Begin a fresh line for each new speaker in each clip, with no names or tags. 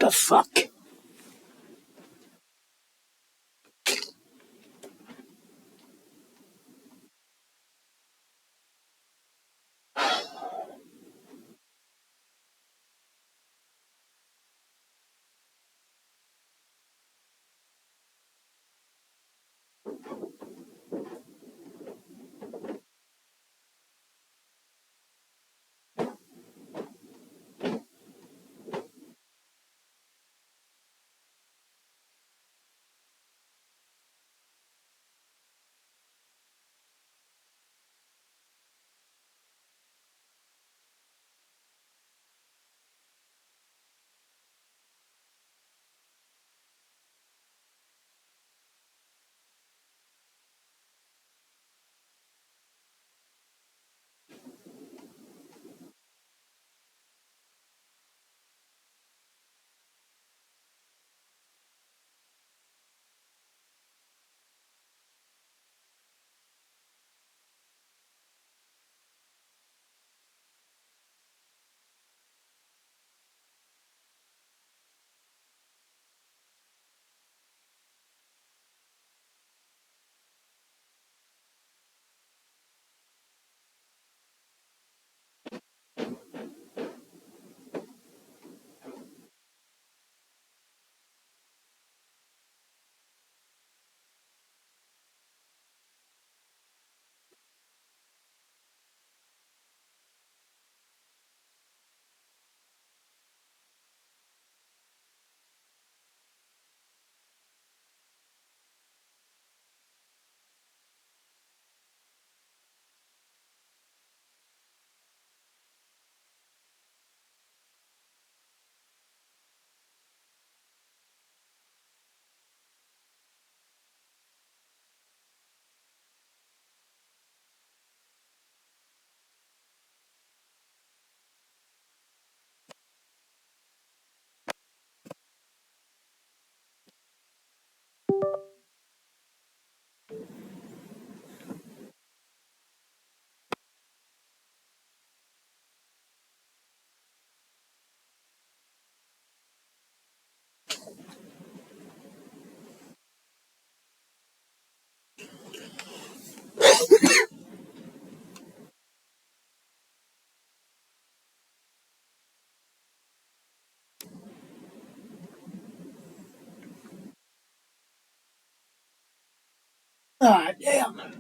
the fuck? Ah, damn.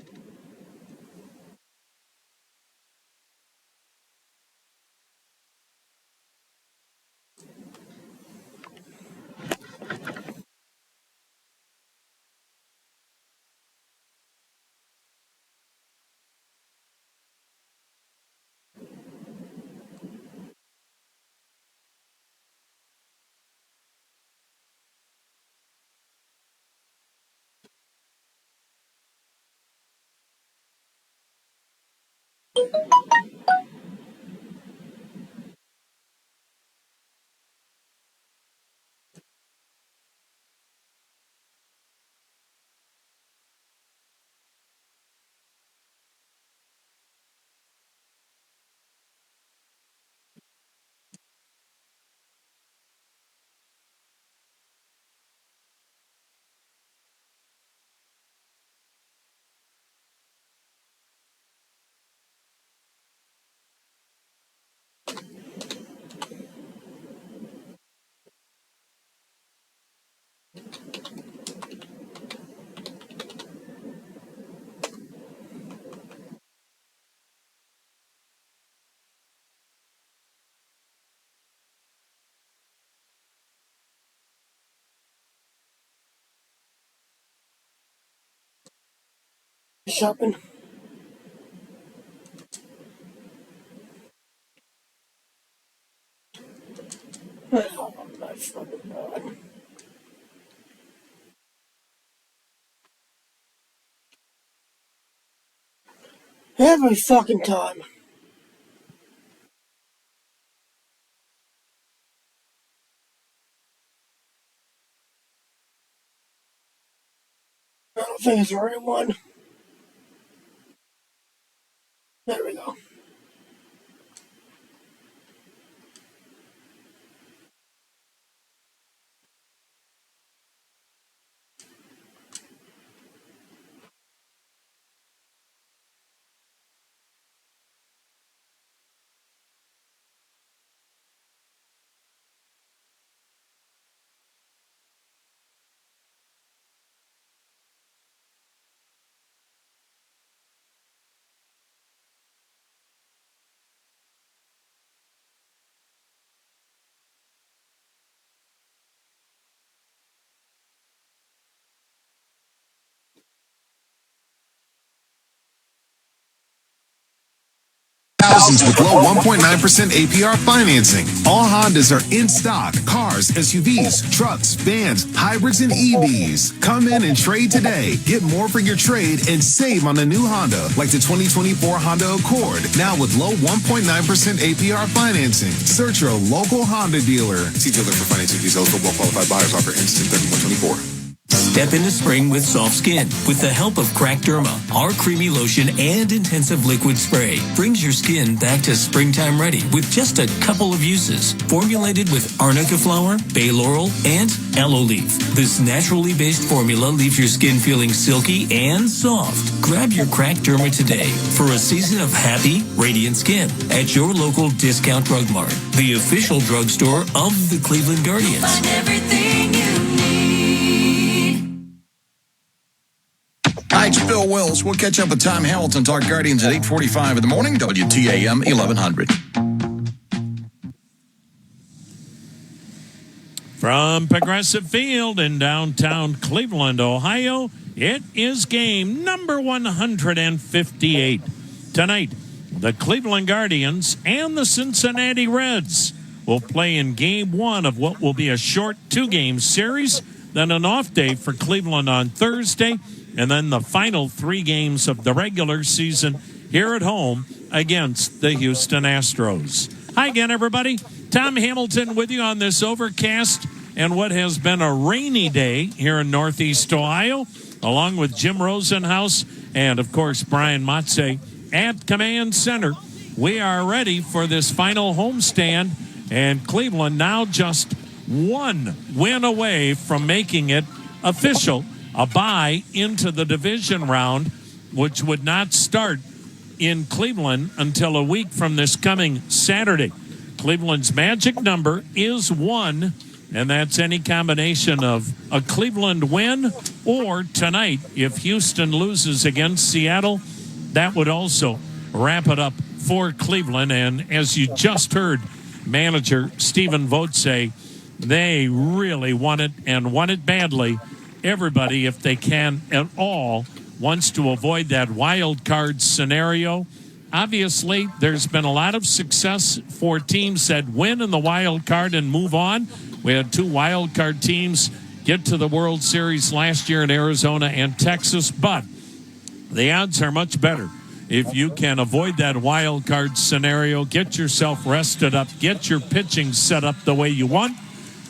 Shopping. Oh my fucking god. Every fucking time. I don't think it's the right one. There we go.
Thousands with low 1.9% APR financing. All Hondas are in stock. Cars, SUVs, trucks, vans, hybrids, and EVs. Come in and trade today. Get more for your trade and save on a new Honda, like the 2024 Honda Accord, now with low 1.9% APR financing. Search your local Honda dealer. See dealer for financing details for well-qualified buyers. Offer ends 10/31/24.
Step into spring with soft skin. With the help of Crack Derma, our creamy lotion and intensive liquid spray brings your skin back to springtime ready with just a couple of uses. Formulated with arnica flower, bay laurel, and aloe leaf. This naturally based formula leaves your skin feeling silky and soft. Grab your Crack Derma today for a season of happy, radiant skin at your local discount drug mart, the official drugstore of the Cleveland Guardians.
Find everything you need.
Hi, it's Bill Wills. We'll catch up with Tom Hamilton, talk Guardians at 8:45 in the morning, WTAM 1100.
From Progressive Field in downtown Cleveland, Ohio, it is game number 158. Tonight, the Cleveland Guardians and the Cincinnati Reds will play in game one of what will be a short two-game series, then an off day for Cleveland on Thursday, and then the final three games of the regular season here at home against the Houston Astros. Hi again, everybody. Tom Hamilton with you on this overcast and what has been a rainy day here in Northeast Ohio, along with Jim Rosenhaus and, of course, Brian Matze at Command Center. We are ready for this final homestand, and Cleveland now just one win away from making it official, a bye into the division round, which would not start in Cleveland until a week from this coming Saturday. Cleveland's magic number is 1, and that's any combination of a Cleveland win or tonight, if Houston loses against Seattle, that would also wrap it up for Cleveland. And as you just heard manager Stephen Vogt say, they really want it and want it badly. Everybody, if they can at all, wants to avoid that wild card scenario. Obviously, there's been a lot of success for teams that win in the wild card and move on. We had 2 wild card teams get to the World Series last year in Arizona and Texas, but the odds are much better if you can avoid that wild card scenario, get yourself rested up, get your pitching set up the way you want,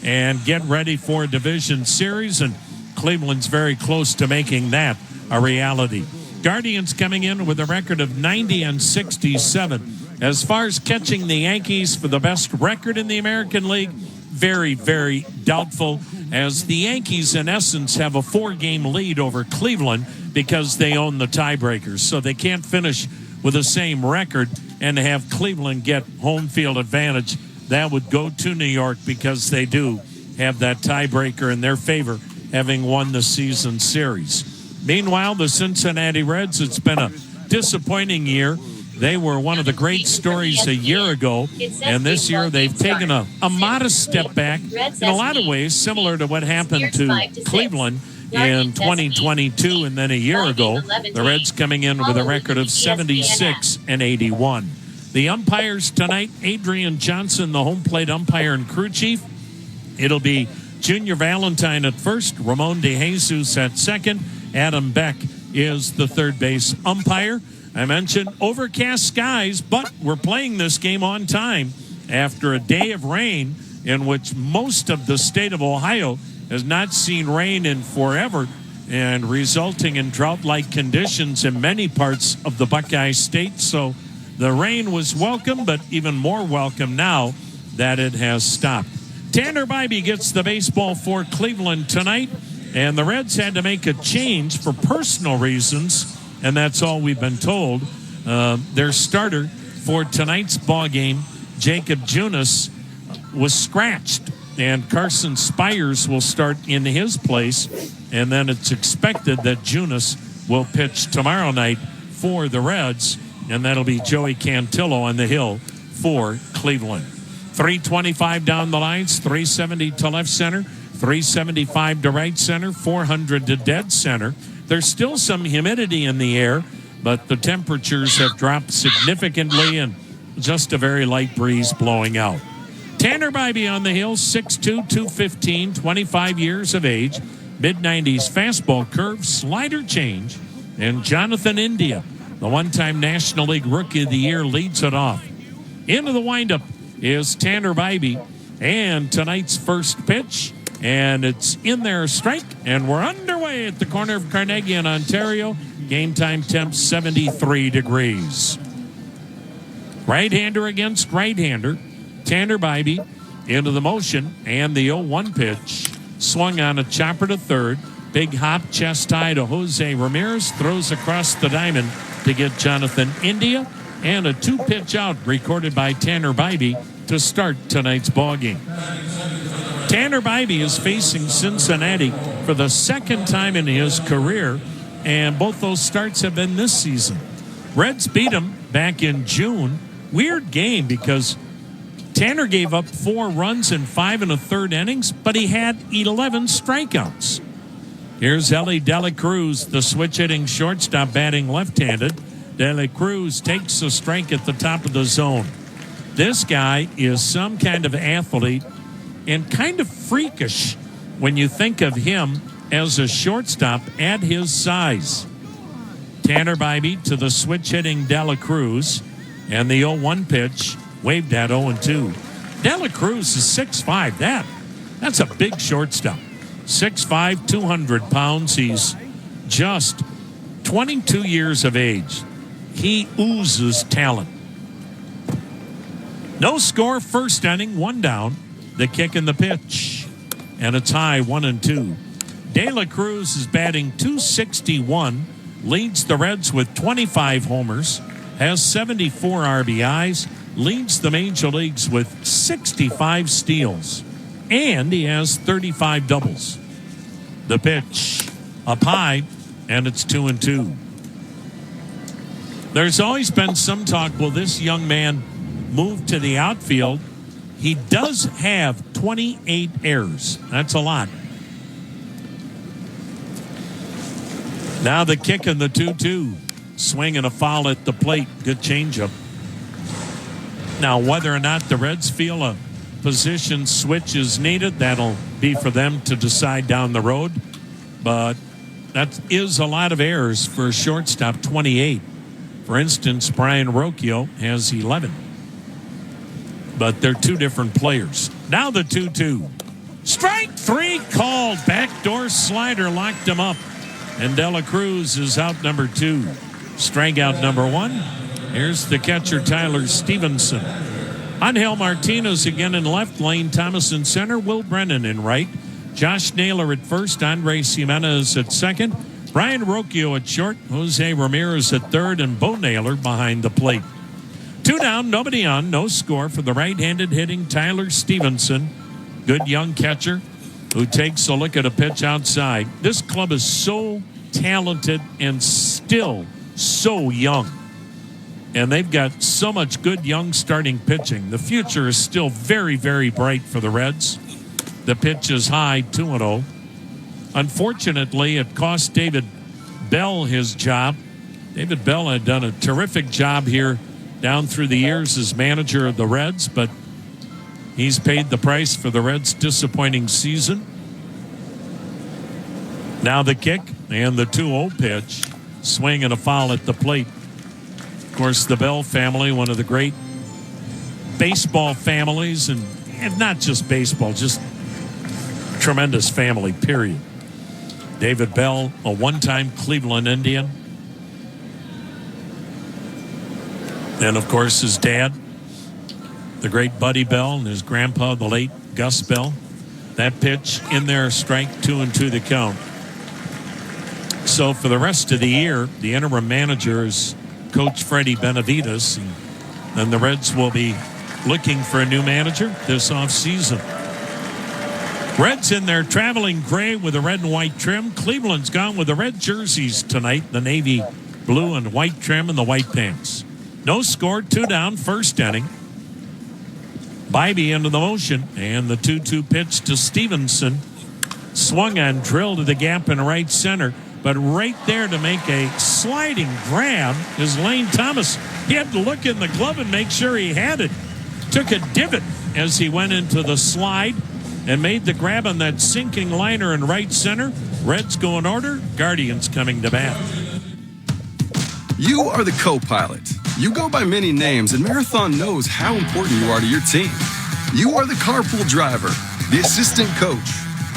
and get ready for a division series. And Cleveland's very close to making that a reality. Guardians coming in with a record of 90-67. As far as catching the Yankees for the best record in the American League, very, very doubtful, as the Yankees, in essence, have a 4-game lead over Cleveland because they own the tiebreakers. So they can't finish with the same record and have Cleveland get home field advantage. That would go to New York because they do have that tiebreaker in their favor, having won the season series. Meanwhile, the Cincinnati Reds, it's been a disappointing year. They were one of the great stories a year ago, and this year they've taken a modest step back in a lot of ways, similar to what happened to Cleveland in 2022 and then a year ago. The Reds coming in with a record of 76-81. The umpires tonight, Adrian Johnson, the home plate umpire and crew chief. It'll be Junior Valentine at first, Ramon DeJesus at second. Adam Beck is the third base umpire. I mentioned overcast skies, but we're playing this game on time after a day of rain in which most of the state of Ohio has not seen rain in forever, and resulting in drought-like conditions in many parts of the Buckeye State. So the rain was welcome, but even more welcome now that it has stopped. Tanner Bybee gets the baseball for Cleveland tonight, and the Reds had to make a change for personal reasons, and that's all we've been told. Their starter for tonight's ball game, Jacob Junis, was scratched, and Carson Spires will start in his place, and then it's expected that Junis will pitch tomorrow night for the Reds, and that'll be Joey Cantillo on the hill for Cleveland. 325 down the lines, 370 to left center, 375 to right center, 400 to dead center. There's still some humidity in the air, but the temperatures have dropped significantly, and just a very light breeze blowing out. Tanner Bybee on the hill, 6'2", 215, 25 years of age. Mid-90s fastball curve, slider change. And Jonathan India, the one-time National League Rookie of the Year, leads it off. Into the windup is Tanner Bybee. And tonight's first pitch, and it's in there, strike, and we're underway at the corner of Carnegie in Ontario. Game time temp 73 degrees. Right-hander against right-hander. Tanner Bybee into the motion, and the 0-1 pitch. Swung on a chopper to third. Big hop, chest high to Jose Ramirez. Throws across the diamond to get Jonathan India. And a 2-pitch out recorded by Tanner Bybee to start tonight's ballgame. Tanner Bybee is facing Cincinnati for the second time in his career, and both those starts have been this season. Reds beat him back in June. Weird game because Tanner gave up 4 runs in 5 1/3 innings, but he had 11 strikeouts. Here's Ellie De La Cruz, the switch-hitting shortstop, batting left-handed. De La Cruz takes a strike at the top of the zone. This guy is some kind of athlete and kind of freakish when you think of him as a shortstop at his size. Tanner Bybee to the switch-hitting De La Cruz, and the 0-1 pitch waved at 0-2. De La Cruz is 6'5". That's a big shortstop. 6'5", 200 pounds. He's just 22 years of age. He oozes talent. No score, first inning, 1 down. The kick and the pitch. And it's high, 1-2. De La Cruz is batting .261, leads the Reds with 25 homers, has 74 RBIs, leads the major leagues with 65 steals, and he has 35 doubles. The pitch up high, and it's 2-2. There's always been some talk, will this young man move to the outfield? He does have 28 errors. That's a lot. Now the kick and the 2-2. Swing and a foul at the plate. Good changeup. Now, whether or not the Reds feel a position switch is needed, that'll be for them to decide down the road. But that is a lot of errors for a shortstop, 28. For instance, Brian Rocchio has 11. But they're two different players. Now the 2-2. Strike 3 called. Backdoor slider locked him up. And De La Cruz is out number 2. Strikeout number 1. Here's the catcher, Tyler Stevenson. Angel Martinez again in left lane. Thomas in center. Will Brennan in right. Josh Naylor at first. Andres Jimenez at second. Brian Rocchio at short. Jose Ramirez at third. And Bo Naylor behind the plate. 2 down, nobody on, no score for the right-handed hitting Tyler Stevenson. Good young catcher who takes a look at a pitch outside. This club is so talented and still so young. And they've got so much good young starting pitching. The future is still very, very bright for the Reds. The pitch is high, 2-0. Unfortunately, it cost David Bell his job. David Bell had done a terrific job here down through the years as manager of the Reds, but he's paid the price for the Reds' disappointing season. Now the kick and the 2-0 pitch. Swing and a foul at the plate. Of course, the Bell family, one of the great baseball families, and not just baseball, just tremendous family, period. David Bell, a one-time Cleveland Indian. And, of course, his dad, the great Buddy Bell, and his grandpa, the late Gus Bell. That pitch in there, strike 2-2 the count. So for the rest of the year, the interim manager is Coach Freddie Benavides. And then the Reds will be looking for a new manager this offseason. Reds in their traveling gray with a red and white trim. Cleveland's gone with the red jerseys tonight, the navy blue and white trim and the white pants. No score, 2 down, first inning. Bybee into the motion, and the 2-2 pitch to Stevenson. Swung on, drilled to the gap in right center. But right there to make a sliding grab is Lane Thomas. He had to look in the glove and make sure he had it. Took a divot as he went into the slide and made the grab on that sinking liner in right center. Reds go in order. Guardians coming to bat.
You are the co-pilot. You go by many names, and Marathon knows how important you are to your team. You are the carpool driver, the assistant coach,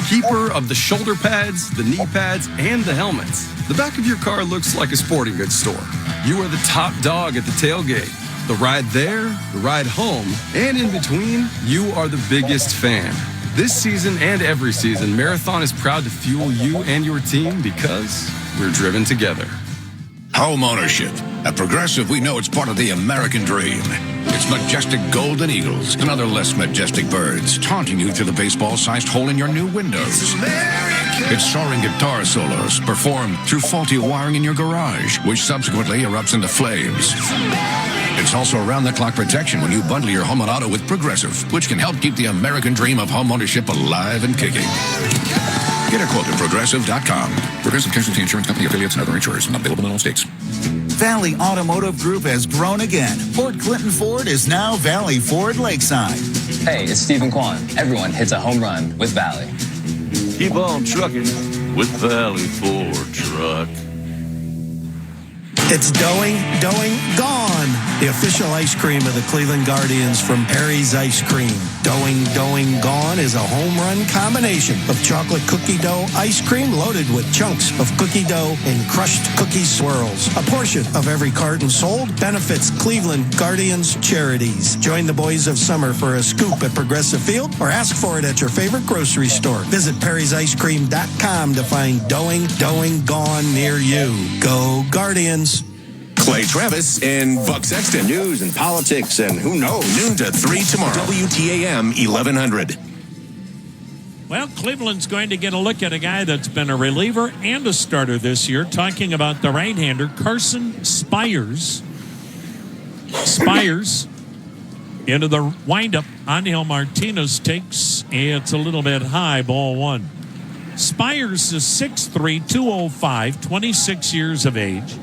keeper of the shoulder pads, the knee pads, and the helmets. The back of your car looks like a sporting goods store. You are the top dog at the tailgate. The ride there, the ride home, and in between, you are the biggest fan. This season and every season, Marathon is proud to fuel you and your team because we're driven together.
Home ownership. At Progressive, we know it's part of the American dream. It's majestic golden eagles and other less majestic birds taunting you through the baseball-sized hole in your new windows. It's soaring guitar solos performed through faulty wiring in your garage, which subsequently erupts into flames. It's also around-the-clock protection when you bundle your home and auto with Progressive, which can help keep the American dream of home ownership alive and kicking. Get a quote at Progressive.com. Progressive Casualty Insurance Company affiliates and other insurers. Not available in all states.
Valley Automotive Group has grown again. Fort Clinton Ford is now Valley Ford Lakeside.
Hey, it's Stephen Kwan. Everyone hits a home run with Valley.
Keep on trucking with Valley Ford Truck.
It's Doing, Gone, the official ice cream of the Cleveland Guardians from Harry's Ice Cream. Doing, Gone is a home run combination of chocolate cookie dough ice cream loaded with chunks of cookie dough and crushed cookie swirls. A portion of every carton sold benefits Cleveland Guardians charities. Join the boys of summer for a scoop at Progressive Field or ask for it at your favorite grocery store. Visit perrysicecream.com to find Doing, Gone near you. Go Guardians.
Clay Travis and Buck Sexton.
News and politics and who knows.
Noon to 3 tomorrow. WTAM 1100.
Well, Cleveland's going to get a look at a guy that's been a reliever and a starter this year. Talking about the right-hander, Carson Spires. Spires into the windup. Angel Martinez takes, it's a little bit high, ball one. Spires is 6'3", 205, 26 years of age.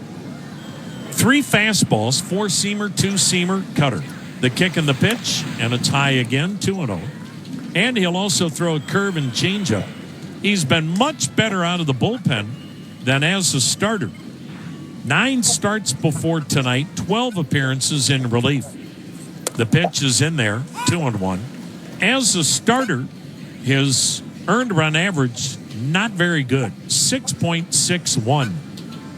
3 fastballs, 4-seamer, 2-seamer, cutter. The kick and the pitch, and it's high again, 2-0. And he'll also throw a curve and changeup. He's been much better out of the bullpen than as a starter. 9 starts before tonight, 12 appearances in relief. The pitch is in there, 2-1. As a starter, his earned run average, not very good, 6.61.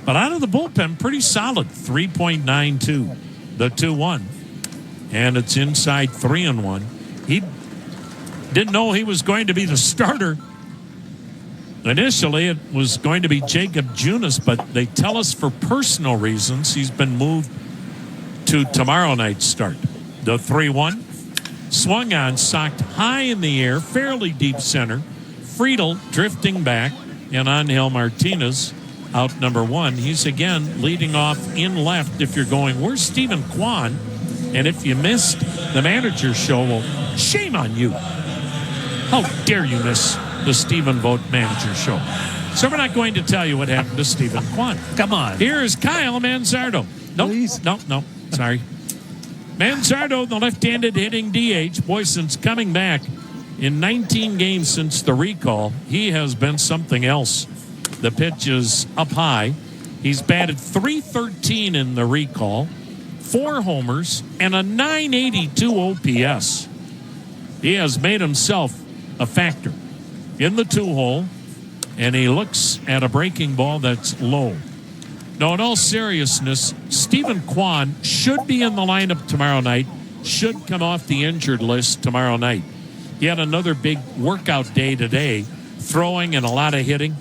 But out of the bullpen, pretty solid, 3.92. The 2-1. And it's inside 3-1. He didn't know he was going to be the starter. Initially, it was going to be Jacob Junis, but they tell us for personal reasons he's been moved to tomorrow night's start. The 3-1. Swung on, socked high in the air, fairly deep center. Friedel drifting back, and Angel Martinez out number 1. He's again leading off in left. If you're going, where's Stephen Kwan? And if you missed the manager show, well, shame on you. How dare you miss the Stephen Vogt manager show? So we're not going to tell you what happened to Stephen Kwan.
Come on.
Here is Kyle Manzardo. Nope. Sorry. Manzardo, the left-handed hitting DH. Boy, since coming back in 19 games since the recall, he has been something else. The pitch is up high. He's batted .313 in the recall, 4 homers, and a .982 OPS. He has made himself a factor in the 2-hole, and he looks at a breaking ball that's low. No, in all seriousness, Stephen Kwan should be in the lineup tomorrow night, should come off the injured list tomorrow night. He had another big workout day today, throwing and a lot of hitting.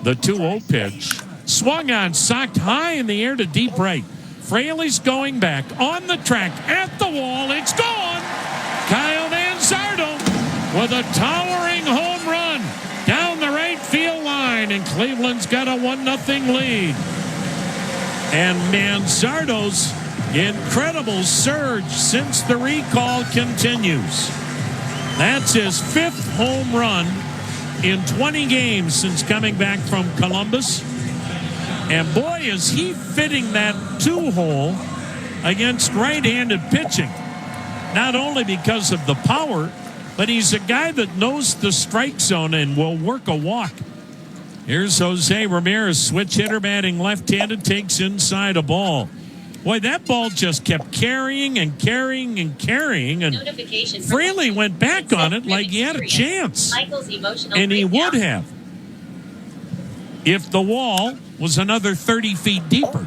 The 2-0 pitch, swung on, socked high in the air to deep right. Fraley's going back on the track at the wall. It's gone. Kyle Manzardo with a towering home run down the right field line, and Cleveland's got a 1-0 lead. And Manzardo's incredible surge since the recall continues. That's his 5th home run in 20 games since coming back from Columbus. And boy, is he fitting that 2-hole against right-handed pitching. Not only because of the power, but he's a guy that knows the strike zone and will work a walk. Here's Jose Ramirez, switch hitter, batting left-handed, takes inside a ball. Boy, that ball just kept carrying and carrying and carrying, and Fraley went back on it like he had a chance. And he would have if the wall was another 30 feet deeper.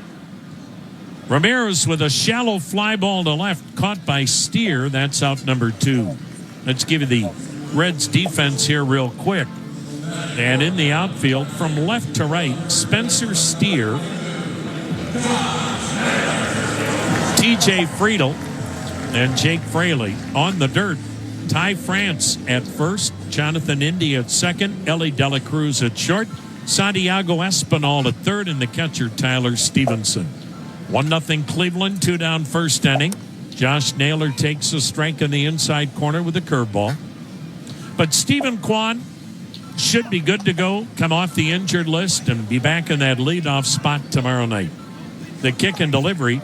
Ramirez with a shallow fly ball to left, caught by Steer. That's out number 2. Let's give you the Reds defense here real quick. And in the outfield, from left to right, Spencer Steer, T.J. Friedel, and Jake Fraley. On the dirt, Ty France at first, Jonathan Indy at second, Ellie Dela Cruz at short, Santiago Espinal at third, and the catcher Tyler Stevenson. 1-0 Cleveland, 2 down first inning. Josh Naylor takes a strike in the inside corner with a curveball. But Stephen Kwan should be good to go, come off the injured list, and be back in that leadoff spot tomorrow night. The kick and delivery,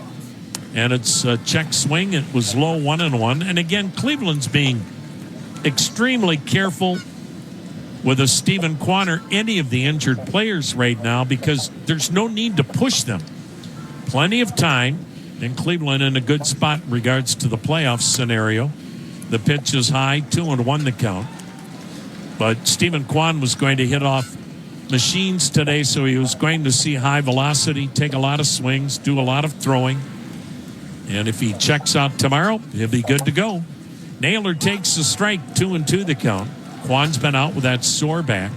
and it's a check swing. It was low 1-1. And again, Cleveland's being extremely careful with a Stephen Kwan or any of the injured players right now because there's no need to push them. Plenty of time, and Cleveland in a good spot in regards to the playoff scenario. The pitch is high, 2-1 the count. But Stephen Kwan was going to hit off machines today, so he was going to see high velocity, take a lot of swings, do a lot of throwing. And if he checks out tomorrow, he'll be good to go. Naylor takes the strike, 2-2 the count. Kwan's been out with that sore back.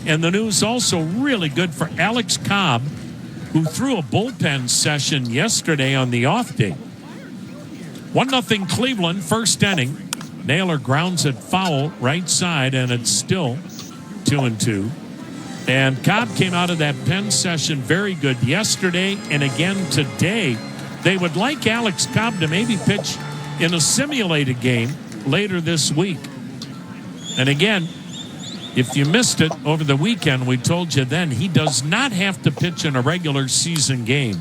And the news also really good for Alex Cobb, who threw a bullpen session yesterday on the off day. 1-0 Cleveland, first inning. Naylor grounds it foul right side, and it's still 2-2. And Cobb came out of that pen session very good yesterday and again today. They would like Alex Cobb to maybe pitch in a simulated game later this week. And again, if you missed it over the weekend, we told you then he does not have to pitch in a regular season game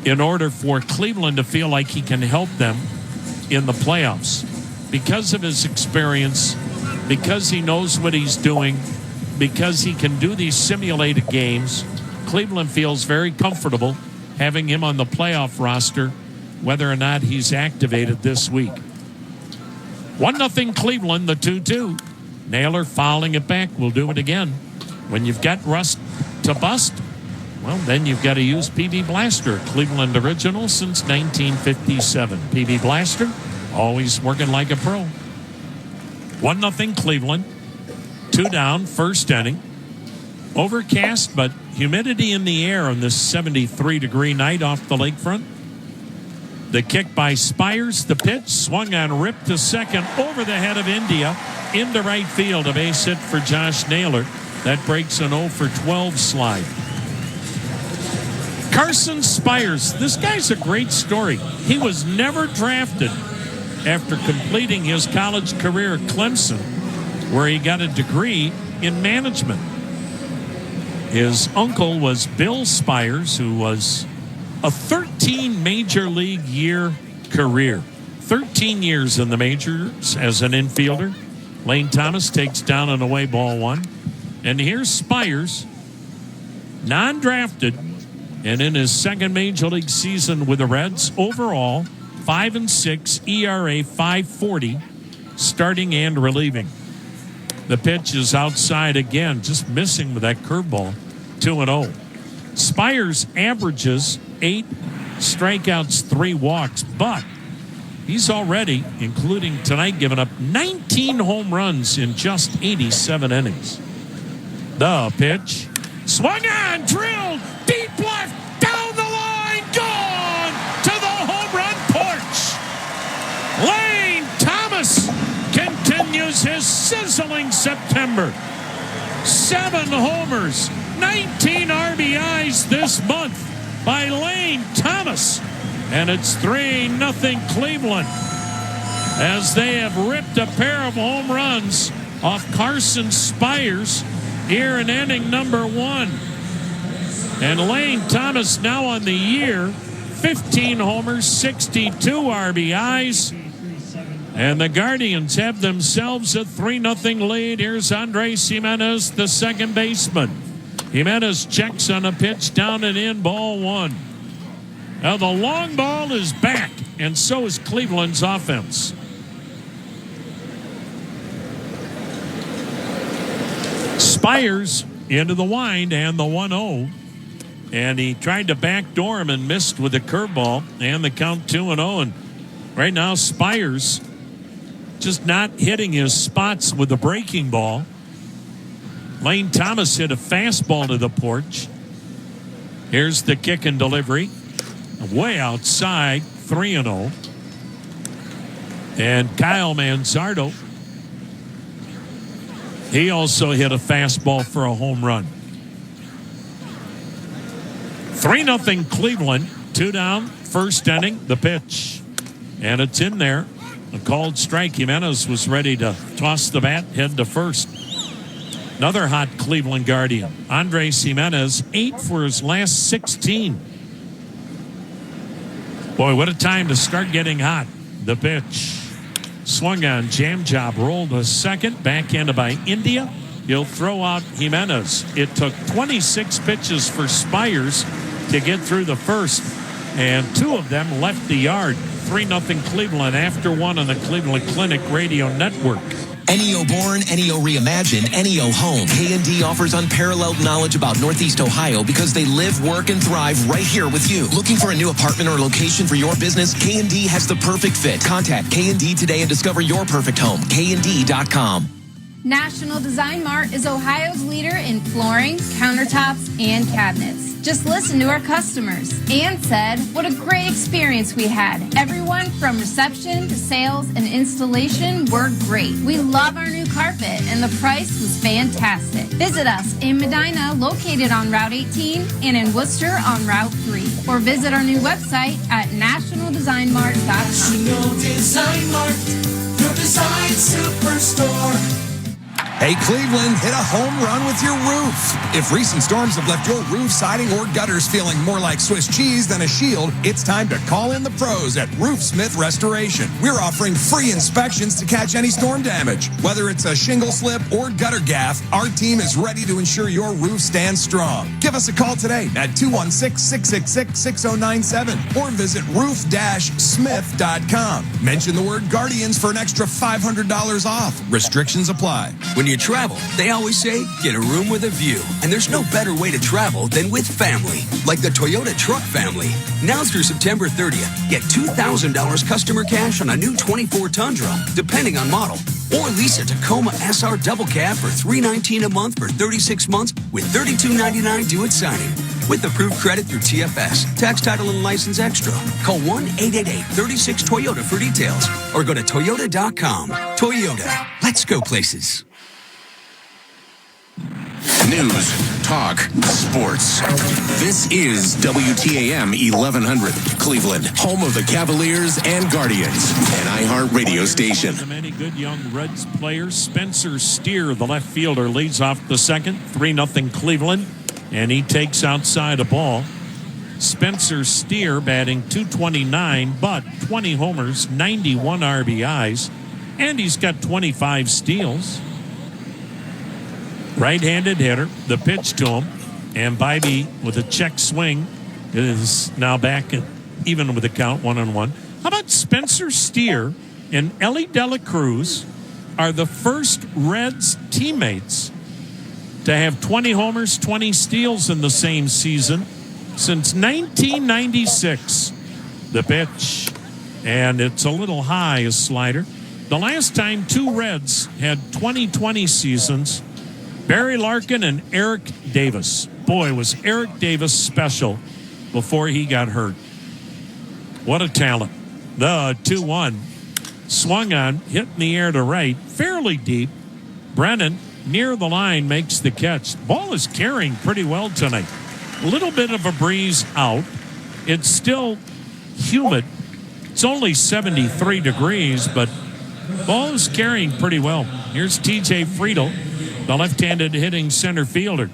in order for Cleveland to feel like he can help them in the playoffs. Because of his experience, because he knows what he's doing, because he can do these simulated games, Cleveland feels very comfortable having him on the playoff roster, whether or not he's activated this week. 1-0 Cleveland, the 2-2. Naylor fouling it back. We'll do it again. When you've got rust to bust, well, then you've got to use PB Blaster, Cleveland original since 1957. PB Blaster, always working like a pro. 1-0 Cleveland. 2 down, first inning. Overcast, but humidity in the air on this 73-degree night off the lakefront. The kick by Spires, the pitch, swung on, ripped to second, over the head of India, into right field. A base hit for Josh Naylor. That breaks an 0-for-12 slide. Carson Spires, this guy's a great story. He was never drafted after completing his college career at Clemson, where he got a degree in management. His uncle was Bill Spires, who was a 13 major league year career. 13 years in the majors as an infielder. Lane Thomas takes down an away ball 1. And here's Spires, non-drafted, and in his second major league season with the Reds, overall, 5-6, ERA 5.40, starting and relieving. The pitch is outside again, just missing with that curveball, 2-0. Spires averages 8 strikeouts, 3 walks, but he's already, including tonight, given up 19 home runs in just 87 innings. The pitch, swung on, drilled, deep left, down the line, gone to the home run porch. Lane Thomas continues his sizzling September. 7 homers, 19 RBIs this month by Lane Thomas. And it's 3-0 Cleveland as they have ripped a pair of home runs off Carson Spires here in inning number 1. And Lane Thomas now on the year, 15 homers, 62 RBIs. And the Guardians have themselves a 3-0 lead. Here's Andres Jimenez, the second baseman. Jimenez checks on a pitch down and in, ball one. Now the long ball is back, and so is Cleveland's offense. Spires into the wind and the 1-0. And he tried to backdoor him and missed with a curveball, and the count 2-0. And right now, Spires just not hitting his spots with the breaking ball. Lane Thomas hit a fastball to the porch. Here's the kick and delivery. Way outside, 3-0. And Kyle Manzardo, he also hit a fastball for a home run. 3-0 Cleveland. 2 down, first inning, the pitch. And it's in there. A called strike. Jimenez was ready to toss the bat, head to first. Another hot Cleveland Guardian. Andres Jimenez, 8 for his last 16. Boy, what a time to start getting hot. The pitch. Swung on, jam job, rolled a second, backhanded by India. He'll throw out Jimenez. It took 26 pitches for Spires to get through the first, and 2 of them left the yard. 3-0 Cleveland after 1 on the Cleveland Clinic Radio Network.
NEO Born, NEO Reimagined, NEO Home. K&D offers unparalleled knowledge about Northeast Ohio because they live, work, and thrive right here with you. Looking for a new apartment or location for your business? K&D has the perfect fit. Contact K&D today and discover your perfect home. KND.com.
National Design Mart is Ohio's leader in flooring, countertops, and cabinets. Just listen to our customers. Ann said, what a great experience we had. Everyone from reception to sales and installation were great. We love our new carpet, and the price was fantastic. Visit us in Medina, located on Route 18, and in Worcester on Route 3. Or visit our new website at nationaldesignmart.com.
National Design Mart, your design superstore.
Hey, Cleveland, hit a home run with your roof. If recent storms have left your roof, siding, or gutters feeling more like Swiss cheese than a shield, it's time to call in the pros at Roofsmith Restoration. We're offering free inspections to catch any storm damage. Whether it's a shingle slip or gutter gaff, our team is ready to ensure your roof stands strong. Give us a call today at 216-666-6097 or visit roof-smith.com. Mention the word Guardians for an extra $500 off. Restrictions apply.
When you travel, they always say, get a room with a view. And there's no better way to travel than with family, like the Toyota Truck family. Now through September 30th, get $2,000 customer cash on a new 24 Tundra, depending on model. Or lease a Tacoma SR double cab for $319 a month for 36 months with $32.99 due at signing. With approved credit through TFS, tax, title, and license extra. Call 1-888-36-TOYOTA for details or go to Toyota.com. Toyota, let's go places.
News, talk, sports. This is WTAM 1100, Cleveland, home of the Cavaliers and Guardians, an iHeart radio station.
Many good young Reds players. Spencer Steer, the left fielder, leads off the second. 3-0 Cleveland, and he takes outside a ball. Spencer Steer batting .229, but 20 homers, 91 RBIs, and he's got 25 steals. Right-handed hitter, the pitch to him, and Bybee with a check swing is now back at even with the count 1-1. How about Spencer Steer and Ellie Dela Cruz are the first Reds teammates to have 20 homers, 20 steals in the same season since 1996. The pitch, and it's a little high, a slider. The last time 2 Reds had 2020 seasons, Barry Larkin and Eric Davis. Boy, was Eric Davis special before he got hurt. What a talent. The 2-1. Swung on, hit in the air to right, fairly deep. Brennan, near the line, makes the catch. Ball is carrying pretty well tonight. A little bit of a breeze out. It's still humid. It's only 73 degrees, but ball is carrying pretty well. Here's TJ Friedel, the left-handed hitting center fielder.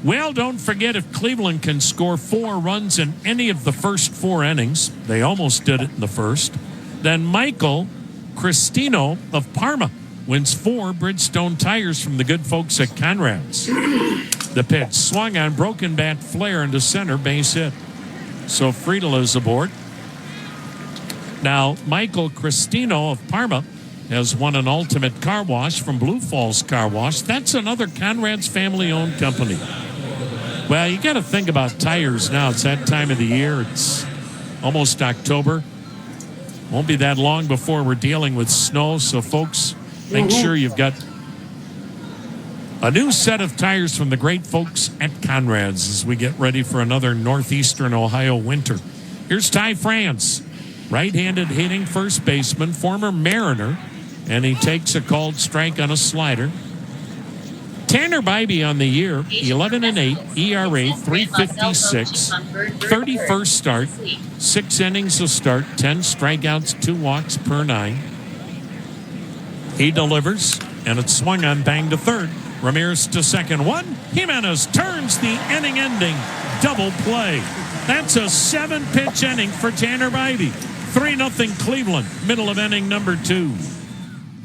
Well, don't forget, if Cleveland can score 4 runs in any of the first 4 innings, they almost did it in the first, then Michael Cristino of Parma wins 4 Bridgestone tires from the good folks at Conrad's. The pitch swung on, broken bat flare into center, base hit. So Friedel is aboard. Now, Michael Cristino of Parma has won an ultimate car wash from Blue Falls Car Wash. That's another Conrad's family-owned company. Well, you got to think about tires now. It's that time of the year. It's almost October. Won't be that long before we're dealing with snow. So, folks, make sure you've got a new set of tires from the great folks at Conrad's as we get ready for another northeastern Ohio winter. Here's Ty France, right-handed hitting first baseman, former Mariner, and he takes a called strike on a slider. Tanner Bybee on the year, 11-8, ERA 3.56, 31st start, 6 innings a start, 10 strikeouts, 2 walks per 9. He delivers, and it's swung on, bang to third. Ramirez to second, 1. Jimenez turns the inning-ending double play. That's a 7-pitch inning for Tanner Bybee. 3-0 Cleveland, middle of inning number 2.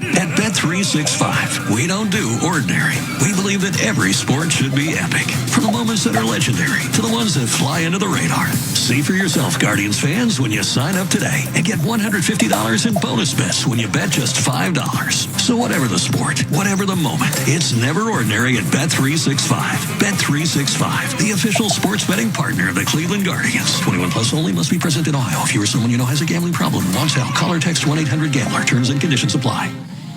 At Bet365, we don't do ordinary. We believe that every sport should be epic. From the moments that are legendary to the ones that fly under the radar. See for yourself, Guardians fans, when you sign up today and get $150 in bonus bets when you bet just $5. So whatever the sport, whatever the moment, it's never ordinary at Bet365. Bet365, the official sports betting partner of the Cleveland Guardians. 21 plus only, must be present in Ohio. If you or someone you know has a gambling problem, wants help, call or text 1-800-GAMBLER. Terms and conditions apply.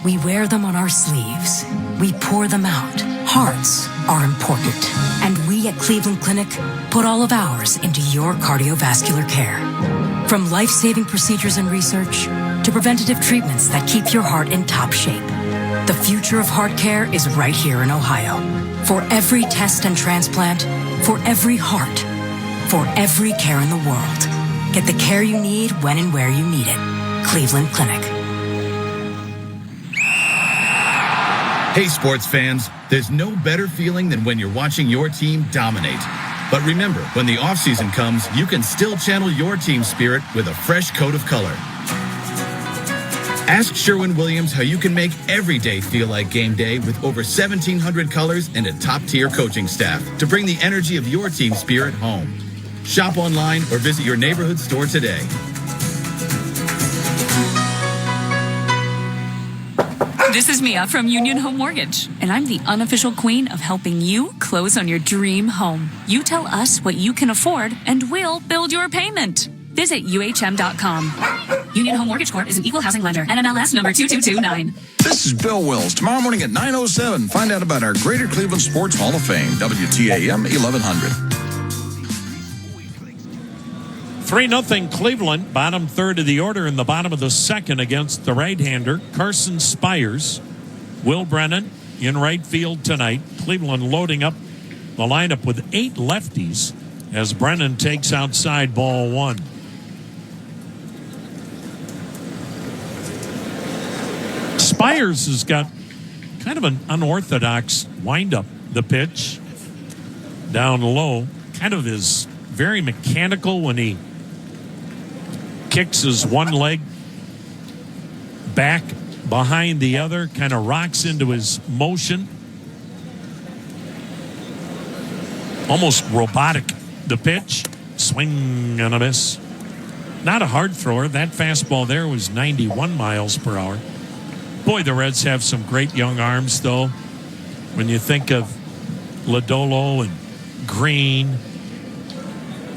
We wear them on our sleeves. We pour them out. Hearts are important. And we at Cleveland Clinic put all of ours into your cardiovascular care. From life-saving procedures and research to preventative treatments that keep your heart in top shape. The future of heart care is right here in Ohio. For every test and transplant, for every heart, for every care in the world. Get the care you need when and where you need it. Cleveland Clinic.
Hey, sports fans, there's no better feeling than when you're watching your team dominate. But remember, when the offseason comes, you can still channel your team spirit with a fresh coat of color. Ask Sherwin-Williams how you can make every day feel like game day with over 1,700 colors and a top-tier coaching staff to bring the energy of your team spirit home. Shop online or visit your neighborhood store today.
This is Mia from Union Home Mortgage, and I'm the unofficial queen of helping you close on your dream home. You tell us what you can afford, and we'll build your payment. Visit UHM.com. Union Home Mortgage Corp is an equal housing lender. NMLS number 2229.
This is Bill Wills. Tomorrow morning at 9:07, find out about our Greater Cleveland Sports Hall of Fame, WTAM 1100.
3-0 Cleveland, bottom third of the order in the bottom of the second against the right-hander, Carson Spires. Will Brennan in right field tonight. Cleveland loading up the lineup with 8 lefties as Brennan takes outside ball 1. Spires has got kind of an unorthodox windup. The pitch down low kind of is very mechanical when he kicks his one leg back behind the other, kind of rocks into his motion. Almost robotic. The pitch, swing and a miss. Not a hard thrower. That fastball there was 91 miles per hour. Boy, the Reds have some great young arms, though. When you think of Lodolo and Green.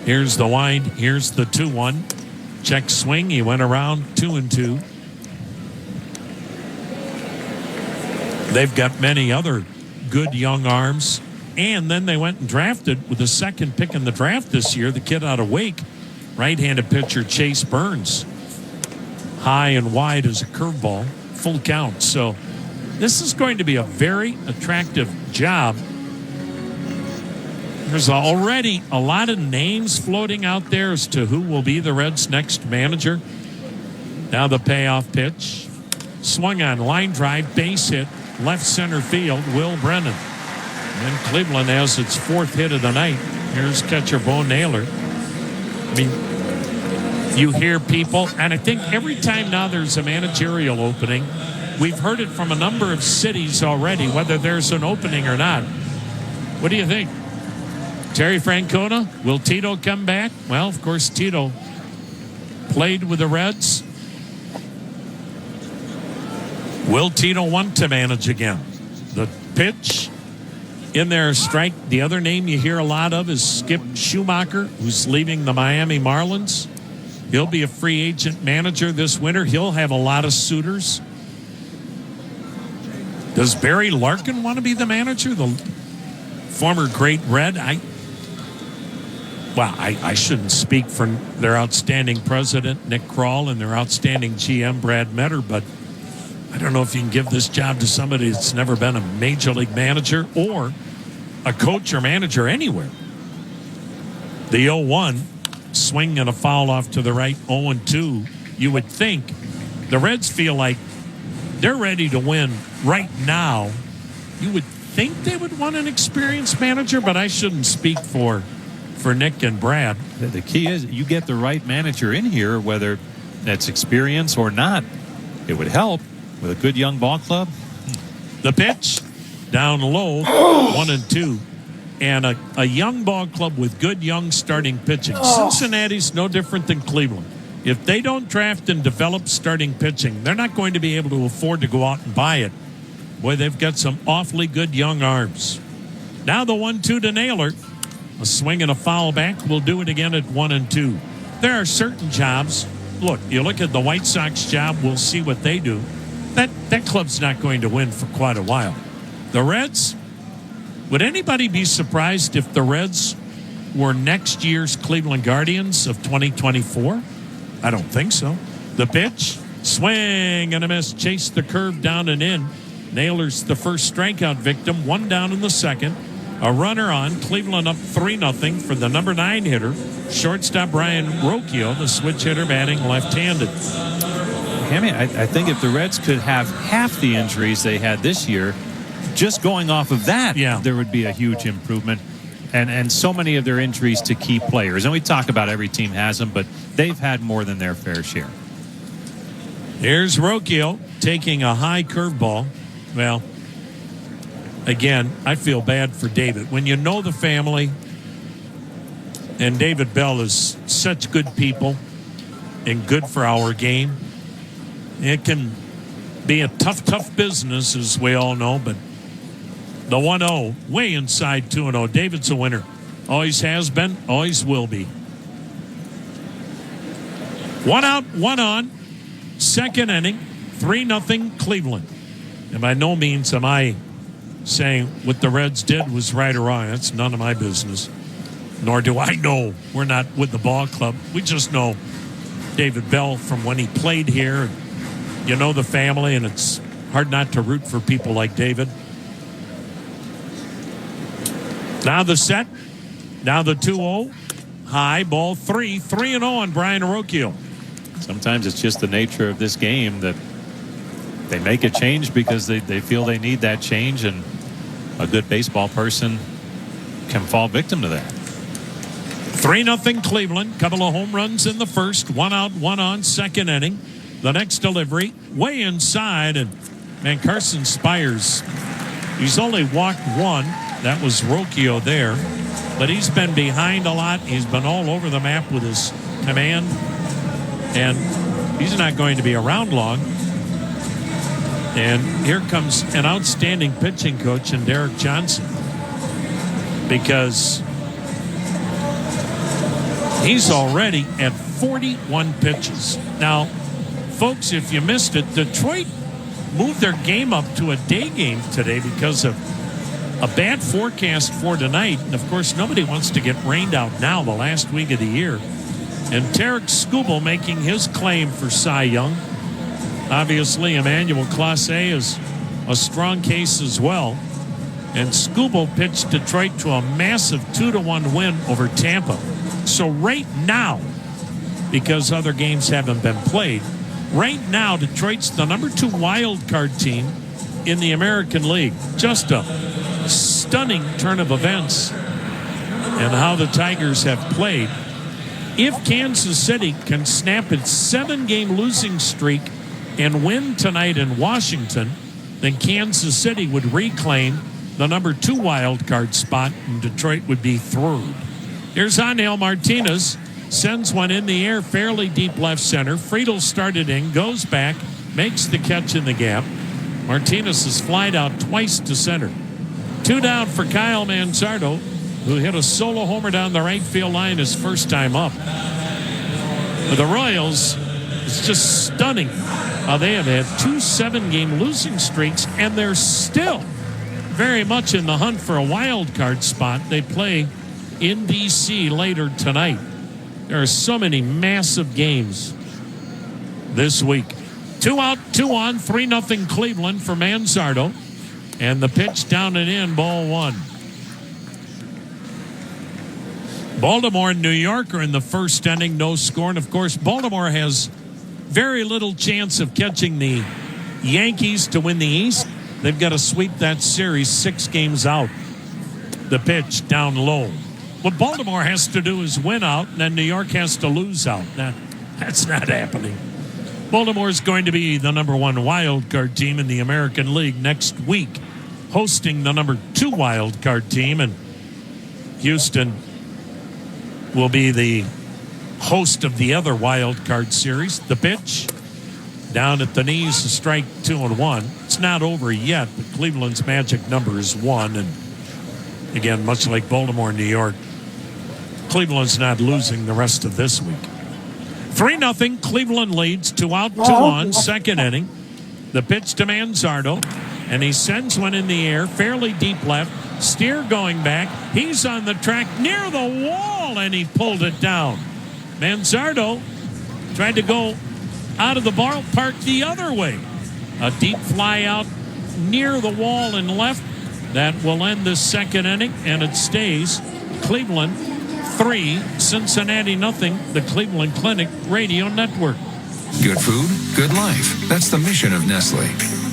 Here's the wind. Here's the 2-1. Check swing. He went around 2-2. They've got many other good young arms. And then they went and drafted with the second pick in the draft this year, the kid out of Wake, right-handed pitcher Chase Burns. High and wide as a curveball, full count. So this is going to be a very attractive job. There's already a lot of names floating out there as to who will be the Reds' next manager. Now the payoff pitch. Swung on, line drive, base hit, left center field, Will Brennan. And Cleveland has its 4th hit of the night. Here's catcher Bo Naylor. I mean, you hear people, and I think every time now there's a managerial opening, we've heard it from a number of cities already, whether there's an opening or not. What do you think? Terry Francona, will Tito come back? Well, of course, Tito played with the Reds. Will Tito want to manage again? The pitch in there, strike. The other name you hear a lot of is Skip Schumacher, who's leaving the Miami Marlins. He'll be a free agent manager this winter. He'll have a lot of suitors. Does Barry Larkin want to be the manager? The former great Red? I shouldn't speak for their outstanding president, Nick Kroll, and their outstanding GM, Brad Metter, but I don't know if you can give this job to somebody that's never been a major league manager or a coach or manager anywhere. The 0-1, swing and a foul off to the right, 0-2. You would think the Reds feel like they're ready to win right now. You would think they would want an experienced manager, but I shouldn't speak for Nick and Brad.
The key is you get the right manager in here, whether that's experience or not. It would help with a good young ball club.
The pitch down low, 1-2. And a young ball club with good young starting pitching. Cincinnati's no different than Cleveland. If they don't draft and develop starting pitching, they're not going to be able to afford to go out and buy it. Boy, they've got some awfully good young arms. Now the 1-2 to Naylor. A swing and a foul back. We'll do it again at 1-2. There are certain jobs. Look, you look at the White Sox job, we'll see what they do. That club's not going to win for quite a while. The Reds, would anybody be surprised if the Reds were next year's Cleveland Guardians of 2024? I don't think so. The pitch, swing and a miss, chase the curve down and in. Naylor's the first strikeout victim, 1 down in the second. A runner on, Cleveland up 3-0 for the number 9 hitter, shortstop Brian Rocchio, the switch hitter batting left-handed.
I think if the Reds could have half the injuries they had this year, just going off of that, there would be a huge improvement. And so many of their injuries to key players. And we talk about every team has them, but they've had more than their fair share.
Here's Rocchio taking a high curveball. Well, again, I feel bad for David. When you know the family, and David Bell is such good people and good for our game, it can be a tough business, as we all know, but the 1-0, way inside 2-0. David's a winner. Always has been, always will be. 1 out, 1 on. Second inning, 3-0 Cleveland. And by no means am I saying what the Reds did was right or wrong. That's none of my business. Nor do I know. We're not with the ball club. We just know David Bell from when he played here. You know the family, and it's hard not to root for people like David. Now the set. Now the 2-0. High ball 3-0 on Brian Rocchio.
Sometimes it's just the nature of this game that they make a change because they feel they need that change, and a good baseball person can fall victim to that.
3-0 Cleveland. Couple of home runs in the first. 1 out, 1 on, second inning. The next delivery, way inside, and Carson Spires, he's only walked 1. That was Rocchio there. But he's been behind a lot. He's been all over the map with his command. And he's not going to be around long. And here comes an outstanding pitching coach in Derek Johnson, because he's already at 41 pitches. Now, folks, if you missed it, Detroit moved their game up to a day game today because of a bad forecast for tonight. And, of course, nobody wants to get rained out now, the last week of the year. And Tarek Skubal making his claim for Cy Young. Obviously, Emmanuel Clase is a strong case as well. And Skubal pitched Detroit to a massive 2-1 win over Tampa. So right now, because other games haven't been played, right now Detroit's the number 2 wild card team in the American League. Just a stunning turn of events and how the Tigers have played. If Kansas City can snap its 7-game losing streak and win tonight in Washington, then Kansas City would reclaim the number 2 wild card spot, and Detroit would be third. Here's Angel Martinez, sends one in the air, fairly deep left center. Friedel started in, goes back, makes the catch in the gap. Martinez has flied out twice to center. 2 down for Kyle Manzardo, who hit a solo homer down the right field line his first time up. For the Royals, it's just stunning how they have had 2 7-game losing streaks, and they're still very much in the hunt for a wild card spot. They play in D.C. later tonight. There are so many massive games this week. 2 out, 2 on, 3-0 Cleveland for Manzardo. And the pitch down and in, ball 1. Baltimore and New York are in the first inning, no score. And, of course, Baltimore has very little chance of catching the Yankees to win the East. They've got to sweep that series 6 games out. The pitch down low. What Baltimore has to do is win out, and then New York has to lose out. That's not happening. Baltimore's going to be the number 1 wild card team in the American League next week, hosting the number 2 wild card team, and Houston will be the host of the other wild card series. The pitch down at the knees, a strike, 2-1. It's not over yet, but Cleveland's magic number is 1. And again, much like Baltimore and New York, Cleveland's not losing the rest of this week. 3-0, Cleveland leads, 2 out, 2 on, second inning. The pitch to Manzardo, and he sends one in the air, fairly deep left. Steer going back. He's on the track near the wall, and he pulled it down. Manzardo tried to go out of the ballpark the other way. A deep fly out near the wall and left. That will end this second inning, and it stays Cleveland 3, Cincinnati nothing. The Cleveland Clinic Radio Network.
Good food, good life. That's the mission of Nestle.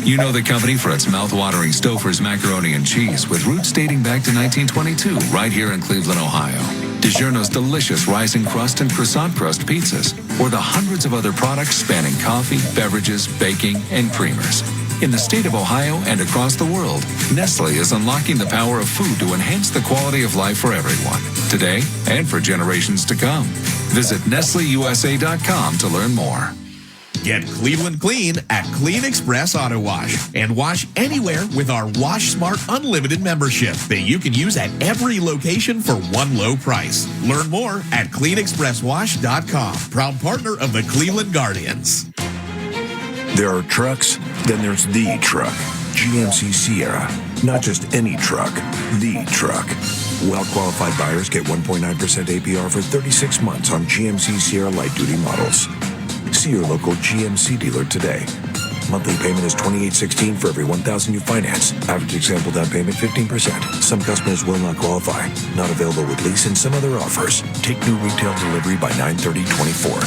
You know the company for its mouth-watering Stouffer's macaroni and cheese with roots dating back to 1922 right here in Cleveland, Ohio. DiGiorno's delicious rising crust and croissant crust pizzas, or the hundreds of other products spanning coffee, beverages, baking, and creamers. In the state of Ohio and across the world, Nestle is unlocking the power of food to enhance the quality of life for everyone, today and for generations to come. Visit NestleUSA.com to learn more.
Get Cleveland clean at Clean Express Auto Wash and wash anywhere with our Wash Smart Unlimited membership that you can use at every location for one low price. Learn more at cleanexpresswash.com. Proud partner of the Cleveland Guardians.
There are trucks, then there's the truck. GMC Sierra. Not just any truck, the truck. Well-qualified buyers get 1.9% APR for 36 months on GMC Sierra light-duty models. See your local GMC dealer today. Monthly payment is $28.16 for every $1,000 you finance. Average example down payment 15%. Some customers will not qualify. Not available with lease and some other offers. Take new retail delivery by 9/30/24.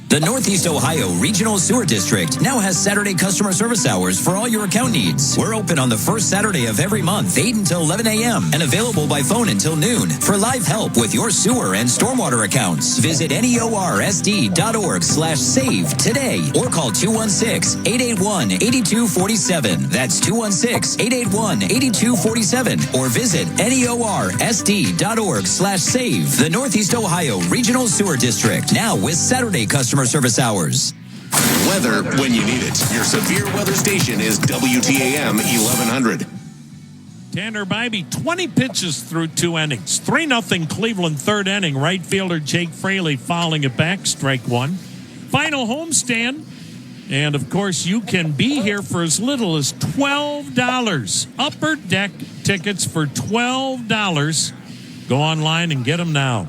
The Northeast Ohio Regional Sewer District now has Saturday customer service hours for all your account needs. We're open on the first Saturday of every month, 8 until 11 a.m., and available by phone until noon. For live help with your sewer and stormwater accounts, visit neorsd.org/save today or call 216-881-8247. That's 216-881-8247 or visit neorsd.org/save. The Northeast Ohio Regional Sewer District now with Saturday customer service hours.
Weather when you need it. Your severe weather station is WTAM 1100.
Tanner Bybee, 20 pitches through 2 innings. 3-0 Cleveland third inning. Right fielder Jake Fraley fouling it back, strike 1. Final homestand. And, of course, you can be here for as little as $12. Upper Deck tickets for $12. Go online and get them now.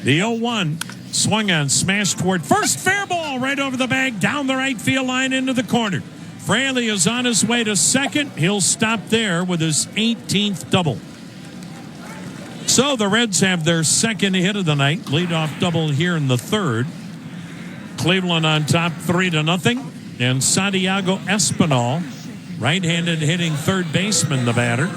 The 0-1. Swung on, smashed toward first, fair ball right over the bag, down the right field line into the corner. Fraley is on his way to second. He'll stop there with his 18th double. So the Reds have their second hit of the night, leadoff double here in the third. Cleveland on top 3-0, and Santiago Espinal right-handed hitting third baseman, the batter.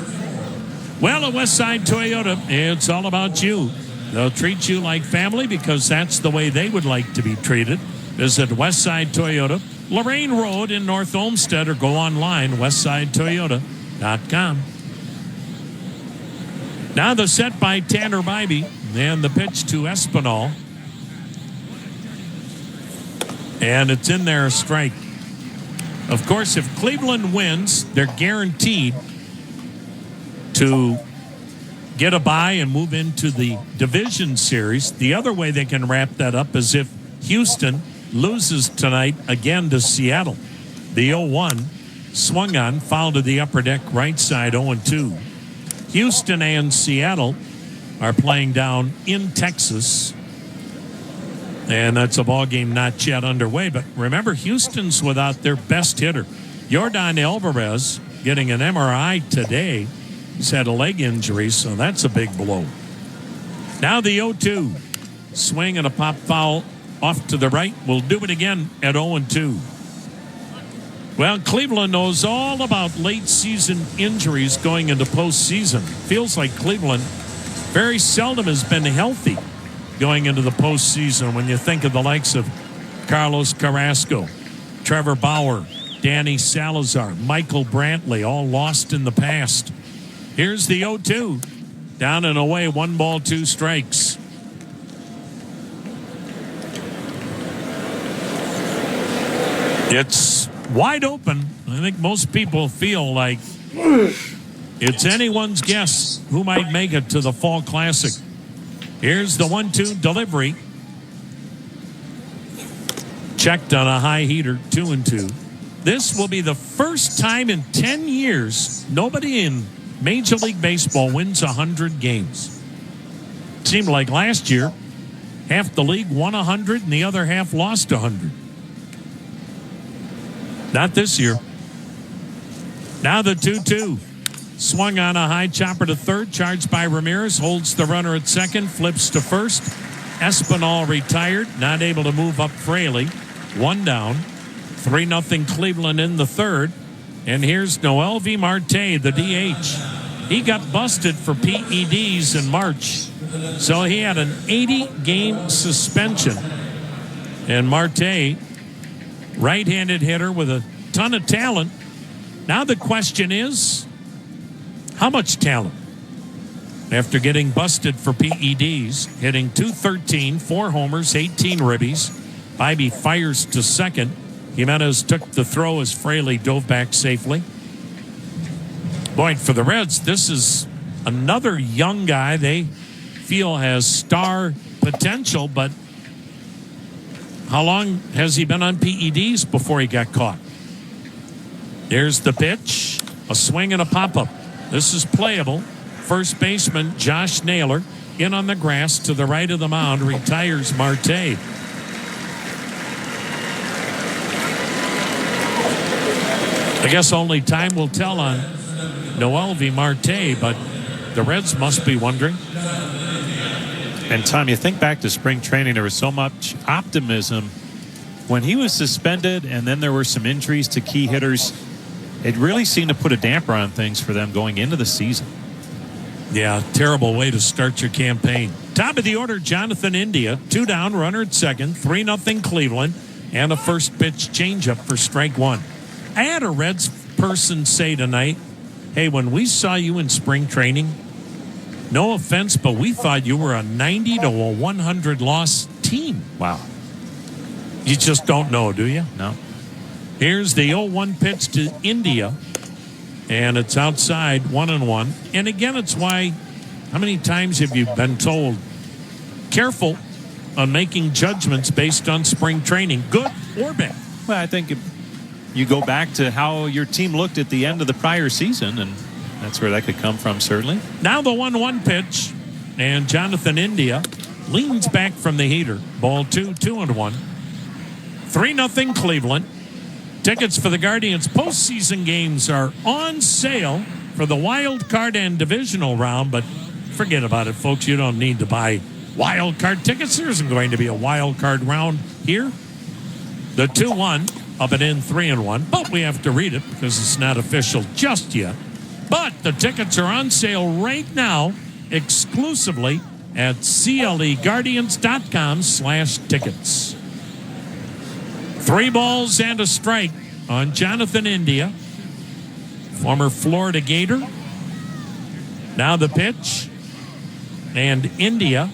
Well, at Westside Toyota, it's all about you. They'll treat you like family because that's the way they would like to be treated. Visit Westside Toyota, Lorraine Road in North Olmsted, or go online, westsidetoyota.com. Now the set by Tanner Bybee and the pitch to Espinal. And it's in there, a strike. Of course, if Cleveland wins, they're guaranteed to get a bye and move into the division series. The other way they can wrap that up is if Houston loses tonight again to Seattle. The 0-1 swung on, foul to the upper deck right side, 0-2. Houston and Seattle are playing down in Texas. And that's a ball game not yet underway. But remember, Houston's without their best hitter. Yordan Alvarez getting an MRI today. He's had a leg injury, so that's a big blow. Now the 0-2. Swing and a pop foul off to the right. We'll do it again at 0-2. Well, Cleveland knows all about late season injuries going into postseason. Feels like Cleveland very seldom has been healthy going into the postseason when you think of the likes of Carlos Carrasco, Trevor Bauer, Danny Salazar, Michael Brantley, all lost in the past. Here's the 0-2. Down and away, 1 ball, 2 strikes. It's wide open. I think most people feel like it's anyone's guess who might make it to the Fall Classic. Here's the 1-2 delivery. Checked on a high heater, 2-2. This will be the first time in 10 years nobody in Major League Baseball wins 100 games. It seemed like last year, half the league won 100 and the other half lost 100. Not this year. Now the 2-2. Swung on a high chopper to third, charged by Ramirez, holds the runner at second, flips to first. Espinal retired, not able to move up Fraley. 1 down. 3-0 Cleveland in the third. And here's Noel V. Marte, the DH. He got busted for PEDs in March. So he had an 80-game suspension. And Marte, right-handed hitter with a ton of talent. Now the question is, how much talent? After getting busted for PEDs, hitting .213, 4 homers, 18 ribbies. Bybee fires to second. Jimenez took the throw as Fraley dove back safely. Boy, for the Reds, this is another young guy they feel has star potential, but how long has he been on PEDs before he got caught? There's the pitch, a swing and a pop-up. This is playable. First baseman Josh Naylor in on the grass to the right of the mound, retires Marte. I guess only time will tell on Noel V. Marte, but the Reds must be wondering.
And Tom, you think back to spring training, there was so much optimism when he was suspended, and then there were some injuries to key hitters. It really seemed to put a damper on things for them going into the season.
Yeah, terrible way to start your campaign. Top of the order, Jonathan India. 2 down, runner at second. 3-0 Cleveland. And a first pitch changeup for strike 1. I had a Reds person say tonight, hey, when we saw you in spring training, no offense, but we thought you were a 90 to a 100 loss team.
Wow.
You just don't know, do you?
No.
Here's the 0-1 pitch to India. And it's outside, 1-1. And again, it's why, how many times have you been told, careful on making judgments based on spring training, good or bad?
Well, I think you go back to how your team looked at the end of the prior season, and that's where that could come from, certainly.
Now the 1-1 pitch, and Jonathan India leans back from the heater. Ball 2, 2-1. 3-0 Cleveland. Tickets for the Guardians postseason games are on sale for the wild card and divisional round, but forget about it, folks. You don't need to buy wild card tickets. There isn't going to be a wild card round here. The 2-1 up and in 3-1, but we have to read it because it's not official just yet. But the tickets are on sale right now exclusively at cleguardians.com/tickets. 3 balls and a strike on Jonathan India, former Florida Gator. Now the pitch, and India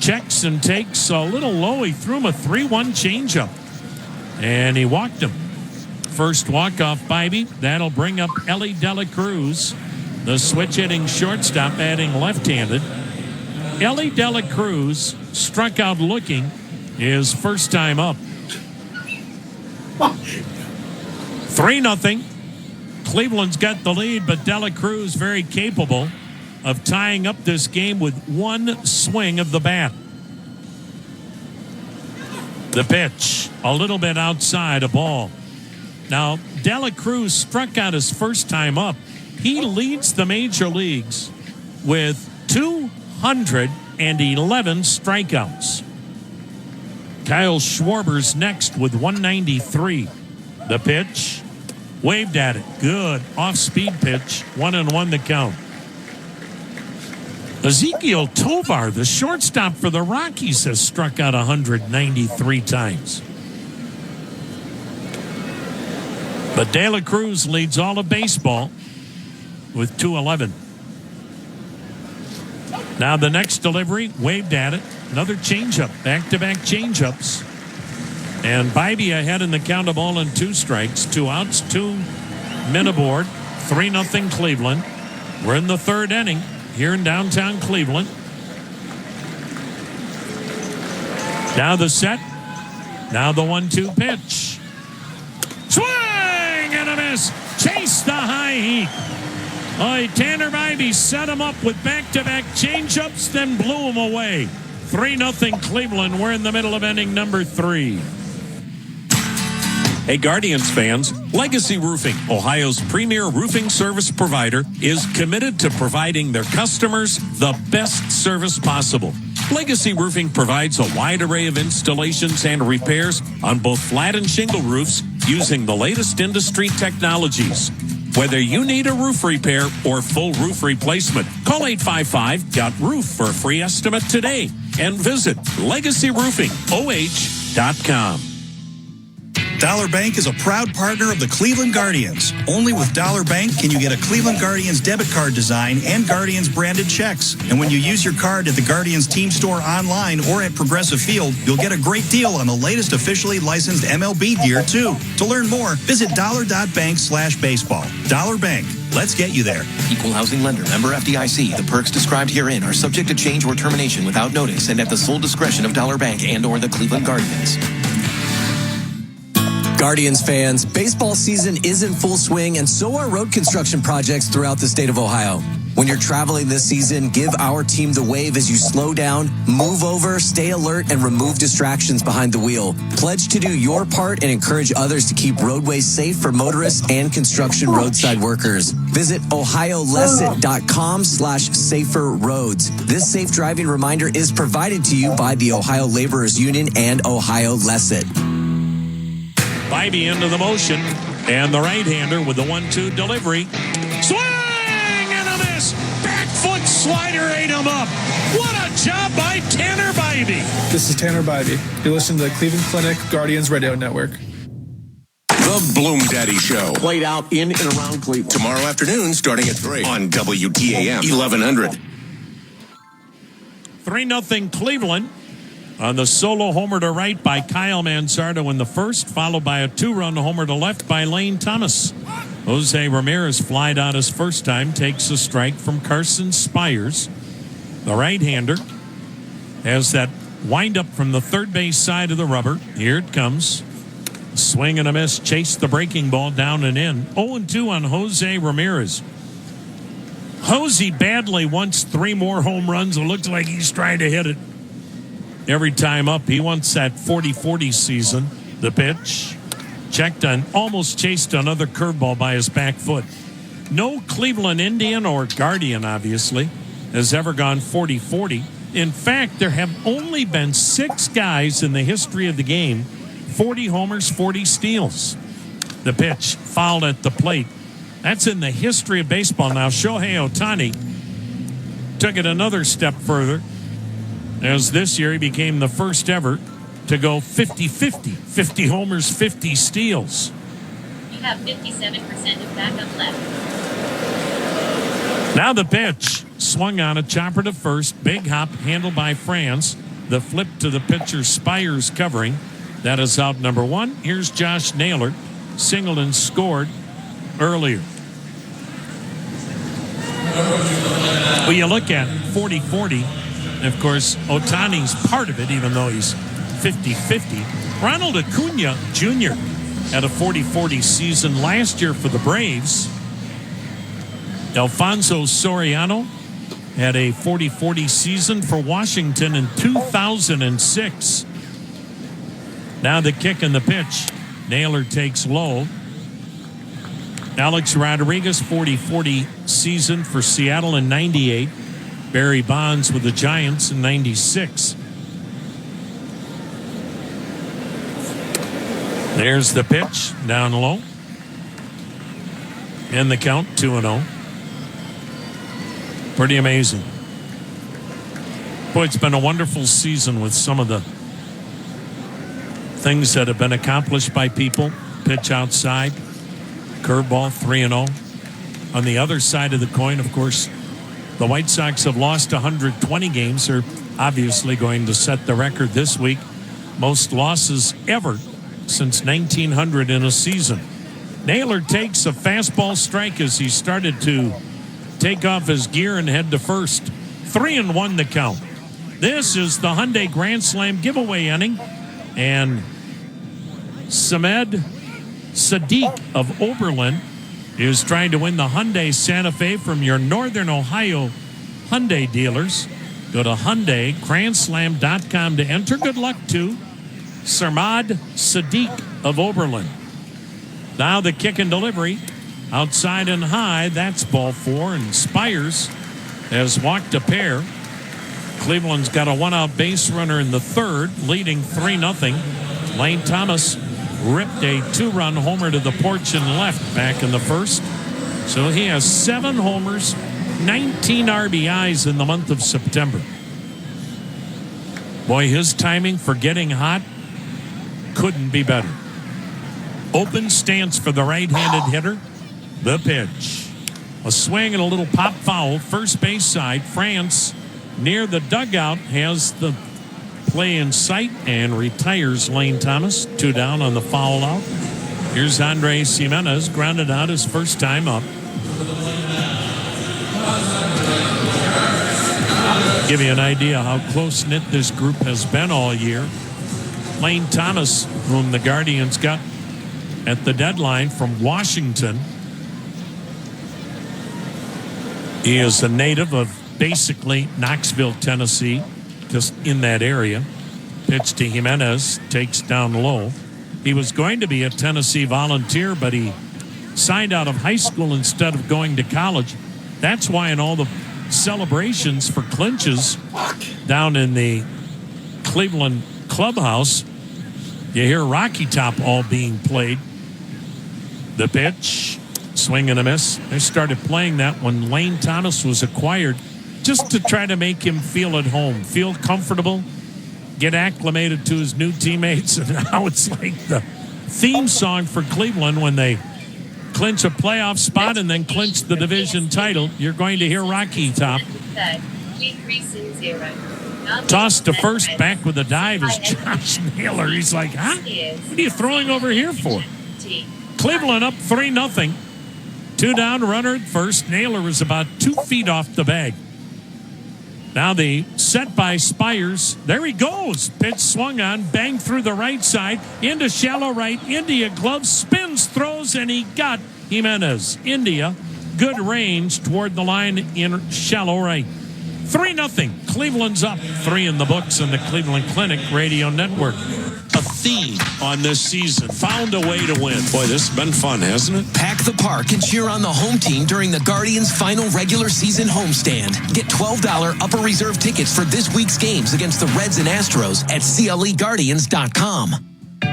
checks and takes a little low. He threw him a 3-1 changeup, and he walked him. First walk-off Bybee. That'll bring up Ellie Dela Cruz, the switch-hitting shortstop, batting left-handed. Ellie Dela Cruz struck out looking his first time up. 3-0. Cleveland's got the lead, but Dela Cruz very capable of tying up this game with one swing of the bat. The pitch, a little bit outside, a ball. Now, Dela Cruz struck out his first time up. He leads the major leagues with 211 strikeouts. Kyle Schwarber's next with 193. The pitch, waved at it. Good off-speed pitch. 1-1 the count. Ezekiel Tovar, the shortstop for the Rockies, has struck out 193 times. But De La Cruz leads all of baseball with 211. Now the next delivery, waved at it. Another changeup, back-to-back changeups. And Bybee ahead in the count of 0-2 strikes. 2 outs, 2 men aboard. 3-0 Cleveland. We're in the third inning here in downtown Cleveland. Now the set. Now the 1-2 pitch. Swing and a miss. Chase the high heat. Tanner Bybee set him up with back-to-back changeups, then blew him away. 3-0 Cleveland. We're in the middle of inning number 3. Hey, Guardians fans, Legacy Roofing, Ohio's premier roofing service provider, is committed to providing their customers the best service possible. Legacy Roofing provides a wide array of installations and repairs on both flat and shingle roofs using the latest industry technologies. Whether you need a roof repair or full roof replacement, call 855-GOT-ROOF for a free estimate today and visit LegacyRoofingOH.com.
Dollar Bank is a proud partner of the Cleveland Guardians. Only with Dollar Bank can you get a Cleveland Guardians debit card design and Guardians branded checks. And when you use your card at the Guardians team store online or at Progressive Field, you'll get a great deal on the latest officially licensed MLB gear, too. To learn more, visit dollar.bank/baseball. Dollar Bank. Let's get you there.
Equal housing lender. Member FDIC. The perks described herein are subject to change or termination without notice and at the sole discretion of Dollar Bank and or the Cleveland Guardians.
Guardians fans, baseball season is in full swing, and so are road construction projects throughout the state of Ohio. When you're traveling this season, give our team the wave as you slow down, move over, stay alert, and remove distractions behind the wheel. Pledge to do your part and encourage others to keep roadways safe for motorists and construction roadside workers. Visit OhioLesset.com/saferroads. This safe driving reminder is provided to you by the Ohio Laborers Union and Ohio Lesset.
Bybee into the motion, and the right-hander with the 1-2 delivery. Swing and a miss. Back foot slider ate him up. What a job by Tanner Bybee.
This is Tanner Bybee. You listen to the Cleveland Clinic Guardians Radio Network.
The Bloom Daddy Show.
Played out in and around Cleveland.
Tomorrow afternoon, starting at 3 on WTAM 1100.
3-0 Cleveland. On the solo homer to right by Kyle Manzardo in the first, followed by a 2-run homer to left by Lane Thomas. Jose Ramirez flied out his first time, takes a strike from Carson Spires. The right-hander has that windup from the third base side of the rubber. Here it comes. Swing and a miss, chased the breaking ball down and in. 0-2 on Jose Ramirez. Jose badly wants 3 more home runs. It looks like he's trying to hit it every time up. He wants that 40-40 season. The pitch, checked on, almost chased another curveball by his back foot. No Cleveland Indian or Guardian, obviously, has ever gone 40-40. In fact, there have only been 6 guys in the history of the game 40 homers, 40 steals. The pitch fouled at the plate. That's in the history of baseball. Now, Shohei Ohtani took it another step further, as this year he became the first ever to go 50-50. 50 homers, 50 steals.
You have 57% of backup left.
Now the pitch. Swung on a chopper to first. Big hop handled by Franz. The flip to the pitcher, Spires covering. That is out number one. Here's Josh Naylor. Singled and scored earlier. Well, you look at 40-40. Of course, Ohtani's part of it, even though he's 50-50. Ronald Acuna Jr. had a 40-40 season last year for the Braves. Alfonso Soriano had a 40-40 season for Washington in 2006. Now the kick and the pitch. Naylor takes low. Alex Rodriguez, 40-40 season for Seattle in 98. Barry Bonds with the Giants in 96. There's the pitch, down low. And the count, 2-0. Pretty amazing. Boy, it's been a wonderful season with some of the things that have been accomplished by people. Pitch outside, curveball, 3-0. On the other side of the coin, of course, the White Sox have lost 120 games. They're obviously going to set the record this week. Most losses ever since 1900 in a season. Naylor takes a fastball strike as he started to take off his gear and head to first. 3-1 the count. This is the Hyundai Grand Slam giveaway inning. And Samed Sadiq of Oberlin is trying to win the Hyundai Santa Fe from your Northern Ohio Hyundai dealers. Go to HyundaiGrandSlam.com to enter. Good luck to Samed Sadiq of Oberlin. Now the kick and delivery. Outside and high. That's ball four. And Spires has walked a pair. Cleveland's got a one-out base runner in the third, leading 3-0. Lane Thomas ripped a two-run homer to the porch and left back in the first. So he has 7 homers, 19 RBIs in the month of September. Boy, his timing for getting hot couldn't be better. Open stance for the right-handed hitter. The pitch. A swing and a little pop foul. First base side. France near the dugout has the play in sight and retires Lane Thomas. 2 down on the foul out. Here's Andres Jimenez, grounded out his first time up. Give you an idea how close-knit this group has been all year. Lane Thomas, whom the Guardians got at the deadline from Washington. He is a native of basically Knoxville, Tennessee, just in that area. Pitch to Jimenez, takes down low. He was going to be a Tennessee Volunteer, but he signed out of high school instead of going to college. That's why in all the celebrations for clinches down in the Cleveland clubhouse, you hear Rocky Top all being played. The pitch, swing and a miss. They started playing that when Lane Thomas was acquired, just to try to make him feel at home, feel comfortable, get acclimated to his new teammates. And now it's like the theme song for Cleveland when they clinch a playoff spot and then clinch the division title. You're going to hear Rocky Top. Tossed to first, back with a dive is Josh Naylor. He's like, huh? What are you throwing over here for? Cleveland up 3-0. 2 down, runner at first. Naylor is about 2 feet off the bag. Now the set by Spires. There he goes. Pitch swung on, banged through the right side, into shallow right. India glove, spins, throws, and he got Jimenez. India, good range toward the line in shallow right. 3-0. Cleveland's up. 3 in the books on the Cleveland Clinic Radio Network. A theme on this season. Found a way to win. Boy, this has been fun, hasn't it?
Pack the park and cheer on the home team during the Guardians' final regular season homestand. Get $12 upper reserve tickets for this week's games against the Reds and Astros at CLEGuardians.com.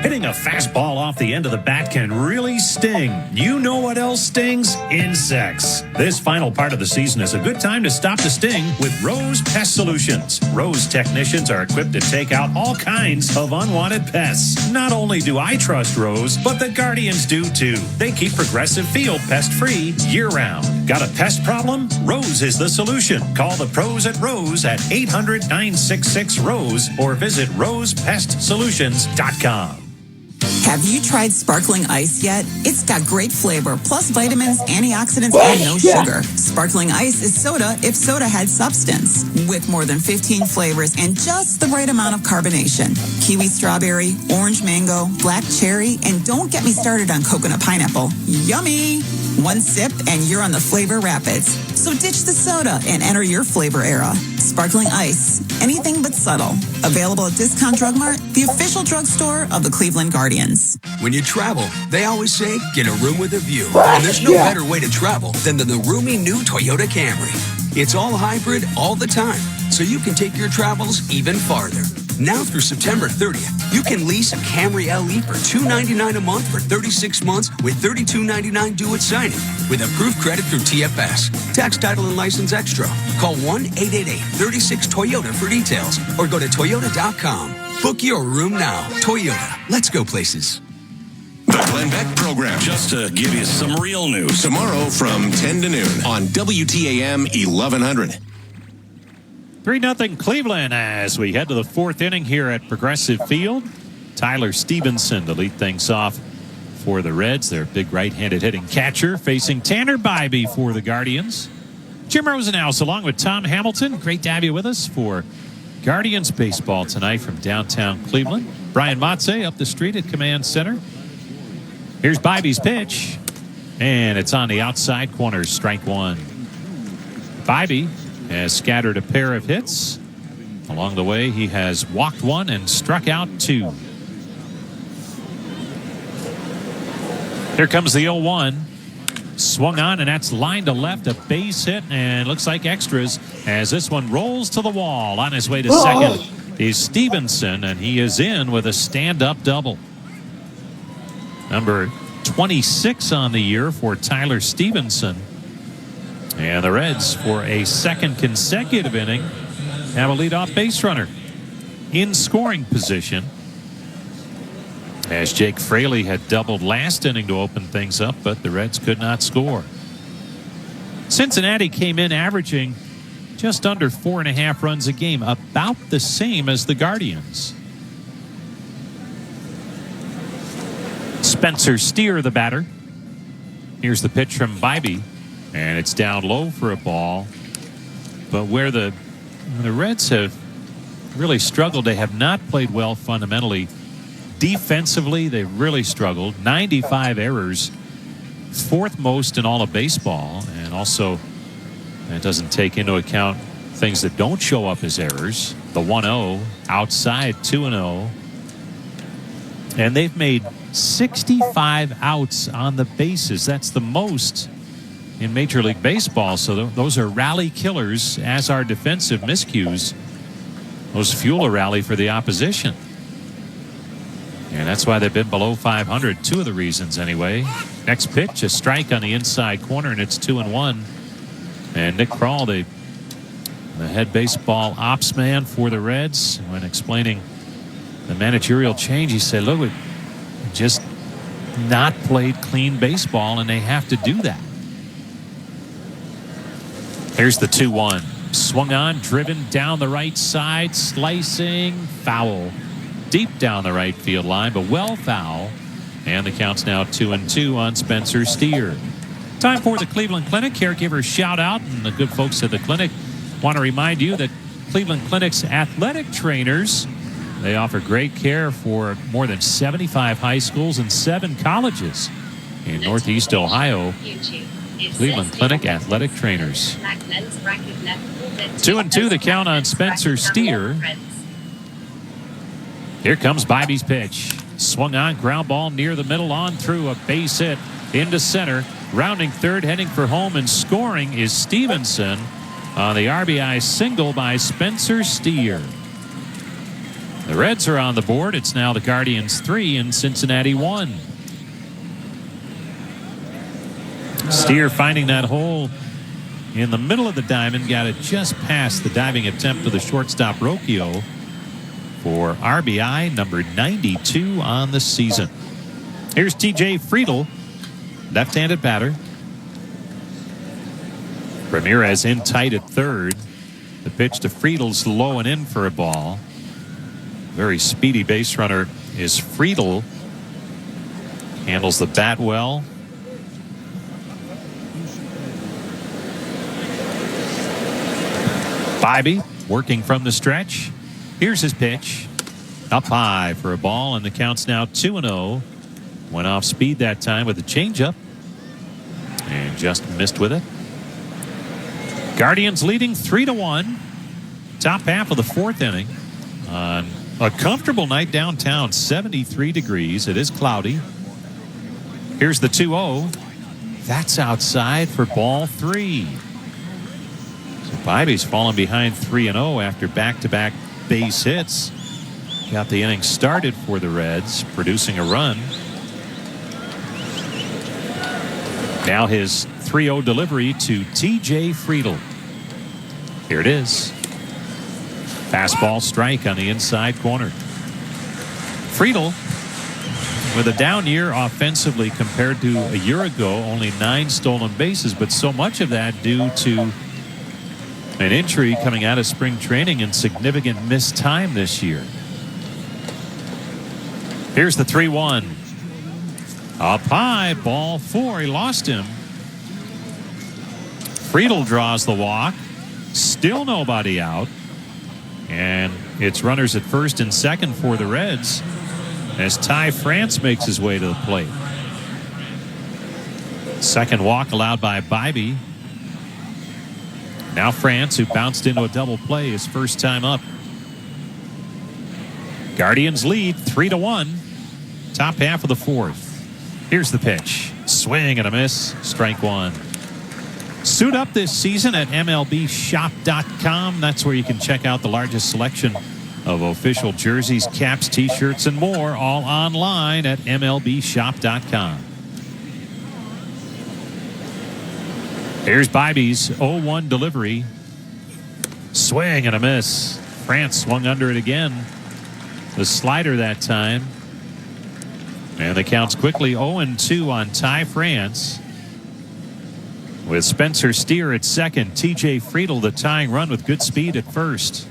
Hitting a fastball off the end of the bat can really sting. You know what else stings? Insects. This final part of the season is a good time to stop the sting with Rose Pest Solutions. Rose technicians are equipped to take out all kinds of unwanted pests. Not only do I trust Rose, but the Guardians do too. They keep Progressive Field pest-free year-round. Got a pest problem? Rose is the solution. Call the pros at Rose at 800-966-ROSE or visit rosepestsolutions.com.
Have you tried sparkling ice yet? It's got great flavor, plus vitamins, antioxidants, and no sugar. Sparkling ice is soda if soda had substance, with more than 15 flavors and just the right amount of carbonation. Kiwi strawberry, orange mango, black cherry, and don't get me started on coconut pineapple. Yummy! One sip and you're on the flavor rapids. So ditch the soda and enter your flavor era. Sparkling ice, anything but subtle. Available at Discount Drug Mart, the official drugstore of the Cleveland Guardians.
When you travel, they always say, get a room with a view. And there's no better way to travel than the roomy new Toyota Camry. It's all hybrid all the time, so you can take your travels even farther. Now through September 30th, you can lease a Camry LE for $299 a month for 36 months with $32.99 due at signing with approved credit through TFS. Tax, title, and license extra. Call 1-888-36-TOYOTA for details or go to Toyota.com. Book your room now. Toyota. Let's go places.
The Glenn Beck Program. Just to give you some real news. Tomorrow from 10 to noon on WTAM 1100.
3-0 Cleveland as we head to the fourth inning here at Progressive Field. Tyler Stevenson to lead things off for the Reds. Their big right-handed hitting catcher facing Tanner Bybee for the Guardians. Jim Rosenhaus along with Tom Hamilton. Great to have you with us for Guardians baseball tonight from downtown Cleveland. Brian Motze up the street at Command Center. Here's Bybee's pitch, and it's on the outside corner, strike one. Bybee has scattered a pair of hits. Along the way, he has walked one and struck out two. Here comes the 0-1. Swung on, and that's line to left, a base hit, and looks like extras as this one rolls to the wall. On his way to second is Stevenson, and he is in with a stand-up double. Number 26 on the year for Tyler Stevenson. And the Reds, for a second consecutive inning, have a leadoff base runner in scoring position. As Jake Fraley had doubled last inning to open things up, but the Reds could not score. Cincinnati came in averaging just under 4.5 runs a game, about the same as the Guardians. Spencer Steer, the batter. Here's the pitch from Bybee. And it's down low for a ball. But where the Reds have really struggled, they have not played well fundamentally. Defensively, they've really struggled. 95 errors, fourth most in all of baseball. And also, that doesn't take into account things that don't show up as errors. The 1-0, outside 2-0. And they've made 65 outs on the bases. That's the most in Major League Baseball. So those are rally killers, as are defensive miscues. Those fuel a rally for the opposition. And that's why they've been below 500. Two of the reasons anyway. Next pitch, a strike on the inside corner, and it's 2-1. And Nick Krall, the head baseball ops man for the Reds, when explaining the managerial change, he said, look, we just not played clean baseball, and they have to do that. Here's the 2-1. Swung on, driven down the right side, slicing, foul. Deep down the right field line, but well foul. And the count's now 2-2 on Spencer Steer. Time for the Cleveland Clinic. Caregiver shout out, and the good folks at the clinic want to remind you that Cleveland Clinic's athletic trainers, they offer great care for more than 75 high schools and 7 colleges in Northeast Ohio. Cleveland Clinic athletic trainers. 2-2 the count on Spencer Steer. Here comes Bybee's pitch. Swung on, ground ball near the middle, on through, a base hit into center. Rounding third, heading for home, and scoring is Stevenson on the RBI single by Spencer Steer. The Reds are on the board. It's now the Guardians 3 and Cincinnati 1. Steer finding that hole in the middle of the diamond. Got it just past the diving attempt of the shortstop Rocchio for RBI number 92 on the season. Here's TJ Friedl, left-handed batter. Ramirez in tight at third. The pitch to Friedel's low and in for a ball. Very speedy base runner is Friedl. Handles the bat well. Bybee working from the stretch. Here's his pitch. Up high for a ball, and the count's now 2-0. Went off speed that time with a changeup and just missed with it. Guardians leading 3-1. Top half of the fourth inning. On a comfortable night downtown, 73 degrees. It is cloudy. Here's the 2-0. That's outside for ball 3. So Bybee's fallen behind 3-0 after back-to-back base hits. Got the inning started for the Reds, producing a run. Now his 3-0 delivery to TJ Friedl. Here it is. Fastball strike on the inside corner. Friedl with a down year offensively compared to a year ago, only 9 stolen bases, but so much of that due to an injury coming out of spring training and significant missed time this year. Here's the 3-1. Up high, ball 4. He lost him. Friedl draws the walk. Still nobody out. And it's runners at first and second for the Reds as Ty France makes his way to the plate. Second walk allowed by Bybee. Now France, who bounced into a double play his first time up. Guardians lead 3-1. Top half of the fourth. Here's the pitch. Swing and a miss. Strike 1. Suit up this season at MLBshop.com. That's where you can check out the largest selection of official jerseys, caps, t-shirts, and more, all online at MLBshop.com. Here's Bybee's 0-1 delivery. Swing and a miss. France swung under it again. The slider that time. And the count's quickly 0-2 on Ty France. With Spencer Steer at second, TJ Friedl the tying run with good speed at first.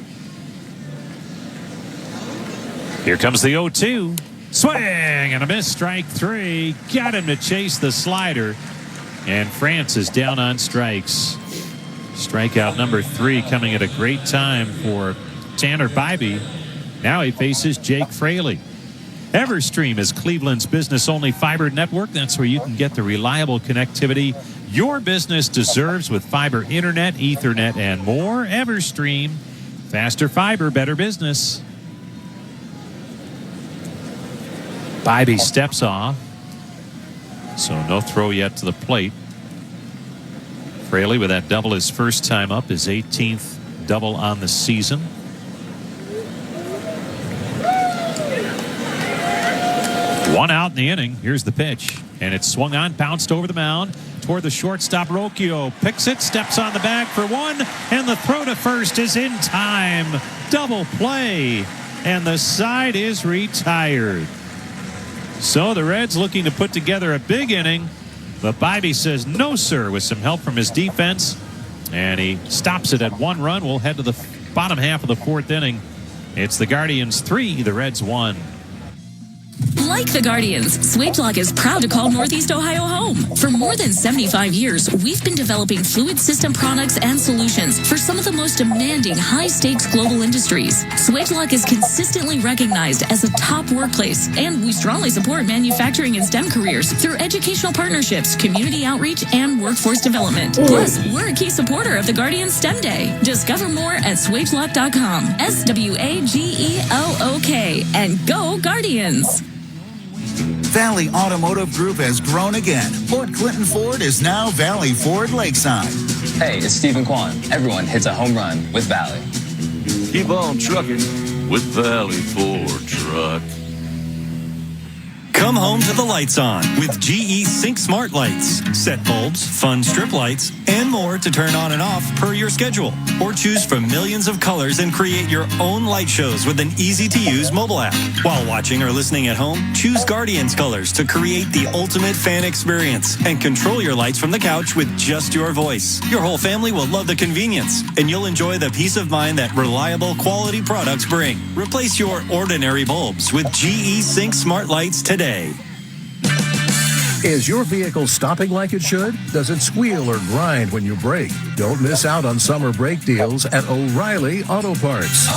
Here comes the 0-2. Swing and a miss, strike 3. Got him to chase the slider. And France is down on strikes. Strikeout number 3 coming at a great time for Tanner Bybee. Now he faces Jake Fraley. Everstream is Cleveland's business-only fiber network. That's where you can get the reliable connectivity your business deserves with fiber internet, Ethernet, and more. Everstream. Faster fiber, better business. Bybee steps off. So no throw yet to the plate. Fraley with that double his first time up, his 18th double on the season. One out in the inning. Here's the pitch. And it's swung on, bounced over the mound toward the shortstop. Rocchio picks it, steps on the bag for 1, and the throw to first is in time. Double play, and the side is retired. So the Reds looking to put together a big inning, but Bybee says no, sir, with some help from his defense, and he stops it at 1 run. We'll head to the bottom half of the fourth inning. It's the Guardians 3, the Reds 1.
Like the Guardians, Swagelok is proud to call Northeast Ohio home. For more than 75 years, we've been developing fluid system products and solutions for some of the most demanding high-stakes global industries. Swagelok is consistently recognized as a top workplace, and we strongly support manufacturing and STEM careers through educational partnerships, community outreach, and workforce development. Plus, we're a key supporter of the Guardians STEM Day. Discover more at swagelok.com. SWAGELOK. And go Guardians!
Valley Automotive Group has grown again. Fort Clinton Ford is now Valley Ford Lakeside.
Hey, it's Stephen Kwan. Everyone hits a home run with Valley.
Keep on trucking.
with Valley Ford Truck.
Come home to the lights on with GE Sync Smart Lights. Set bulbs, fun strip lights, and more to turn on and off per your schedule. Or choose from millions of colors and create your own light shows with an easy-to-use mobile app. While watching or listening at home, choose Guardians colors to create the ultimate fan experience and control your lights from the couch with just your voice. Your whole family will love the convenience, and you'll enjoy the peace of mind that reliable quality products bring. Replace your ordinary bulbs with GE Sync Smart Lights today.
Is your vehicle stopping like it should? Does it squeal or grind when you brake? Don't miss out on summer brake deals at O'Reilly Auto Parts.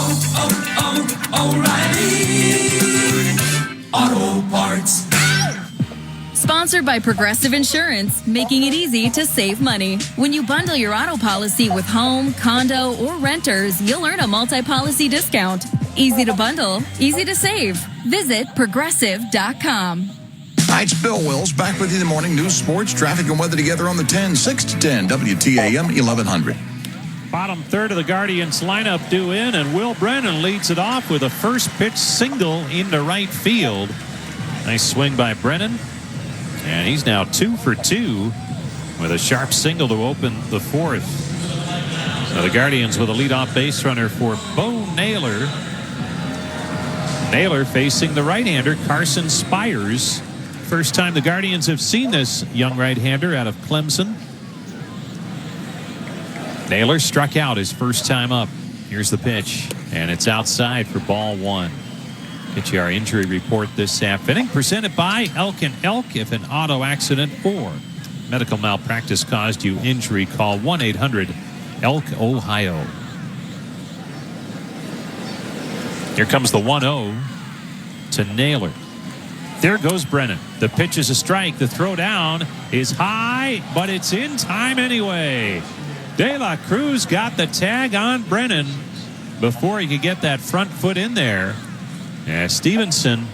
O'Reilly Auto Parts. Sponsored by Progressive Insurance, making it easy to save money. When you bundle your auto policy with home, condo, or renters, you'll earn a multi-policy discount. Easy to bundle, easy to save. Visit Progressive.com.
Hi, it's Bill Wills, back with you in the morning. News, sports, traffic, and weather together on the 10, 6 to 10, WTAM 1100.
Bottom third of the Guardians lineup due in, and Will Brennan leads it off with a first pitch single into right field. Nice swing by Brennan, and he's now 2 for 2 with a sharp single to open the fourth. So the Guardians with a leadoff base runner for Bo Naylor. Naylor facing the right-hander Carson Spires. First time the Guardians have seen this young right-hander out of Clemson. Naylor struck out his first time up. Here's the pitch, and it's outside for ball one. Get you our injury report this half inning, presented by Elk & Elk. If an auto accident or medical malpractice caused you injury, call 1-800-ELK, Ohio. Here comes the 1-0 to Naylor. There goes Brennan. The pitch is a strike. The throw down is high, but it's in time anyway. De La Cruz got the tag on Brennan before he could get that front foot in there. Stevenson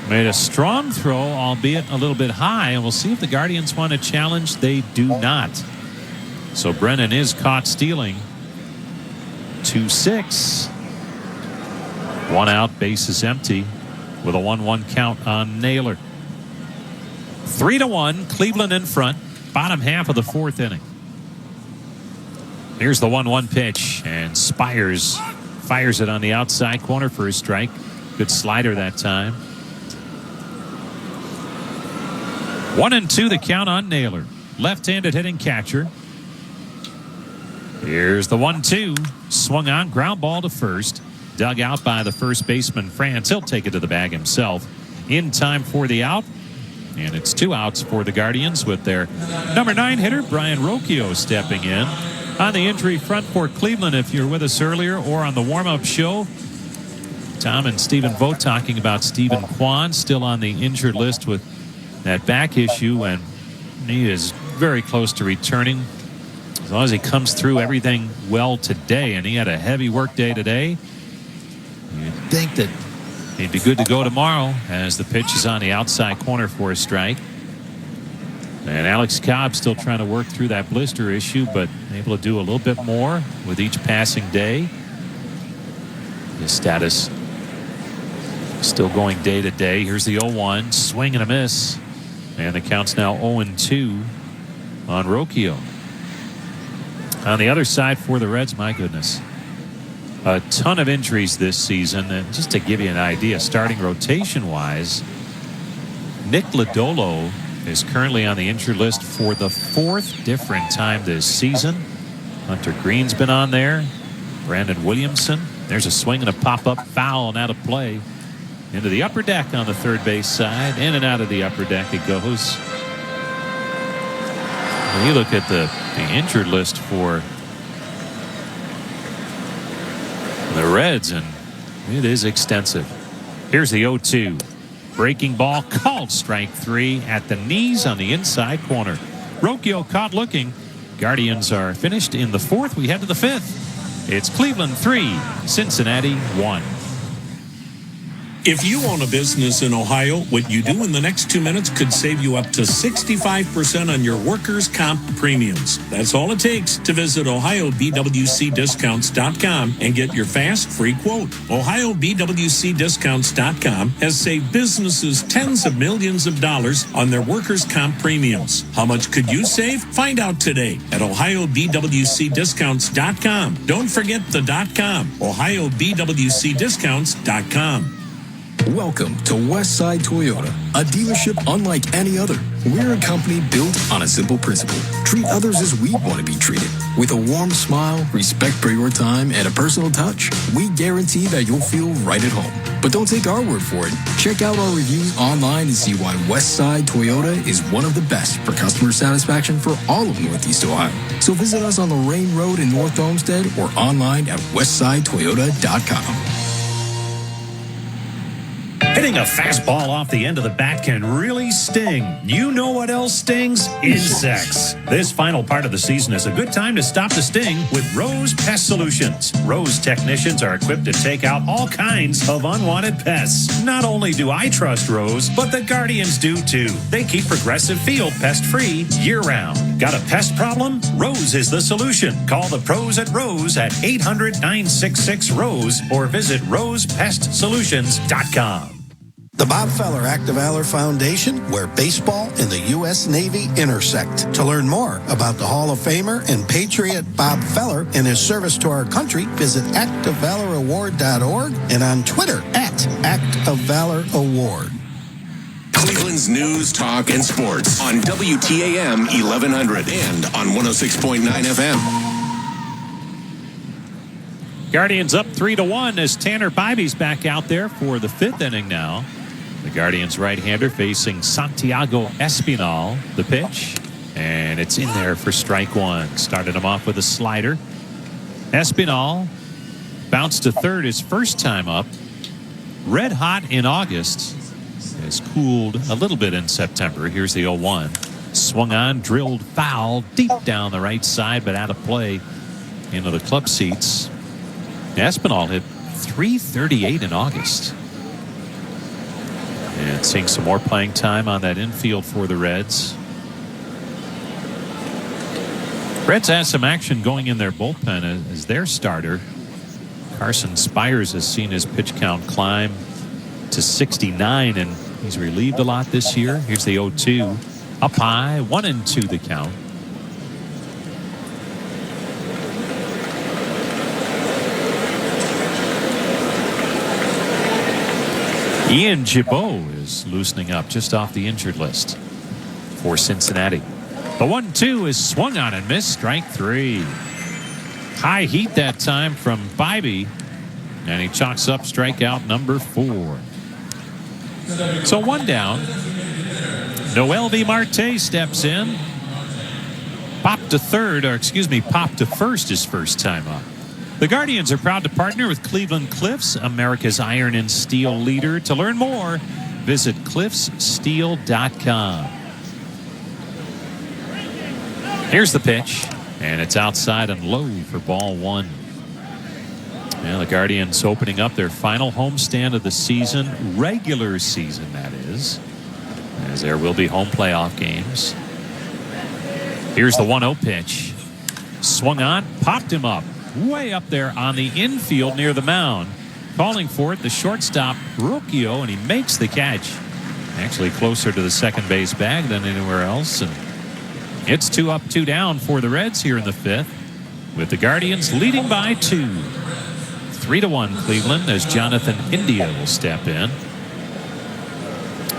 made a strong throw, albeit a little bit high, and we'll see if the Guardians want to challenge. They do not. So Brennan is caught stealing. 2-6. One out, base is empty, with a 1-1 count on Naylor. 3-1, Cleveland in front, bottom half of the fourth inning. Here's the 1-1 pitch, and Spires fires it on the outside corner for a strike. Good slider that time. 1-2 the count on Naylor. Left-handed hitting catcher. Here's the 1-2. Swung on, ground ball to first. Dug out by the first baseman, France. He'll take it to the bag himself. In time for the out. And it's 2 outs for the Guardians with their number 9 hitter, Brian Rocchio, stepping in. On the injury front for Cleveland, if you're with us earlier or on the warm-up show, Tom and Stephen Vogt talking about Stephen Kwan, still on the injured list with that back issue, and he is very close to returning. As long as he comes through everything well today, and he had a heavy work day today, you'd think that he'd be good to go tomorrow, as the pitch is on the outside corner for a strike. And Alex Cobb still trying to work through that blister issue, but able to do a little bit more with each passing day. His status still going day to day. Here's the 0-1, swing and a miss. And the count's now 0-2 on Rocchio. On the other side for the Reds, my goodness, a ton of injuries this season. And just to give you an idea, starting rotation-wise, Nick Lodolo is currently on the injured list for the 4th different time this season. Hunter Green's been on there. Brandon Williamson. There's a swing and a pop-up foul and out of play. Into the upper deck on the third base side. In and out of the upper deck it goes. When you look at the injured list for the Reds, and it is extensive. Here's the 0-2. Breaking ball, called strike 3 at the knees on the inside corner. Rocchio caught looking. Guardians are finished in the 4th. We head to the 5th. It's Cleveland 3, Cincinnati 1.
If you own a business in Ohio, what you do in the next 2 minutes could save you up to 65% on your workers' comp premiums. That's all it takes to visit OhioBWCDiscounts.com and get your fast, free quote. OhioBWCDiscounts.com has saved businesses tens of millions of dollars on their workers' comp premiums. How much could you save? Find out today at OhioBWCDiscounts.com. Don't forget the .com. OhioBWCDiscounts.com.
Welcome to Westside Toyota, a dealership unlike any other. We're a company built on a simple principle. Treat others as we want to be treated. With a warm smile, respect for your time, and a personal touch, we guarantee that you'll feel right at home. But don't take our word for it. Check out our reviews online and see why Westside Toyota is one of the best for customer satisfaction for all of Northeast Ohio. So visit us on Lorraine Road in North Olmsted or online at westsidetoyota.com.
Hitting a fastball off the end of the bat can really sting. You know what else stings? Insects. This final part of the season is a good time to stop the sting with Rose Pest Solutions. Rose technicians are equipped to take out all kinds of unwanted pests. Not only do I trust Rose, but the Guardians do too. They keep Progressive Field pest-free year-round. Got a pest problem? Rose is the solution. Call the pros at Rose at 800-966-ROSE or visit rosepestsolutions.com.
The Bob Feller Active Valor Foundation, where baseball and the U.S. Navy intersect. To learn more about the Hall of Famer and Patriot Bob Feller and his service to our country, visit activevaloraward.org and on Twitter at Act of Valor Award.
Cleveland's news, talk, and sports on WTAM 1100 and on 106.9 FM.
Guardians up 3-1 as Tanner Bybee's back out there for the fifth inning now. The Guardians right-hander facing Santiago Espinal. The pitch, and it's in there for strike one. Started him off with a slider. Espinal bounced to third his first time up. Red hot in August. Has cooled a little bit in September. Here's the 0-1. Swung on, drilled foul deep down the right side, but out of play into the club seats. Espinal hit .338 in August. And seeing some more playing time on that infield for the Reds. Reds has some action going in their bullpen as their starter. Carson Spires has seen his pitch count climb to 69, and he's relieved a lot this year. Here's the 0-2. Up high, 1-2 the count. Ian Gibaut is loosening up just off the injured list for Cincinnati. The 1-2 is swung on and missed. Strike three. High heat that time from Bybee, and he chalks up strikeout number 4. So one down. Noel V. Marte steps in. Popped to first his first time up. The Guardians are proud to partner with Cleveland Cliffs, America's iron and steel leader. To learn more, visit cliffssteel.com. Here's the pitch, and it's outside and low for ball one. And the Guardians opening up their final homestand of the season, regular season that is, as there will be home playoff games. Here's the 1-0 pitch. Swung on, popped him up. Way up there on the infield near the mound. Calling for it, the shortstop, Rocchio, and he makes the catch. Actually closer to the second base bag than anywhere else. And it's 2 up, 2 down for the Reds here in the fifth, with the Guardians leading by 2. 3-1 Cleveland as Jonathan India will step in.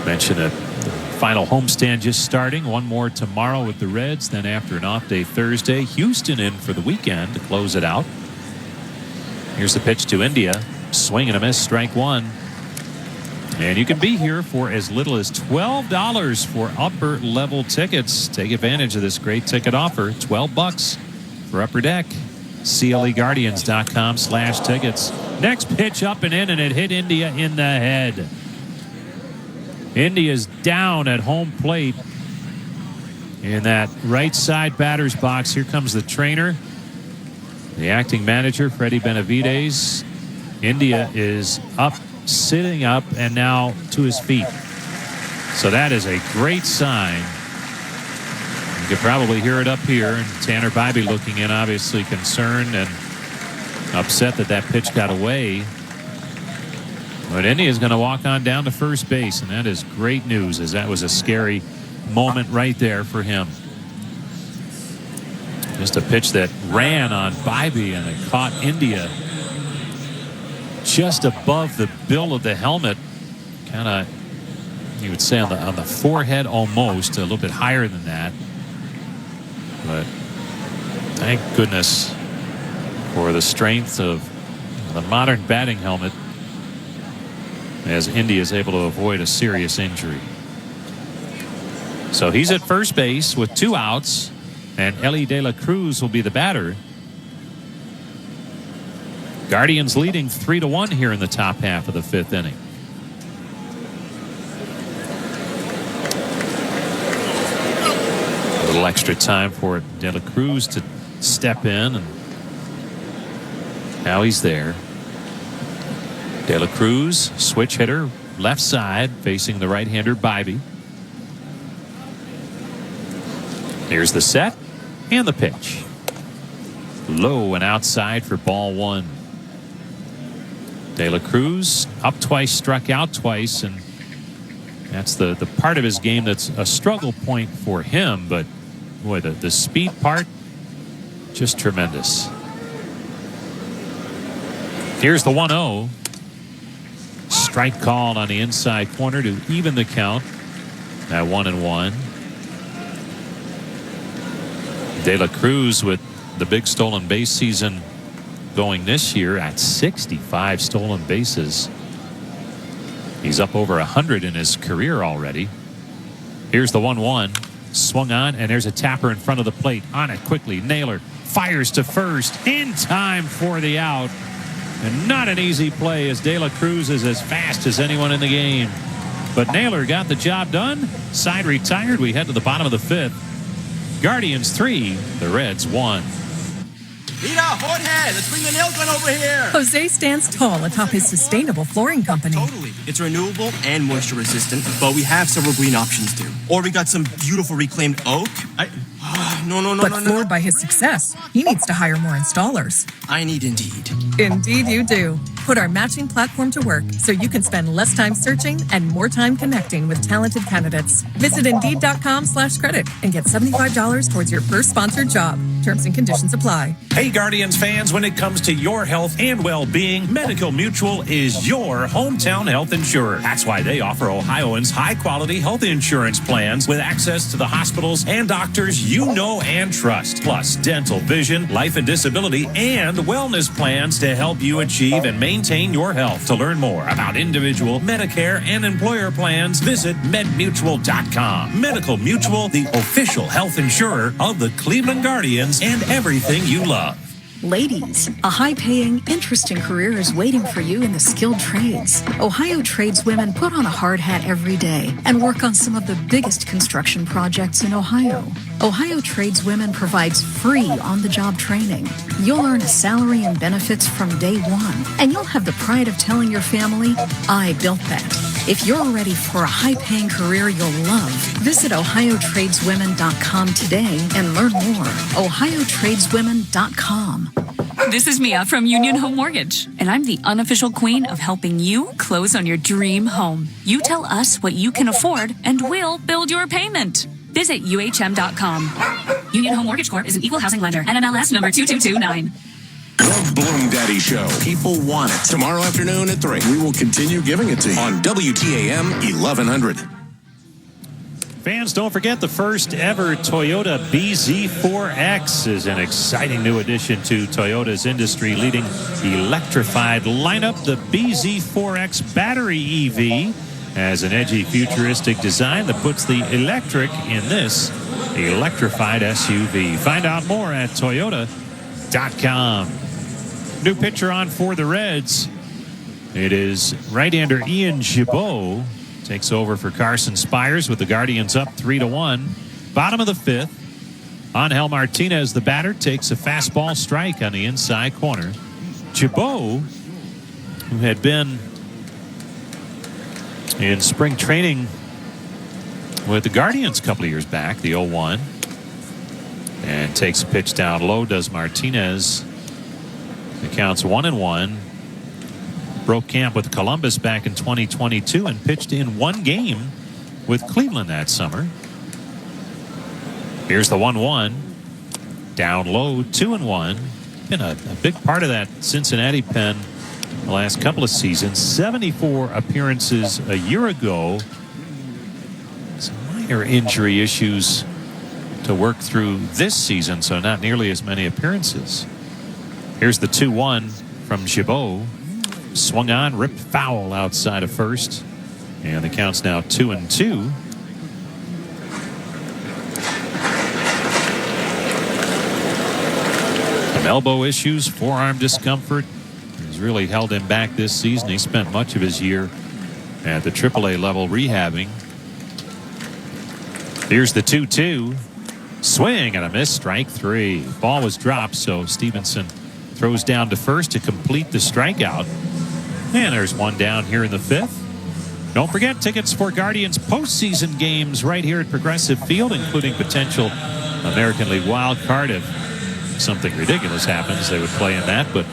Mentioned that the final homestand just starting. One more tomorrow with the Reds. Then after an off day Thursday, Houston in for the weekend to close it out. Here's the pitch to India. Swing and a miss, strike one. And you can be here for as little as $12 for upper level tickets. Take advantage of this great ticket offer. $12 for upper deck. CLEGuardians.com/tickets. Next pitch up and in, and it hit India in the head. India's down at home plate in that right side batter's box. Here comes the trainer, the acting manager, Freddie Benavides. India is up sitting up, and now to his feet. So that is a great sign. You could probably hear it up here, and Tanner Bybee looking in, obviously concerned and upset that that pitch got away. But Indy is going to walk on down to first base, and that is great news, as that was a scary moment right there for him. Just a pitch that ran on Bybee, and it caught India just above the bill of the helmet, kind of, you would say, on the forehead almost, a little bit higher than that. But thank goodness for the strength of the modern batting helmet, as India is able to avoid a serious injury. So he's at first base with 2 outs, and Elly De La Cruz will be the batter. Guardians leading 3-1 here in the top half of the 5th inning. A little extra time for De La Cruz to step in, and now he's there. De La Cruz, switch hitter, left side, facing the right-hander Bybee. Here's the set and the pitch. Low and outside for ball 1. De La Cruz up twice, struck out twice, and that's the part of his game that's a struggle point for him. But boy, the speed part, just tremendous. Here's the 1-0. Strike called on the inside corner to even the count at 1-1. De La Cruz with the big stolen base season going this year at 65 stolen bases. He's up over 100 in his career already. Here's the 1-1. Swung on, and there's a tapper in front of the plate. On it quickly. Naylor fires to first in time for the out. And not an easy play, as De La Cruz is as fast as anyone in the game. But Naylor got the job done. Side retired. We head to the bottom of the 5th. Guardians 3, the Reds 1.
Mira, Jorge, let's bring the nail gun over here.
Jose stands tall atop his sustainable flooring company.
Totally. It's renewable and moisture resistant, but we have several green options too. Or we got some beautiful reclaimed oak.
But floored by his success, he needs to hire more installers.
I need Indeed.
Indeed you do. Put our matching platform to work so you can spend less time searching and more time connecting with talented candidates. Visit Indeed.com/credit and get $75 towards your first sponsored job. Terms and conditions apply.
Hey, Guardians fans, when it comes to your health and well-being, Medical Mutual is your hometown health insurer. That's why they offer Ohioans high-quality health insurance plans with access to the hospitals and doctors you know and trust. Plus, dental, vision, life and disability, and wellness plans to help you achieve and maintain your health. To learn more about individual, Medicare, and employer plans, visit medmutual.com. Medical Mutual, the official health insurer of the Cleveland Guardians and everything you love.
Ladies, a high-paying, interesting career is waiting for you in the skilled trades. Ohio tradeswomen put on a hard hat every day and work on some of the biggest construction projects in Ohio. Ohio tradeswomen provides free on-the-job training. You'll earn a salary and benefits from day one, and you'll have the pride of telling your family, I built that. If you're ready for a high-paying career you'll love, visit OhioTradeswomen.com today and learn more. OhioTradeswomen.com.
This is Mia from Union Home Mortgage, and I'm the unofficial queen of helping you close on your dream home. You tell us what you can afford, and we'll build your payment. Visit UHM.com. Union Home Mortgage Corp is an equal housing lender. NMLS number 2229.
The Bloom Daddy Show. People want it. Tomorrow afternoon at 3.
We will continue giving it to you
on WTAM 1100.
Fans, don't forget the first ever Toyota BZ4X is an exciting new addition to Toyota's industry-leading electrified lineup. The BZ4X battery EV has an edgy, futuristic design that puts the electric in this electrified SUV. Find out more at Toyota.com. New pitcher on for the Reds. It is right-hander Ian Gibaut. Takes over for Carson Spires with the Guardians up 3-1. Bottom of the 5th. Angel Martinez, the batter, takes a fastball strike on the inside corner. Gibaut, who had been in spring training with the Guardians a couple of years back, the 0-1. And takes a pitch down low, does Martinez. The count's 1-1. Broke camp with Columbus back in 2022 and pitched in one game with Cleveland that summer. Here's the 1-1. Down low, 2-1. Been a big part of that Cincinnati pen the last couple of seasons. 74 appearances a year ago. Some minor injury issues to work through this season, so not nearly as many appearances. Here's the 2-1 from Gibaut. Swung on, ripped foul outside of first. And the count's now 2-2. Some elbow issues, forearm discomfort has really held him back this season. He spent much of his year at the AAA level rehabbing. Here's the 2-2. Swing and a miss, strike three. Ball was dropped, so Stevenson throws down to first to complete the strikeout. And there's one down here in the fifth. Don't forget, tickets for Guardians postseason games right here at Progressive Field, including potential American League wild card. If something ridiculous happens, they would play in that. But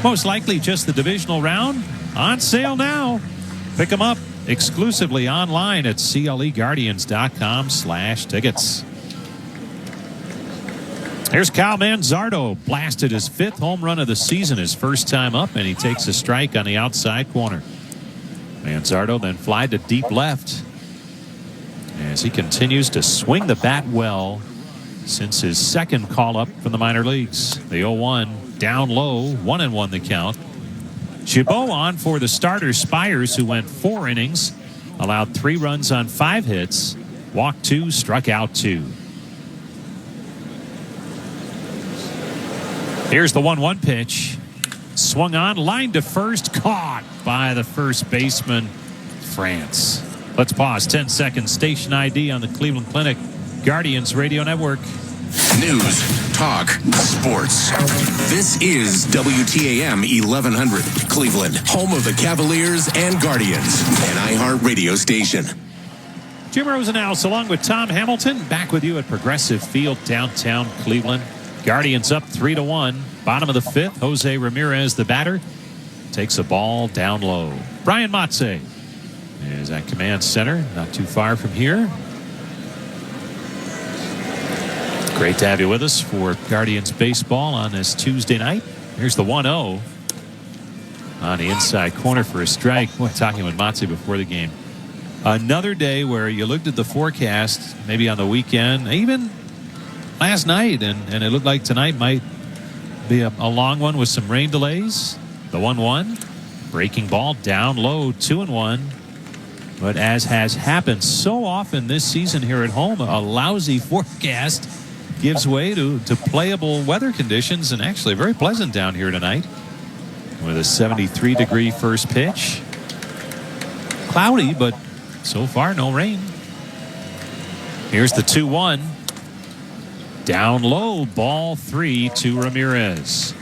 most likely just the divisional round. On sale now. Pick them up exclusively online at cleguardians.com/tickets. Here's Kyle Manzardo. Blasted his 5th home run of the season, his first time up, and he takes a strike on the outside corner. Manzardo then fly to deep left as he continues to swing the bat well since his second call up from the minor leagues. The 0-1 down low, 1-1 the count. Gibaut on for the starter Spires, who went 4 innings, allowed 3 runs on 5 hits, walked 2, struck out 2. Here's the 1-1 pitch. Swung on, line to first, caught by the first baseman, France. Let's pause. 10 seconds. Station ID on the Cleveland Clinic Guardians Radio Network.
News, talk, sports. This is WTAM 1100, Cleveland, home of the Cavaliers and Guardians, an iHeart radio station.
Jim Rosenhaus along with Tom Hamilton, back with you at Progressive Field, downtown Cleveland. Guardians up 3-1. Bottom of the 5th. Jose Ramirez, the batter, takes a ball down low. Brian Matze is at command center, not too far from here. Great to have you with us for Guardians baseball on this Tuesday night. Here's the 1-0 on the inside corner for a strike. We're talking with Matze before the game. Another day where you looked at the forecast, maybe on the weekend, even last night, and it looked like tonight might be a long one with some rain delays. The 1-1, breaking ball down low, 2-1. But as has happened so often this season here at home, a lousy forecast gives way to playable weather conditions, and actually very pleasant down here tonight with a 73-degree first pitch. Cloudy, but so far no rain. Here's the 2-1. Down low, ball 3 to Ramirez.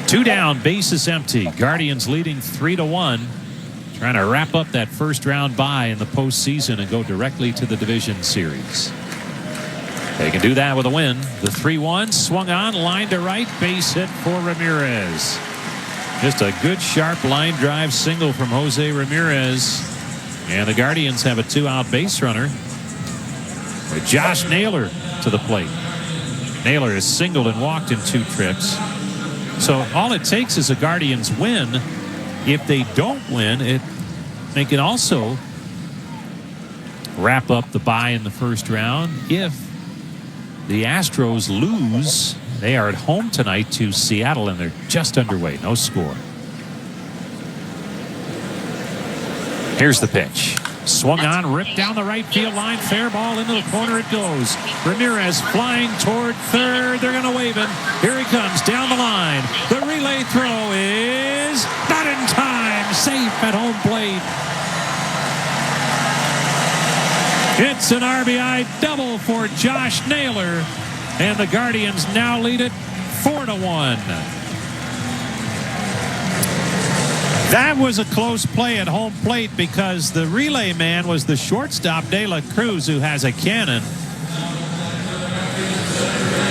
2 down, bases empty. Guardians leading 3-1. Trying to wrap up that first round bye in the postseason and go directly to the division series. They can do that with a win. The 3-1 swung on, line to right, base hit for Ramirez. Just a good sharp line drive single from Jose Ramirez. And the Guardians have a 2-out base runner with Josh Naylor to the plate. Naylor has singled and walked in 2 trips. So all it takes is a Guardians win. If they don't win, they can also wrap up the bye in the first round. If the Astros lose, they are at home tonight to Seattle, and they're just underway. No score. Here's the pitch. Swung on, ripped down the right field line. Fair ball into the corner it goes. Ramirez flying toward third. They're going to wave him. Here he comes down the line. The relay throw is not in time. Safe at home plate. It's an RBI double for Josh Naylor. And the Guardians now lead it 4-1. That was a close play at home plate because the relay man was the shortstop, De La Cruz, who has a cannon.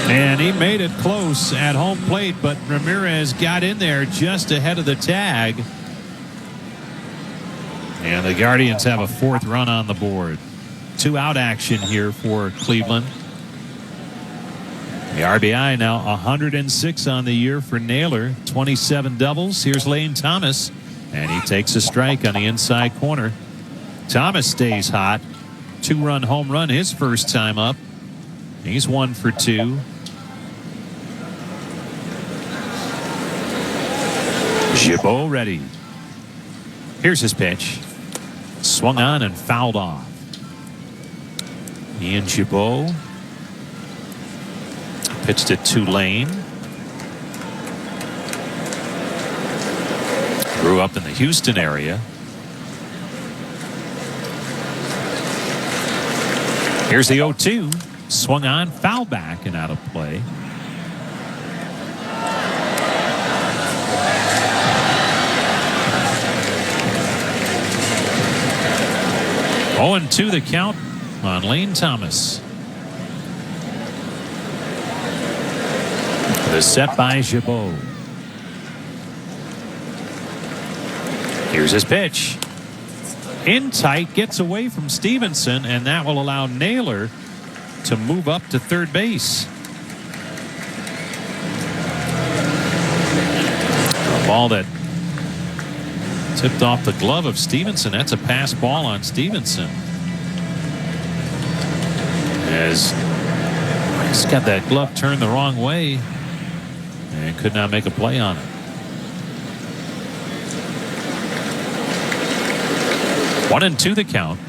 And he made it close at home plate, but Ramirez got in there just ahead of the tag. And the Guardians have a 4th run on the board. 2-out action here for Cleveland. The RBI now 106 on the year for Naylor. 27 doubles. Here's Lane Thomas. And he takes a strike on the inside corner. Thomas stays hot. 2-run home run his first time up. He's 1 for 2. Gibaut ready. Here's his pitch. Swung on and fouled off. Ian Gibaut pitched it to Lane. Grew up in the Houston area. Here's the 0-2. Swung on, foul back, and out of play. Oh, and 2 the count on Lane Thomas. The set by Gibaut. Here's his pitch. In tight, gets away from Stevenson, and that will allow Naylor to move up to third base. A ball that tipped off the glove of Stevenson. That's a pass ball on Stevenson. As he's got that glove turned the wrong way and could not make a play on it. 1-2 the count.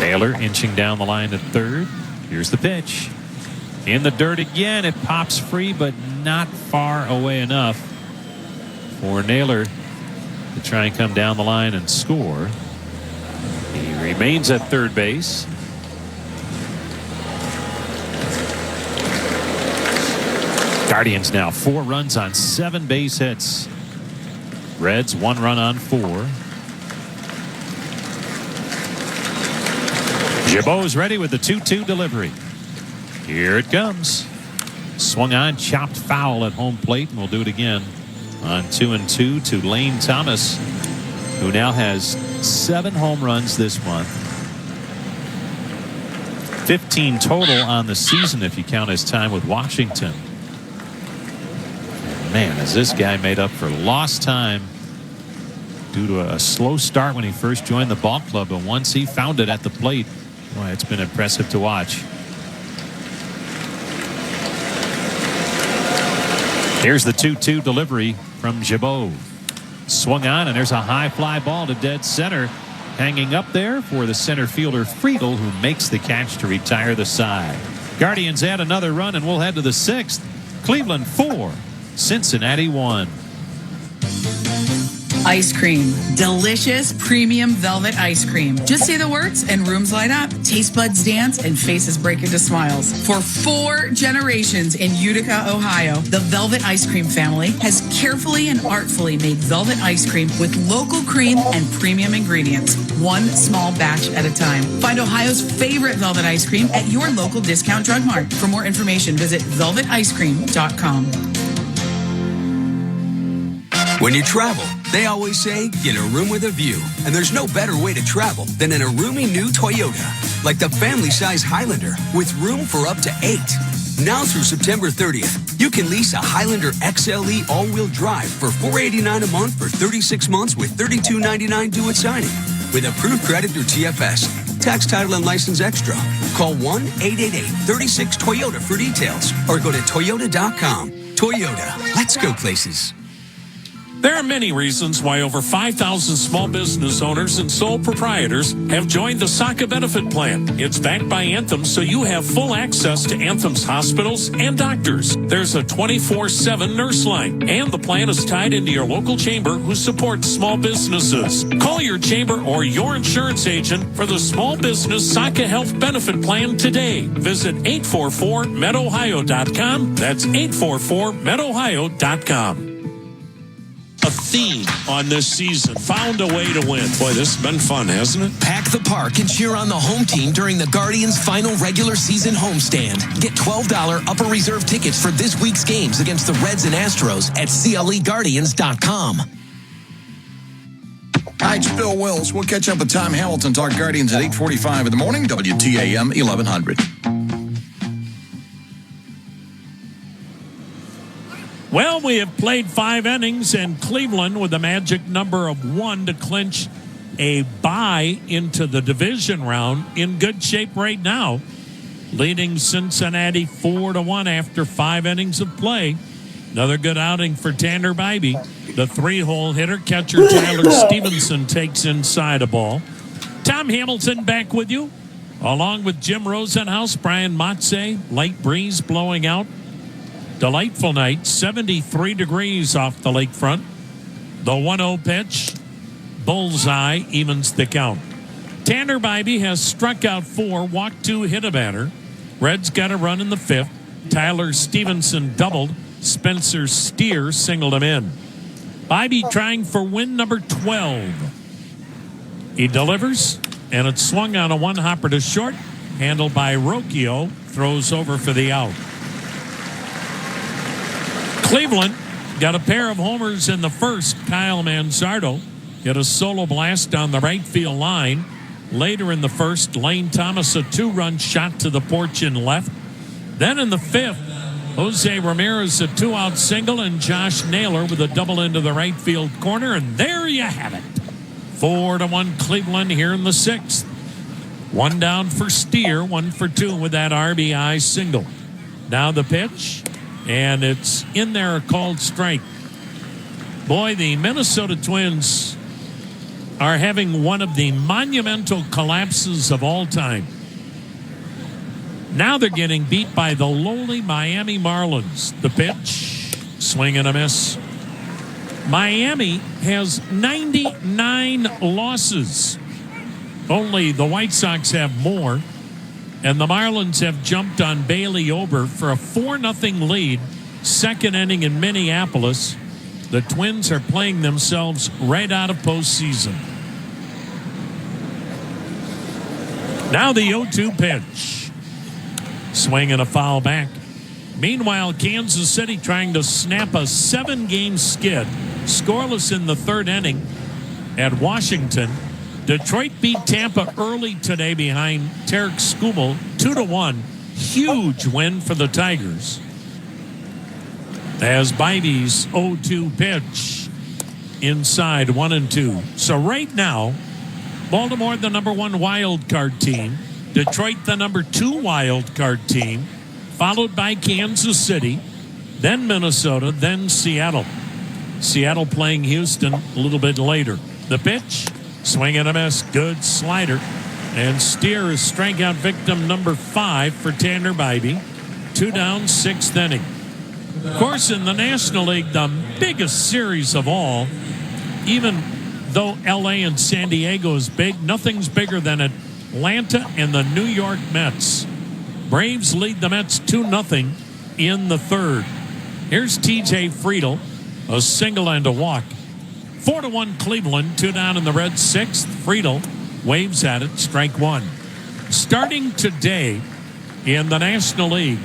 Naylor inching down the line at third. Here's the pitch. In the dirt again. It pops free, but not far away enough for Naylor to try and come down the line and score. He remains at third base. Guardians now 4 runs on 7 base hits. Reds 1 run on 4. Gibaut's ready with the 2-2 delivery. Here it comes. Swung on, chopped foul at home plate, and we'll do it again on 2-2 to Lane Thomas, who now has 7 home runs this month. 15 total on the season if you count his time with Washington. Man, is this guy made up for lost time due to a slow start when he first joined the ball club, but once he found it at the plate, boy, it's been impressive to watch. Here's the 2-2 delivery from Gibaut. Swung on, and there's a high fly ball to dead center. Hanging up there for the center fielder Friedel, who makes the catch to retire the side. Guardians add another run, and we'll head to the 6th. Cleveland 4, Cincinnati 1.
Ice cream. Delicious premium velvet ice cream. Just say the words and rooms light up. Taste buds dance and faces break into smiles. For 4 generations in Utica, Ohio, the Velvet Ice Cream family has carefully and artfully made velvet ice cream with local cream and premium ingredients, 1 small batch at a time. Find Ohio's favorite velvet ice cream at your local discount drug mart. For more information, visit velveticecream.com.
When you travel, they always say, get a room with a view. And there's no better way to travel than in a roomy new Toyota. Like the family-size Highlander with room for up to 8. Now through September 30th, you can lease a Highlander XLE all-wheel drive for $489 a month for 36 months with $32.99 due at signing. With approved credit through TFS, tax, title, and license extra. Call 1-888-36-TOYOTA for details or go to Toyota.com. Toyota, let's go places.
There are many reasons why over 5,000 small business owners and sole proprietors have joined the SACA benefit plan. It's backed by Anthem, so you have full access to Anthem's hospitals and doctors. There's a 24/7 nurse line, and the plan is tied into your local chamber who supports small businesses. Call your chamber or your insurance agent for the Small Business SACA Health Benefit Plan today. Visit 844medohio.com. That's 844medohio.com. A theme on this season. Found a way to win. Boy, this has been fun, hasn't it?
Pack the park and cheer on the home team during the Guardians' final regular season homestand. Get $12 upper reserve tickets for this week's games against the Reds and Astros at CLEGuardians.com.
Hi, it's Bill Wills. We'll catch up with Tom Hamilton, talk Guardians at 8:45 in the morning, WTAM 1100.
Well, we have played 5 innings, and Cleveland with a magic number of 1 to clinch a bye into the division round in good shape right now, leading Cincinnati 4-1 after 5 innings of play. Another good outing for Tanner Bybee. The 3-hole hitter, catcher Tyler Stevenson takes inside a ball. Tom Hamilton back with you, along with Jim Rosenhaus, Brian Motze. Light breeze blowing out. Delightful night, 73 degrees off the lakefront. The 1-0 pitch, bullseye, evens the count. Tanner Bybee has struck out 4, walked 2, hit a batter. Reds got a run in the 5th. Tyler Stevenson doubled. Spencer Steer singled him in. Bybee trying for win number 12. He delivers, and it's swung on a 1-hopper to short. Handled by Rocchio, throws over for the out. Cleveland got a pair of homers in the first. Kyle Manzardo hit a solo blast down the right field line. Later in the first, Lane Thomas a 2-run shot to the porch in left. Then in the 5th, Jose Ramirez a 2-out single and Josh Naylor with a double into the right field corner. And there you have it. 4-1 Cleveland here in the 6th. 1 down for Steer, 1 for 2 with that RBI single. Now the pitch. And it's in there, a called strike. Boy, the Minnesota Twins are having one of the monumental collapses of all time. Now they're getting beat by the lowly Miami Marlins. The pitch, swing and a miss. Miami has 99 losses. Only the White Sox have more. And the Marlins have jumped on Bailey Ober for a 4-0 lead. Second inning in Minneapolis. The Twins are playing themselves right out of postseason. Now the 0-2 pitch. Swing and a foul back. Meanwhile, Kansas City trying to snap a 7-game skid. Scoreless in the 3rd inning at Washington. Detroit beat Tampa early today behind Tarek Skubal, 2-1. Huge win for the Tigers. As Bybee's 0-2 pitch inside 1-2. So right now, Baltimore the number 1 wild card team, Detroit the number 2 wild card team, followed by Kansas City, then Minnesota, then Seattle. Seattle playing Houston a little bit later. The pitch. Swing and a miss. Good slider. And Steer is strikeout victim number 5 for Tanner Bybee. 2 down, 6th inning. Of course, in the National League, the biggest series of all, even though L.A. and San Diego is big, nothing's bigger than Atlanta and the New York Mets. Braves lead the Mets 2-0 in the 3rd. Here's T.J. Friedel, a single and a walk. 4-1 Cleveland, 2 down in the Reds 6th. Friedel waves at it, strike 1. Starting today in the National League,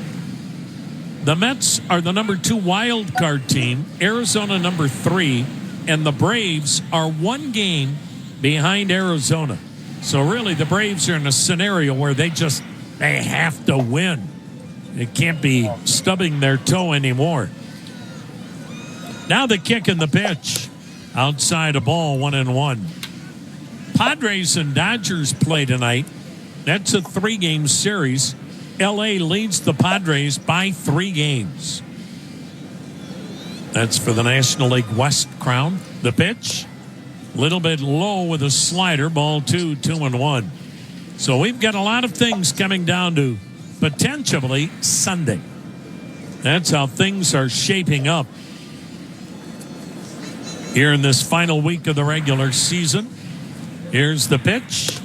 the Mets are the number 2 wild card team, Arizona number 3, and the Braves are 1 game behind Arizona. So really the Braves are in a scenario where they have to win. They can't be stubbing their toe anymore. Now the kick and the pitch. Outside a ball, 1-1. Padres and Dodgers play tonight. That's a 3-game series. L.A. leads the Padres by 3 games. That's for the National League West crown. The pitch, a little bit low with a slider. Ball 2, 2-1. So we've got a lot of things coming down to potentially Sunday. That's how things are shaping up here in this final week of the regular season. Here's the pitch,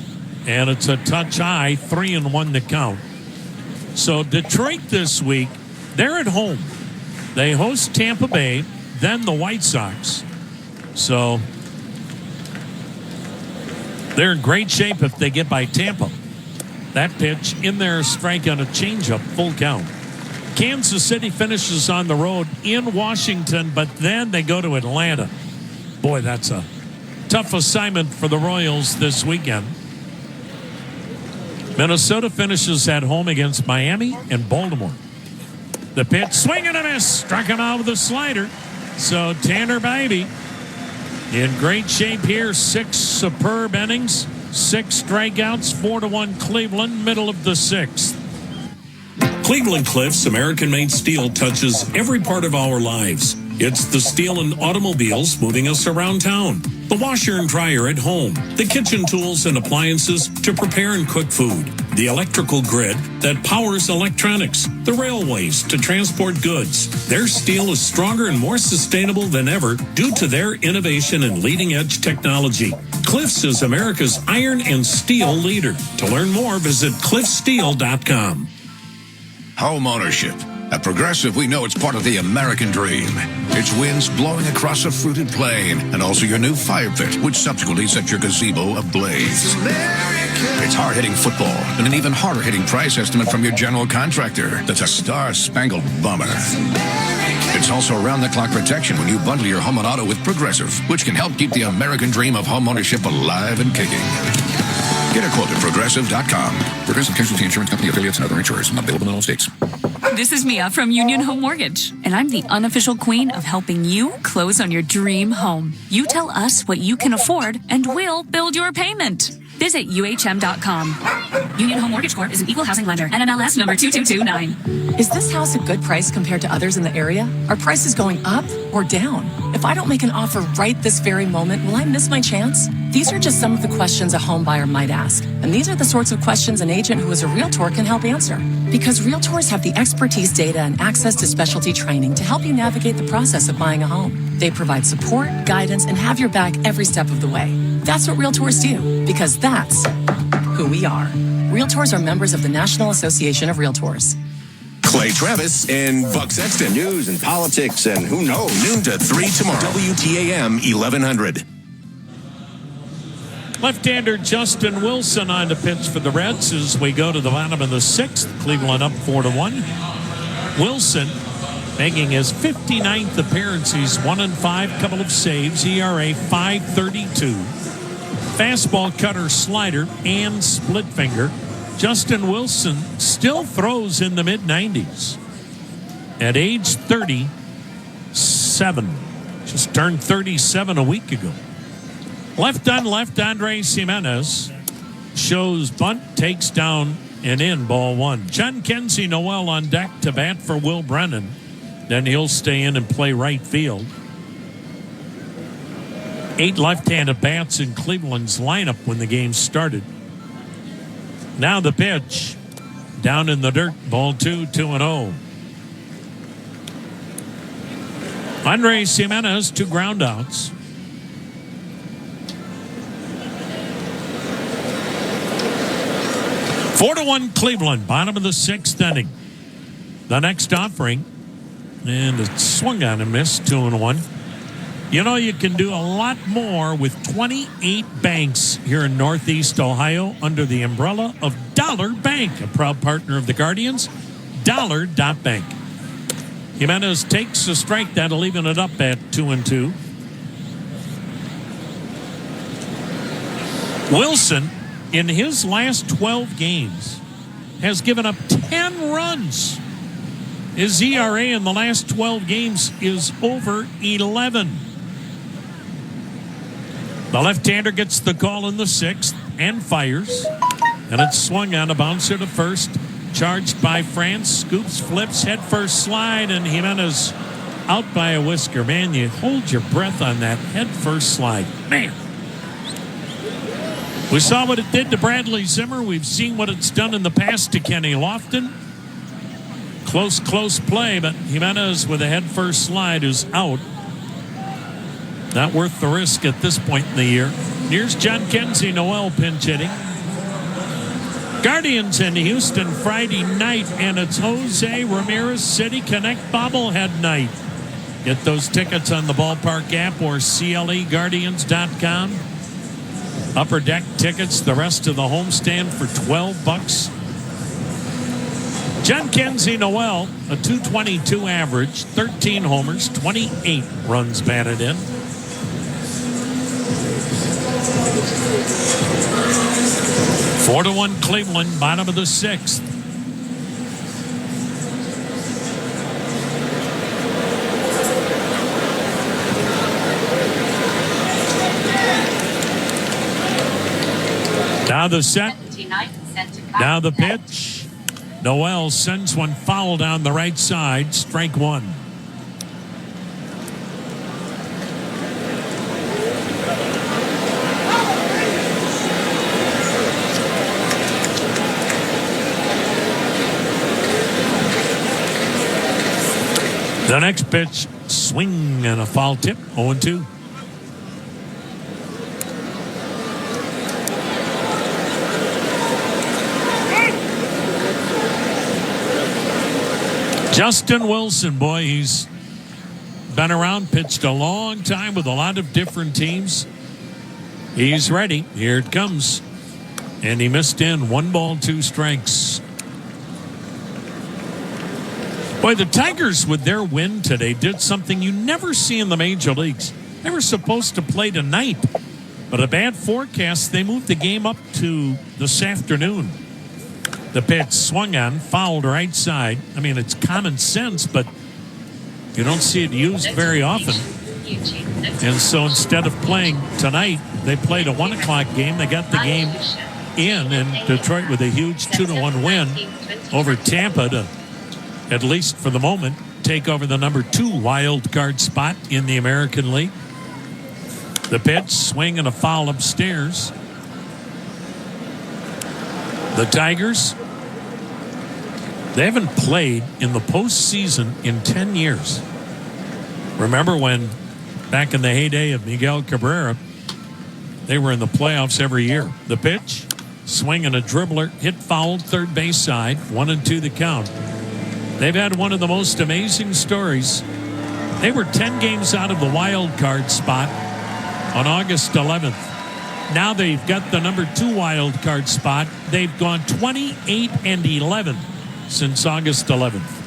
and it's a touch high, 3-1 to count. So Detroit this week, they're at home. They host Tampa Bay, then the White Sox. So they're in great shape if they get by Tampa. That pitch in there, strike on a changeup, full count. Kansas City finishes on the road in Washington, but then they go to Atlanta. Boy, that's a tough assignment for the Royals this weekend. Minnesota finishes at home against Miami and Baltimore. The pitch, swing and a miss, struck him out with a slider. So Tanner Bybee in great shape here. 6 superb innings, 6 strikeouts, 4-1 Cleveland, middle of the 6th.
Cleveland Cliffs American-made steel touches every part of our lives. It's the steel in automobiles moving us around town, the washer and dryer at home, the kitchen tools and appliances to prepare and cook food, the electrical grid that powers electronics, the railways to transport goods. Their steel is stronger and more sustainable than ever due to their innovation and leading-edge technology. Cliffs is America's iron and steel leader. To learn more, visit cliffsteel.com.
Home ownership. At Progressive, we know it's part of the American dream. It's winds blowing across a fruited plain, and also your new fire pit, which subsequently sets your gazebo ablaze. It's hard-hitting football, and an even harder-hitting price estimate from your general contractor. That's a star-spangled bummer. It's also around-the-clock protection when you bundle your home and auto with Progressive, which can help keep the American dream of home ownership alive and kicking. Get a quote at Progressive.com. Progressive Casualty Insurance Company, affiliates, and other insurers. Not available in all states.
This is Mia from Union Home Mortgage, and I'm the unofficial queen of helping you close on your dream home. You tell us what you can afford, and we'll build your payment. Visit UHM.com. Union Home Mortgage Corp is an equal housing lender. NMLS number 2229.
Is this house a good price compared to others in the area? Are prices going up or down? If I don't make an offer right this very moment, will I miss my chance? These are just some of the questions a home buyer might ask. And these are the sorts of questions an agent who is a realtor can help answer. Because realtors have the expertise, data, and access to specialty training to help you navigate the process of buying a home. They provide support, guidance, and have your back every step of the way. That's what realtors do, because that's who we are. Realtors are members of the National Association of Realtors.
Clay Travis and Buck Sexton. News and politics and who knows. Noon to 3 tomorrow. WTAM 1100.
Left-hander Justin Wilson on the pitch for the Reds as we go to the bottom of the 6th. Cleveland up 4-1. Wilson making his 59th appearance. He's 1-5, couple of saves, ERA 5.32. Fastball, cutter, slider, and split finger. Justin Wilson still throws in the mid-90s at age 37. Just turned 37 a week ago. Left on left, Andres Jimenez shows bunt, takes down and in, ball 1. John Kenzie Noel on deck to bat for Will Brennan. Then he'll stay in and play right field. 8 left-handed bats in Cleveland's lineup when the game started. Now the pitch. Down in the dirt. Ball 2, 2-0. Andres Jimenez, 2 groundouts. Four to 1 Cleveland, bottom of the 6th inning. The next offering, and it swung on and missed, 2-1. You know, you can do a lot more with 28 banks here in Northeast Ohio under the umbrella of Dollar Bank, a proud partner of the Guardians. Dollar.bank. Jimenez takes a strike, that'll even it up at 2-2. Wilson, in his last 12 games, has given up 10 runs. His ERA in the last 12 games is over 11. The left-hander gets the call in the 6th and fires. And it's swung on, a bouncer to first. Charged by France. Scoops, flips, head first slide, and Jimenez out by a whisker. Man, you hold your breath on that head first slide. Man. We saw what it did to Bradley Zimmer. We've seen what it's done in the past to Kenny Lofton. Close play, but Jimenez with a head first slide is out. Not worth the risk at this point in the year. Here's John Kenzie Noel pinch hitting. Guardians in Houston Friday night, and it's Jose Ramirez City Connect bobblehead night. Get those tickets on the ballpark app or CLEGuardians.com. Upper deck tickets, the rest of the homestand for $12. John Kenzie Noel, a .222 average, 13 homers, 28 runs batted in. Four to 1 Cleveland, bottom of the sixth. Now the set. Now the pitch. Noel sends one foul down the right side. Strike one. The next pitch, swing and a foul tip, 0-2. Justin Wilson, boy, he's been around, pitched a long time with a lot of different teams. He's ready. Here it comes. And he missed in. 1 ball, 2 strikes. Boy, the Tigers, with their win today, did something you never see in the major leagues. They were supposed to play tonight, but a bad forecast, they moved the game up to this afternoon. The pitch swung on, fouled right side. I mean, it's common sense, but you don't see it used very often. And so instead of playing tonight, they played a 1 o'clock game. They got the game in Detroit with a huge 2-1 win over Tampa to, at least for the moment, take over the number 2 wild card spot in the American League. The pitch, swing and a foul upstairs. The Tigers, they haven't played in the postseason in 10 years. Remember when, back in the heyday of Miguel Cabrera, they were in the playoffs every year. The pitch, swing and a dribbler, hit foul, third base side, 1-2 the count. They've had one of the most amazing stories. They were 10 games out of the wild card spot on August 11th. Now they've got the number 2 wild card spot. They've gone 28-11 since August 11th.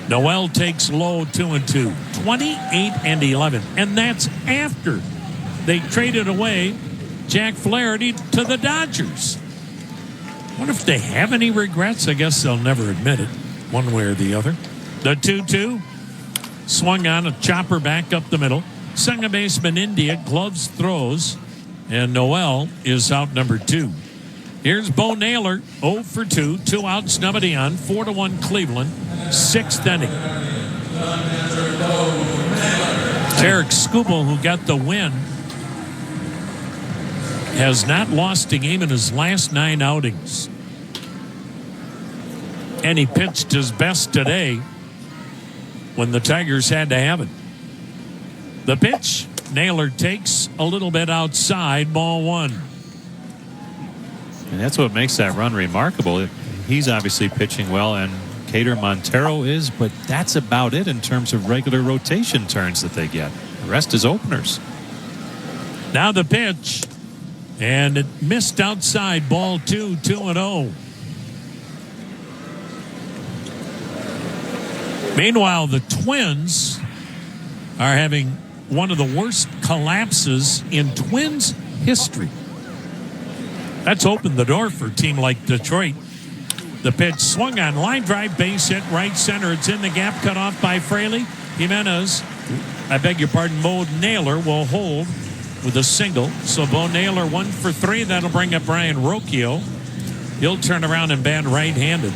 Noel takes low 2-2. 28-11. And that's after they traded away Jack Flaherty to the Dodgers. I wonder if they have any regrets. I guess they'll never admit it, one way or the other. The 2-2. Swung on, a chopper back up the middle. Second baseman India, gloves, throws. And Noel is out number 2. Here's Bo Naylor, 0 for 2, 2 outs, nobody on, 4-1 Cleveland, 6th inning. Tarek Skubal, who got the win, has not lost a game in his last 9 outings. And he pitched his best today when the Tigers had to have it. The pitch, Naylor takes a little bit outside, ball 1.
And that's what makes that run remarkable. He's obviously pitching well, and Cater Montero is, but that's about it in terms of regular rotation turns that they get. The rest is openers.
Now the pitch, and it missed outside, ball 2, 2-0. Meanwhile, the Twins are having one of the worst collapses in Twins history. That's opened the door for a team like Detroit. The pitch swung on, line drive, base hit, right center. It's in the gap, cut off by Fraley. Jimenez, Bo Naylor will hold with a single. So Bo Naylor 1 for 3. That'll bring up Brian Rocchio. He'll turn around and bat right-handed.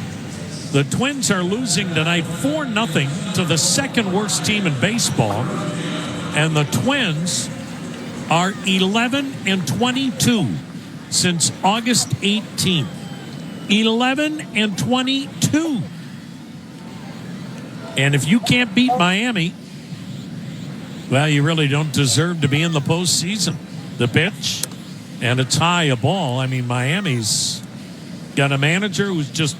The Twins are losing tonight 4-0 to the second worst team in baseball. And the Twins are 11-22 since August 18th. 11-22. And if you can't beat Miami, well, you really don't deserve to be in the postseason. The pitch, and it's high a ball. I mean, Miami's got a manager who's just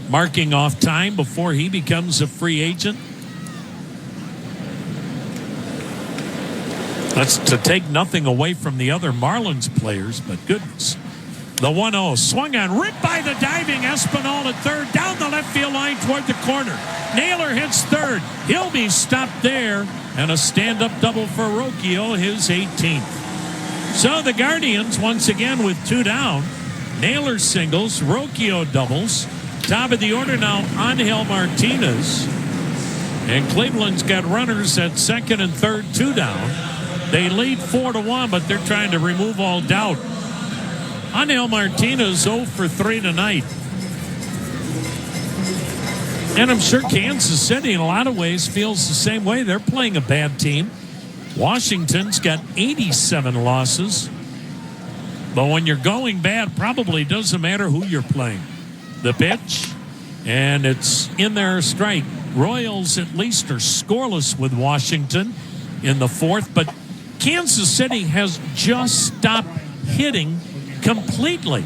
marking off time before he becomes a free agent. That's to take nothing away from the other Marlins players, but goodness. The 1-0 swung on, ripped by the diving Espinal at third, down the left field line toward the corner. Naylor hits third. He'll be stopped there, and a stand-up double for Rocchio, his 18th. So the Guardians, once again with 2 down. Naylor singles, Rocchio doubles. Top of the order now, Angel Martinez. And Cleveland's got runners at second and third, 2 down. They lead 4-1, but they're trying to remove all doubt. Angel Martinez 0 for 3 tonight. And I'm sure Kansas City in a lot of ways feels the same way. They're playing a bad team. Washington's got 87 losses. But when you're going bad, probably doesn't matter who you're playing. The pitch, and it's in there, a strike. Royals at least are scoreless with Washington in the fourth, but Kansas City has just stopped hitting completely.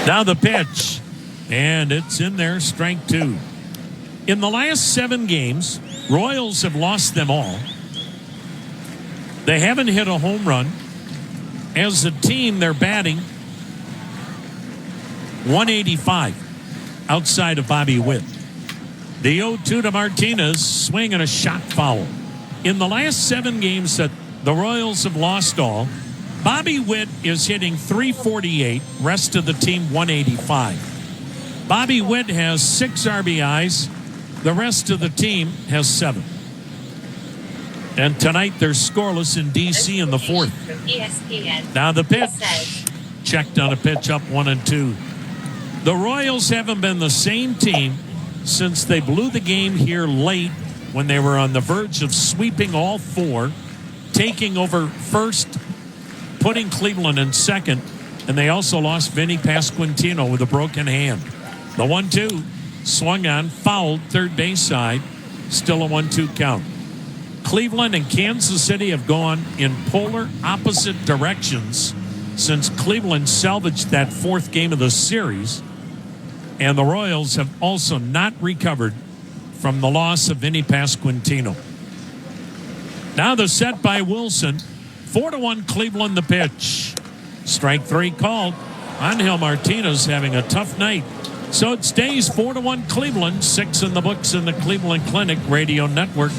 Now the pitch, and it's in there, strike 2. In the last 7 games, Royals have lost them all. They haven't hit a home run. As a team, they're batting .185 outside of Bobby Witt. The 0-2 to Martinez, swing and a shot foul. In the last 7 games that the Royals have lost all, Bobby Witt is hitting .348, rest of the team .185. Bobby Witt has 6 RBIs, the rest of the team has 7. And tonight they're scoreless in D.C. in the fourth. Now the pitch, checked on a pitch up 1-2. The Royals haven't been the same team since they blew the game here late when they were on the verge of sweeping all 4, taking over first, putting Cleveland in second, and they also lost Vinny Pasquantino with a broken hand. The 1-2 swung on, fouled, third base side, still a 1-2 count. Cleveland and Kansas City have gone in polar opposite directions since Cleveland salvaged that 4th game of the series. And the Royals have also not recovered from the loss of Vinny Pasquantino. Now the set by Wilson. 4-1 Cleveland, the pitch. Strike 3 called. Angel Martinez having a tough night. So it stays 4-1 Cleveland. 6 in the books in the Cleveland Clinic Radio Network.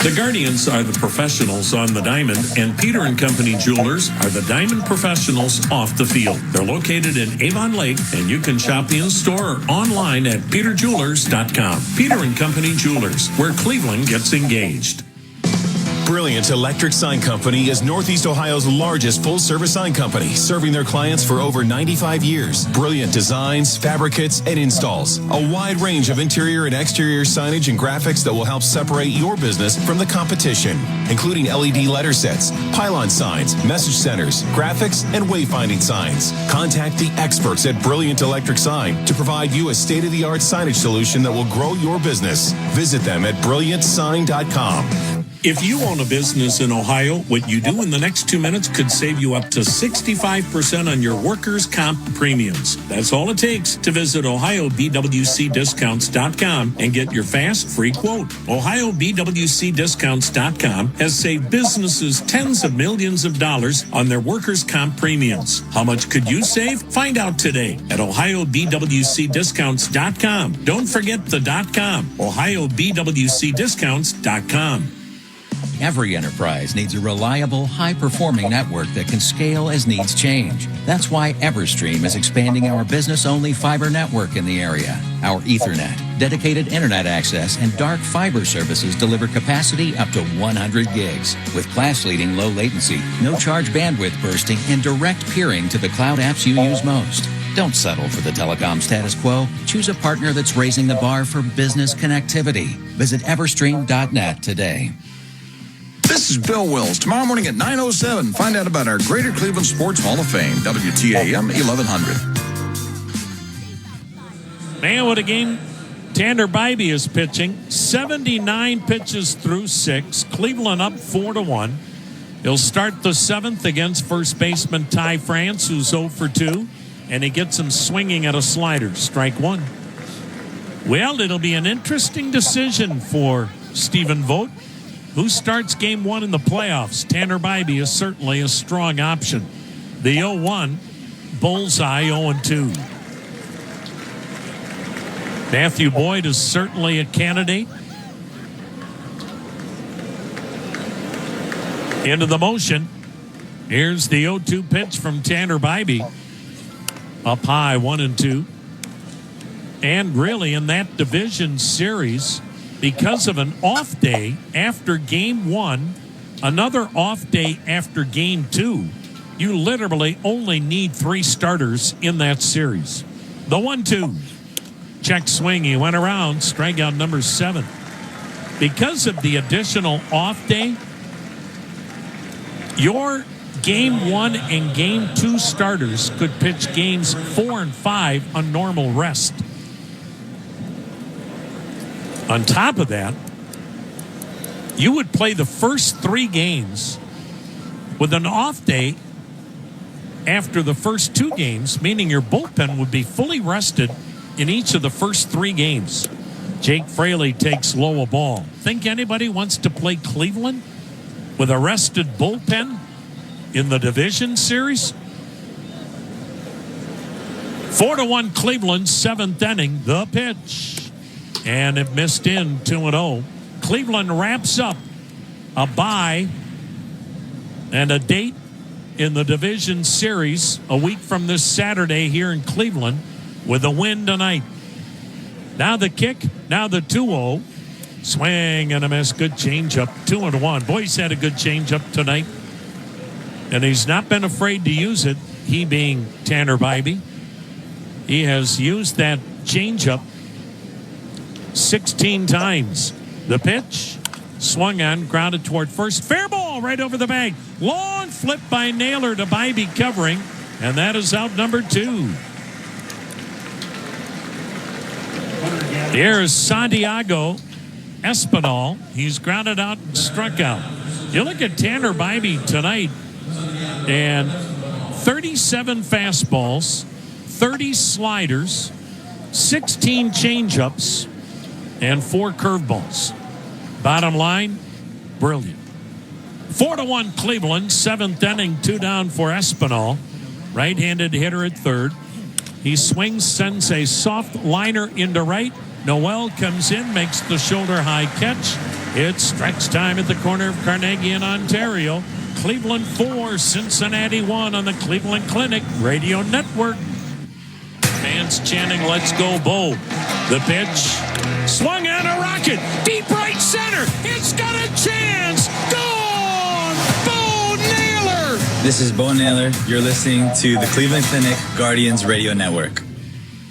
The Guardians are the professionals on the diamond, and Peter & Company Jewelers are the diamond professionals off the field. They're located in Avon Lake, and you can shop in-store or online at peterjewelers.com. Peter & Company Jewelers, where Cleveland gets engaged.
Brilliant Electric Sign Company is Northeast Ohio's largest full-service sign company, serving their clients for over 95 years. Brilliant designs, fabricates, and installs. A wide range of interior and exterior signage and graphics that will help separate your business from the competition, including LED letter sets, pylon signs, message centers, graphics, and wayfinding signs. Contact the experts at Brilliant Electric Sign to provide you a state-of-the-art signage solution that will grow your business. Visit them at brilliantsign.com.
If you own a business in Ohio, what you do in the next 2 minutes could save you up to 65% on your workers' comp premiums. That's all it takes to visit OhioBWCDiscounts.com and get your fast, free quote. OhioBWCDiscounts.com has saved businesses tens of millions of dollars on their workers' comp premiums. How much could you save? Find out today at OhioBWCDiscounts.com. Don't forget the .com. OhioBWCDiscounts.com.
Every enterprise needs a reliable, high-performing network that can scale as needs change. That's why Everstream is expanding our business-only fiber network in the area. Our Ethernet, dedicated internet access, and dark fiber services deliver capacity up to 100 gigs with class-leading low latency, no-charge bandwidth bursting, and direct peering to the cloud apps you use most. Don't settle for the telecom status quo. Choose a partner that's raising the bar for business connectivity. Visit everstream.net today.
This is Bill Wills. Tomorrow morning at 9:07, find out about our Greater Cleveland Sports Hall of Fame, WTAM 1100.
Man, what a game. Tanner Bybee is pitching. 79 pitches through 6. Cleveland up 4-1. He'll start the 7th against first baseman Ty France, who's 0 for 2. And he gets him swinging at a slider. Strike 1. Well, it'll be an interesting decision for Stephen Vogt. Who starts game 1 in the playoffs? Tanner Bybee is certainly a strong option. The 0-1, bullseye 0-2. Matthew Boyd is certainly a candidate. Into the motion. Here's the 0-2 pitch from Tanner Bybee. Up high, 1-2. And really in that division series, because of an off day after game 1, another off day after game 2, you literally only need 3 starters in that series. The 1-2. Check swing. He went around. Strikeout number 7. Because of the additional off day, your game 1 and game 2 starters could pitch games 4 and 5 on normal rest. On top of that, you would play the first 3 games with an off day after the first 2 games, meaning your bullpen would be fully rested in each of the first 3 games. Jake Fraley takes low a ball. Think anybody wants to play Cleveland with a rested bullpen in the division series? 4-1 Cleveland, 7th inning, the pitch. And it missed in 2-0. Cleveland wraps up a bye and a date in the division series a week from this Saturday here in Cleveland with a win tonight. Now the kick, now the 2-0. Swing and a miss. Good changeup. 2-1. Boy's had a good changeup tonight. And he's not been afraid to use it, he being Tanner Bybee. He has used that changeup 16 times. The pitch, swung on, grounded toward first. Fair ball right over the bag. Long flip by Naylor to Bybee covering, and that is out number 2. Here's Santiago Espinal. He's grounded out and struck out. You look at Tanner Bybee tonight, and 37 fastballs, 30 sliders, 16 changeups, and 4 curveballs. Bottom line, brilliant. 4-1 Cleveland, 7th inning, 2 down for Espinal. Right-handed hitter at third. He swings, sends a soft liner into right. Noel comes in, makes the shoulder-high catch. It's stretch time at the corner of Carnegie and Ontario. Cleveland 4, Cincinnati 1 on the Cleveland Clinic Radio Network. Fans chanting, "Let's go, Bo." The pitch, swung on a rocket, deep right center. It's got a chance. Gone! Bo Naylor!
This is Bo Naylor. You're listening to the Cleveland Clinic Guardians Radio Network.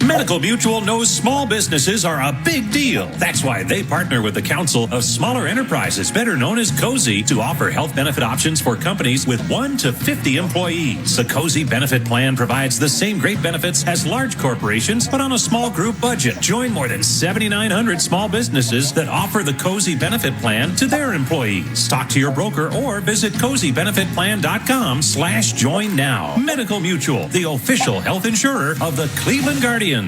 Medical Mutual knows small businesses are a big deal. That's why they partner with the Council of Smaller Enterprises, better known as COSI, to offer health benefit options for companies with 1 to 50 employees. The COSI benefit plan provides the same great benefits as large corporations, but on a small group budget. Join more than 7,900 small businesses that offer the COSI benefit plan to their employees. Talk to your broker or visit COSIbenefitplan.com/join now. Medical Mutual, the official health insurer of the Cleveland Guardians.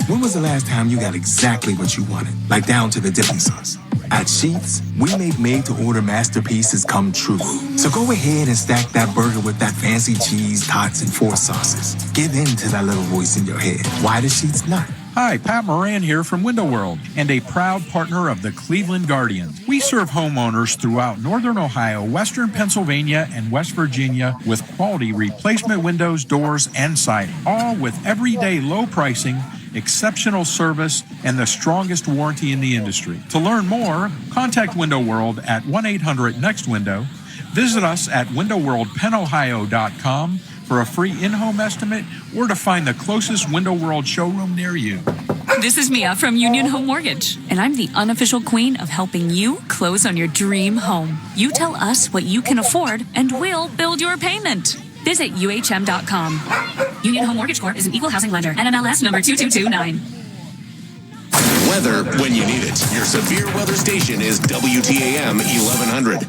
When was the last time you got exactly what you wanted? Like down to the dipping sauce. At Sheetz, we make made-to-order masterpieces come true. So go ahead and stack that burger with that fancy cheese, tots, and 4 sauces. Give in to that little voice in your head. Why the Sheetz not?
Hi, Pat Moran here from Window World and a proud partner of the Cleveland Guardians. We serve homeowners throughout Northern Ohio, Western Pennsylvania, and West Virginia with quality replacement windows, doors, and siding, all with everyday low pricing, exceptional service, and the strongest warranty in the industry. To learn more, contact Window World at 1-800-NEXT-WINDOW. Visit us at windowworldpennohio.com for a free in-home estimate or to find the closest Window World showroom near you.
This is Mia from Union Home Mortgage, and I'm the unofficial queen of helping you close on your dream home. You tell us what you can afford, and we'll build your payment. Visit UHM.com. Union Home Mortgage Corp is an equal housing lender. NMLS number 2229.
Weather when you need it. Your severe weather station is WTAM 1100.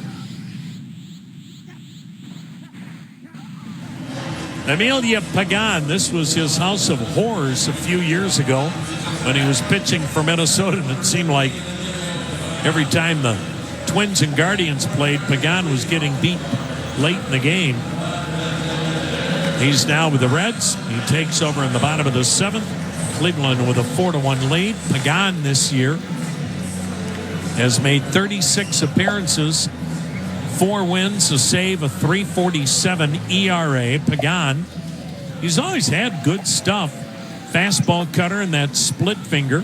Emilia Pagan, this was his house of horrors a few years ago when he was pitching for Minnesota, and it seemed like every time the Twins and Guardians played, Pagan was getting beat late in the game. He's now with the Reds. He takes over in the bottom of the seventh. Cleveland with a 4-1 lead. Pagan this year has made 36 appearances, 4 wins, a save, a 3.47 ERA. Pagan, he's always had good stuff. Fastball cutter and that split finger.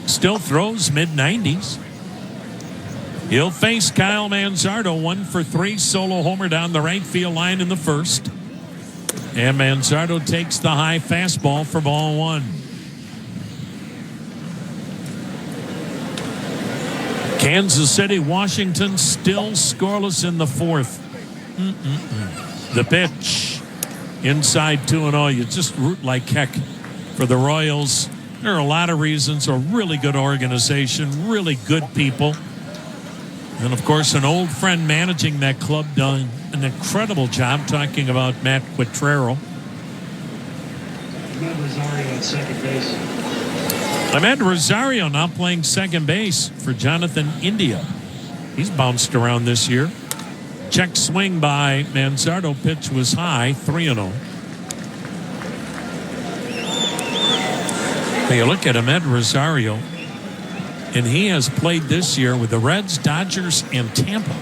Still throws mid-90s. He'll face Kyle Manzardo, 1 for 3, solo homer down the right field line in the first. And Manzardo takes the high fastball for ball 1. Kansas City, Washington still scoreless in the fourth. The pitch inside 2-0. You just root like heck for the Royals. There are a lot of reasons. A really good organization, really good people. And, of course, an old friend managing that club done an incredible job, talking about Matt Quatrero.
Rosario at second base.
Ahmed Rosario now playing second base for Jonathan India. He's bounced around this year. Check swing by Manzardo. Pitch was high, 3-0. You look at Ahmed Rosario, and he has played this year with the Reds, Dodgers, and Tampa.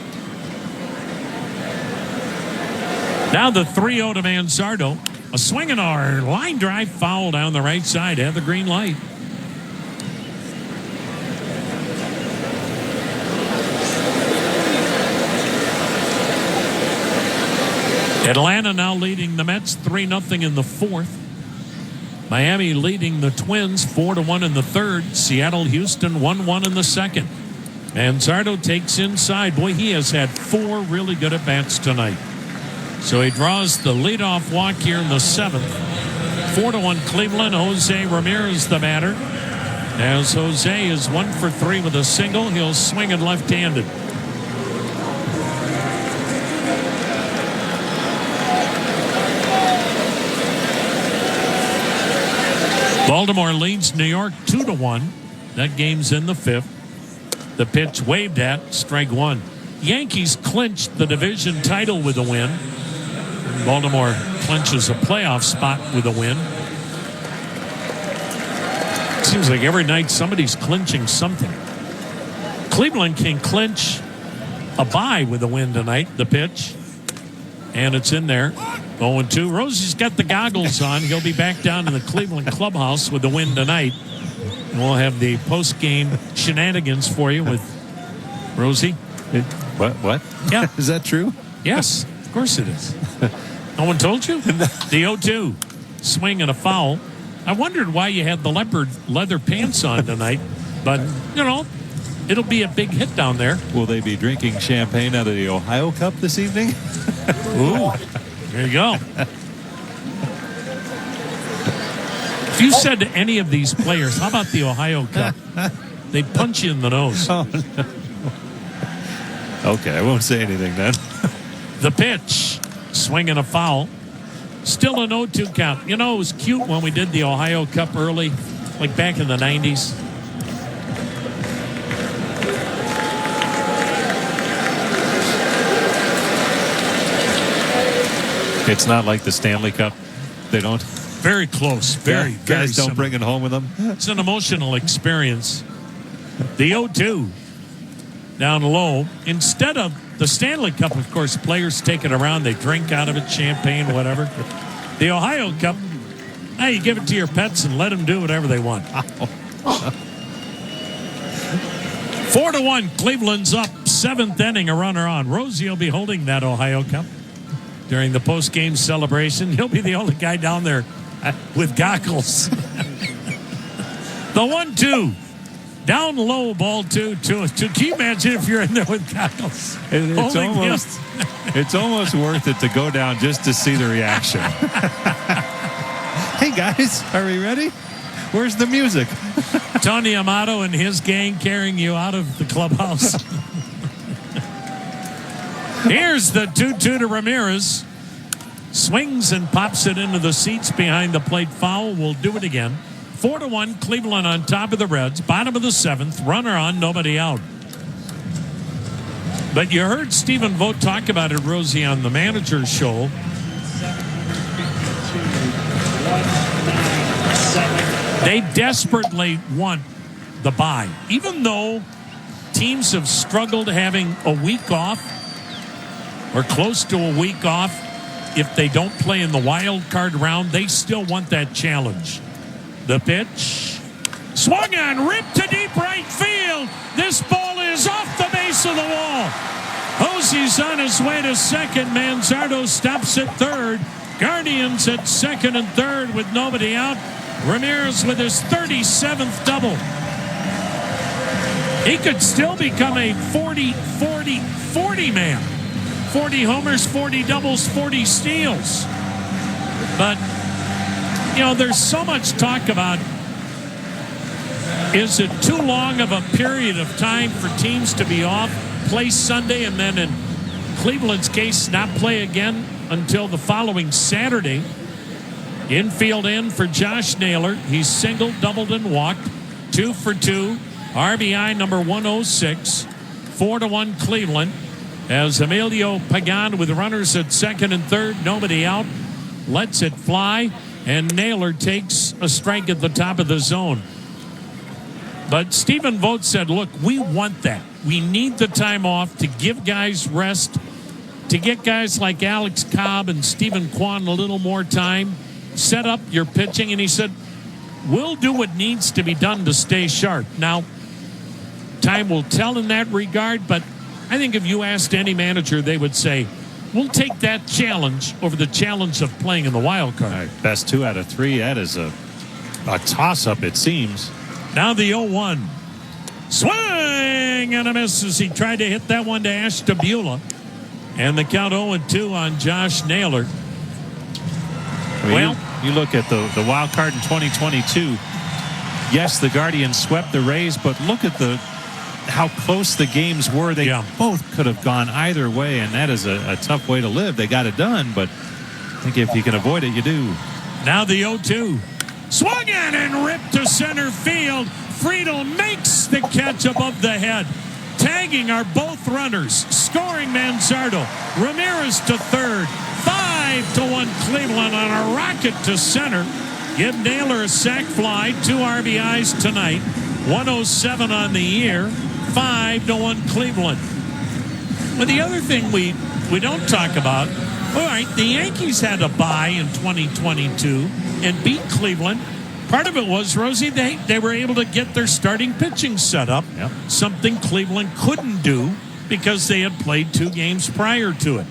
Now the 3-0 to Manzardo. A swing and a line drive foul down the right side. Had the green light. Atlanta now leading the Mets 3-0 in the fourth. Miami leading the Twins 4-1 in the third. Seattle, Houston 1-1 in the second. Manzardo takes inside. Boy, he has had 4 really good at-bats tonight. So he draws the leadoff walk here in the seventh. 4-1 Cleveland. Jose Ramirez the batter. As Jose is 1 for 3 with a single, he'll swing it left-handed. Baltimore leads New York 2-1. That game's in the fifth. The pitch waved at, strike 1. Yankees clinched the division title with a win. Baltimore clinches a playoff spot with a win. Seems like every night somebody's clinching something. Cleveland can clinch a bye with a win tonight. The pitch. And it's in there. 0-2. Rosie's got the goggles on. He'll be back down in the Cleveland clubhouse with the win tonight. And we'll have the post-game shenanigans for you with Rosie.
What?
Yeah.
Is that true?
Yes, of course it is. No one told you? The 0-2. Swing and a foul. I wondered why you had the leopard leather pants on tonight. But, you know, it'll be a big hit down there.
Will they be drinking champagne out of the Ohio Cup this evening?
Ooh. There you go. If you said to any of these players, how about the Ohio Cup? They punch you in the nose.
Oh, no. Okay, I won't say anything then.
The pitch. Swing and a foul. Still an 0-2 count. You know, it was cute when we did the Ohio Cup early, like back in the 90s.
It's not like the Stanley Cup. They don't.
Very close. Very
guys don't
similar.
bring it home with them.
It's an emotional experience. The 0-2 down low. Instead of the Stanley Cup, of course, players take it around. They drink out of it, champagne, whatever. The Ohio Cup, hey, you give it to your pets and let them do whatever they want. 4-1, Cleveland's up. 7th inning, a runner on. Rosie will be holding that Ohio Cup during the post-game celebration. He'll be the only guy down there with goggles. The 1-2. Down low, ball 2-2. Can you imagine if you're in there with goggles?
It's almost worth it to go down just to see the reaction. Hey, guys, are we ready? Where's the music?
Tony Amato and his gang carrying you out of the clubhouse. Here's the 2-2 to Ramirez. Swings and pops it into the seats behind the plate. Foul will do it again. 4-1, Cleveland on top of the Reds. Bottom of the 7th. Runner on, nobody out. But you heard Stephen Vogt talk about it, Rosie, on the manager's show. They desperately want the bye. Even though teams have struggled having a week off or close to a week off, if they don't play in the wild card round, they still want that challenge. The pitch. Swung on, ripped to deep right field. This ball is off the base of the wall. Hosey's on his way to second. Manzardo stops at third. Guardians at second and third with nobody out. Ramirez with his 37th double. He could still become a 40 man. 40 homers, 40 doubles, 40 steals. But, you know, there's so much talk about, is it too long of a period of time for teams to be off, play Sunday, and then in Cleveland's case, not play again until the following Saturday? Infield in for Josh Naylor. He's singled, doubled, and walked. 2 for 2. RBI number 106. 4-1 Cleveland. As Emilio Pagan with runners at second and third, nobody out, lets it fly, and Naylor takes a strike at the top of the zone. But Stephen Vogt said, look, we want that. We need the time off to give guys rest, to get guys like Alex Cobb and Stephen Kwan a little more time, set up your pitching. And he said, we'll do what needs to be done to stay sharp. Now, time will tell in that regard, but I think if you asked any manager, they would say, we'll take that challenge over the challenge of playing in the wild card.
Right, best 2 out of 3. That is a toss-up, it seems.
Now the 0-1. Swing and a miss as he tried to hit that one to Ash Tabula. And the count 0-2 on Josh Naylor.
Well, you look at the wild card in 2022. Yes, the Guardians swept the Rays, but look at how close the games were. They both could have gone either way, and that is a tough way to live. They got it done, but I think if you can avoid it, you do.
Now the 0-2. Swung in and ripped to center field. Friedel makes the catch above the head. Tagging are both runners. Scoring Manzardo. Ramirez to third. 5-1 Cleveland on a rocket to center. Give Naylor a sac fly. 2 RBIs tonight. 107 on the year. 5-1 Cleveland. But the other thing we don't talk about, all right, the Yankees had a bye in 2022 and beat Cleveland. Part of it was, Rosie, they were able to get their starting pitching set up, something Cleveland couldn't do because they had played 2 games prior to it.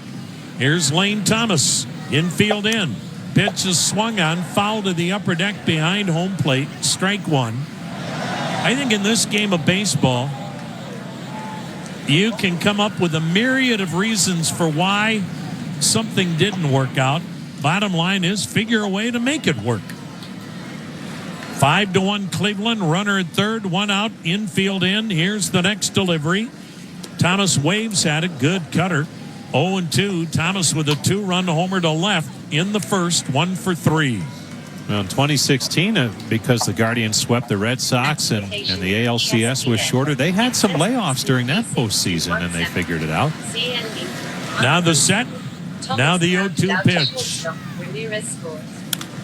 Here's Lane Thomas, infield in. Pitch is swung on, foul to the upper deck behind home plate, strike 1. I think in this game of baseball, you can come up with a myriad of reasons for why something didn't work out. Bottom line is figure a way to make it work. 5-1 Cleveland, runner at third, 1 out, infield in. Here's the next delivery. Thomas waves at it, good cutter. 0-2, Thomas with a 2-run homer to left in the first, 1 for 3.
Well, in 2016, because the Guardians swept the Red Sox and the ALCS was shorter, they had some layoffs during that postseason, and they figured it out.
Now the set. Now the 0-2 pitch.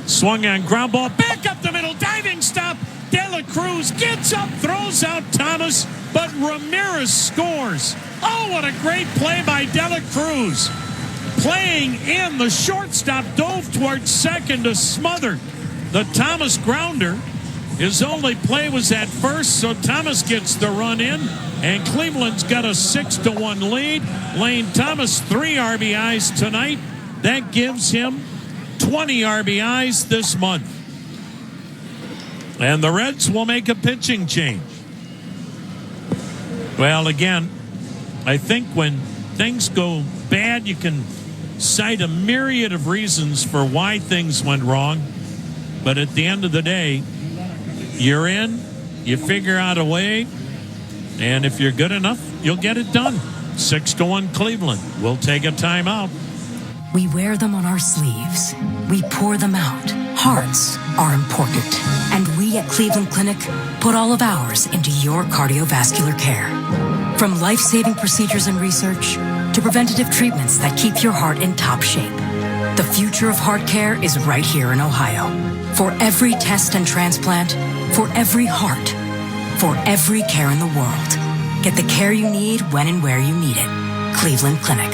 Swung on ground ball. Back up the middle. Diving stop. De La Cruz gets up, throws out Thomas, but Ramirez scores. Oh, what a great play by De La Cruz. Playing in, the shortstop dove towards second to smother the Thomas grounder. His only play was at first, so Thomas gets the run in, and Cleveland's got a 6-1 lead. Lane Thomas, 3 RBIs tonight. That gives him 20 RBIs this month. And the Reds will make a pitching change. Well, again, I think when things go bad, you can cite a myriad of reasons for why things went wrong. But at the end of the day, you're in, you figure out a way, and if you're good enough, you'll get it done. 6-1 Cleveland. We'll take a timeout.
We wear them on our sleeves. We pour them out. Hearts are important. And we at Cleveland Clinic put all of ours into your cardiovascular care. From life-saving procedures and research to preventative treatments that keep your heart in top shape. The future of heart care is right here in Ohio. For every test and transplant, for every heart, for every care in the world. Get the care you need when and where you need it. Cleveland Clinic.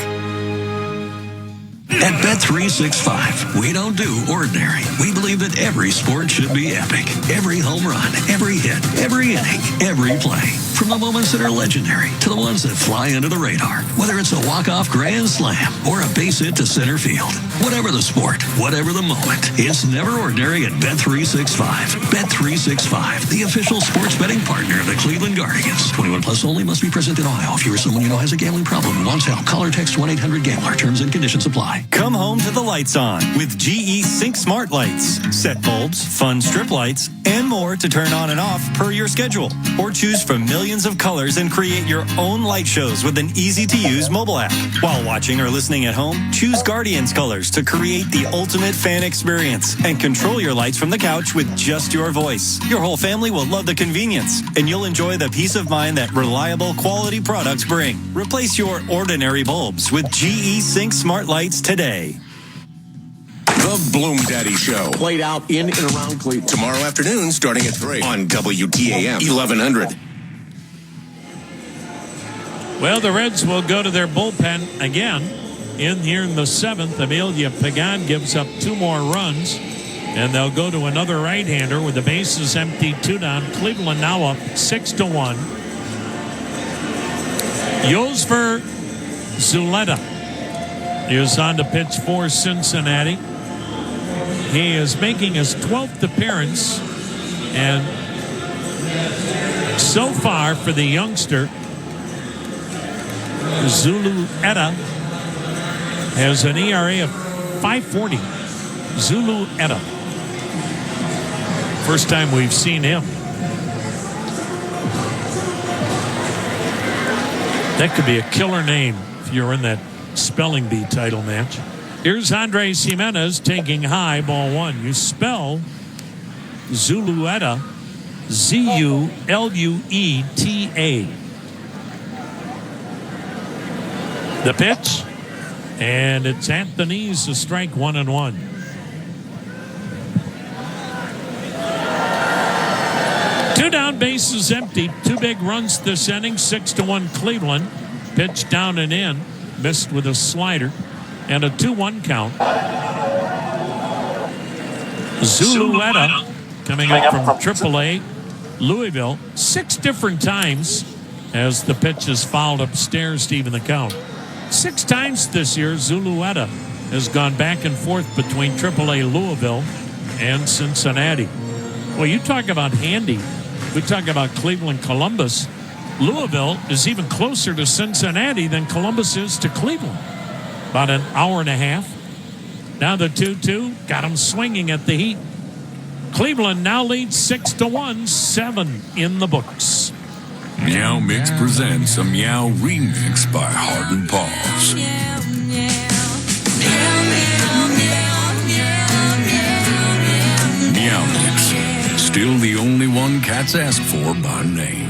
At Bet365, we don't do ordinary. We believe that every sport should be epic. Every home run, every hit, every inning, every play. From the moments that are legendary to the ones that fly under the radar. Whether it's a walk-off grand slam or a base hit to center field. Whatever the sport, whatever the moment, it's never ordinary at Bet365. Bet365, the official sports betting partner of the Cleveland Guardians. 21 plus only, must be present in Ohio. If you or someone you know has a gambling problem and wants help, call or text 1-800-GAMBLER. Terms and conditions apply.
Come home to the lights on with GE Sync Smart Lights. Set bulbs, fun strip lights, and more to turn on and off per your schedule. Or choose from millions of colors and create your own light shows with an easy-to-use mobile app. While watching or listening at home, choose Guardians colors to create the ultimate fan experience and control your lights from the couch with just your voice. Your whole family will love the convenience, and you'll enjoy the peace of mind that reliable quality products bring. Replace your ordinary bulbs with GE Sync Smart Lights today.
The Bloom Daddy Show. Played out in and around Cleveland. Tomorrow afternoon, starting at 3 on WTAM 1100.
Well, the Reds will go to their bullpen again. In here in the 7th, Amelia Pagan gives up 2 more runs. And they'll go to another right-hander with the bases empty, 2 down. Cleveland now up 6-1. Josver Zuleta is on to pitch for Cincinnati. He is making his 12th appearance, and so far for the youngster, Zulueta has an ERA of 5.40. Zulueta. First time we've seen him. That could be a killer name if you're in that spelling bee title match. Here's Andres Jimenez taking high, ball 1. You spell Zulueta Z-U-L-U-E-T-A. The pitch, and it's at the knees, a strike, 1-1. Two down, bases empty. 2 big runs this inning, 6-1 Cleveland. Pitch down and in, missed with a slider, and a 2-1 count. Zulueta coming up from AAA Louisville 6 different times as the pitch is fouled upstairs to even the count. 6 times this year, Zulueta has gone back and forth between AAA Louisville and Cincinnati. Well, you talk about handy. We talk about Cleveland, Columbus. Louisville is even closer to Cincinnati than Columbus is to Cleveland. About an hour and a half. Now the 2-2 got them swinging at the heat. Cleveland now leads 6-1, 7 in the books.
Meow Mix presents a Meow remix by Heart and Paws. Meow Mix, still the only one cats ask for by name.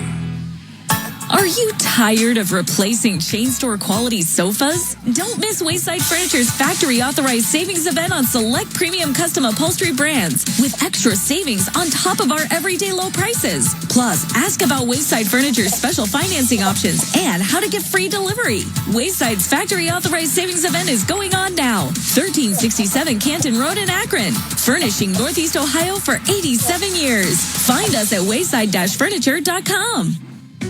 Are you
Tired of replacing chain store quality sofas? Don't miss Wayside Furniture's factory authorized savings event on select premium custom upholstery brands with extra savings on top of our everyday low prices. Plus, ask about Wayside Furniture's special financing options and how to get free delivery. Wayside's factory authorized savings event is going on now. 1367 Canton Road in Akron. Furnishing Northeast Ohio for 87 years. Find us at wayside-furniture.com.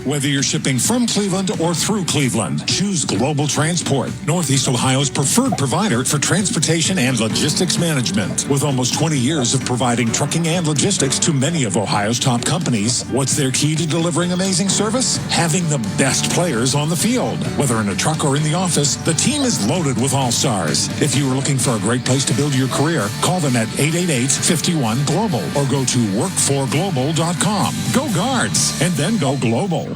Whether you're shipping from Cleveland or through Cleveland, choose Global Transport, Northeast Ohio's preferred provider for transportation and logistics management. With almost 20 years of providing trucking and logistics to many of Ohio's top companies, what's their key to delivering amazing service? Having the best players on the field. Whether in a truck or in the office, the team is loaded with all-stars. If you are looking for a great place to build your career, call them at 888-51-GLOBAL or go to workforglobal.com. Go Guards, and then go global.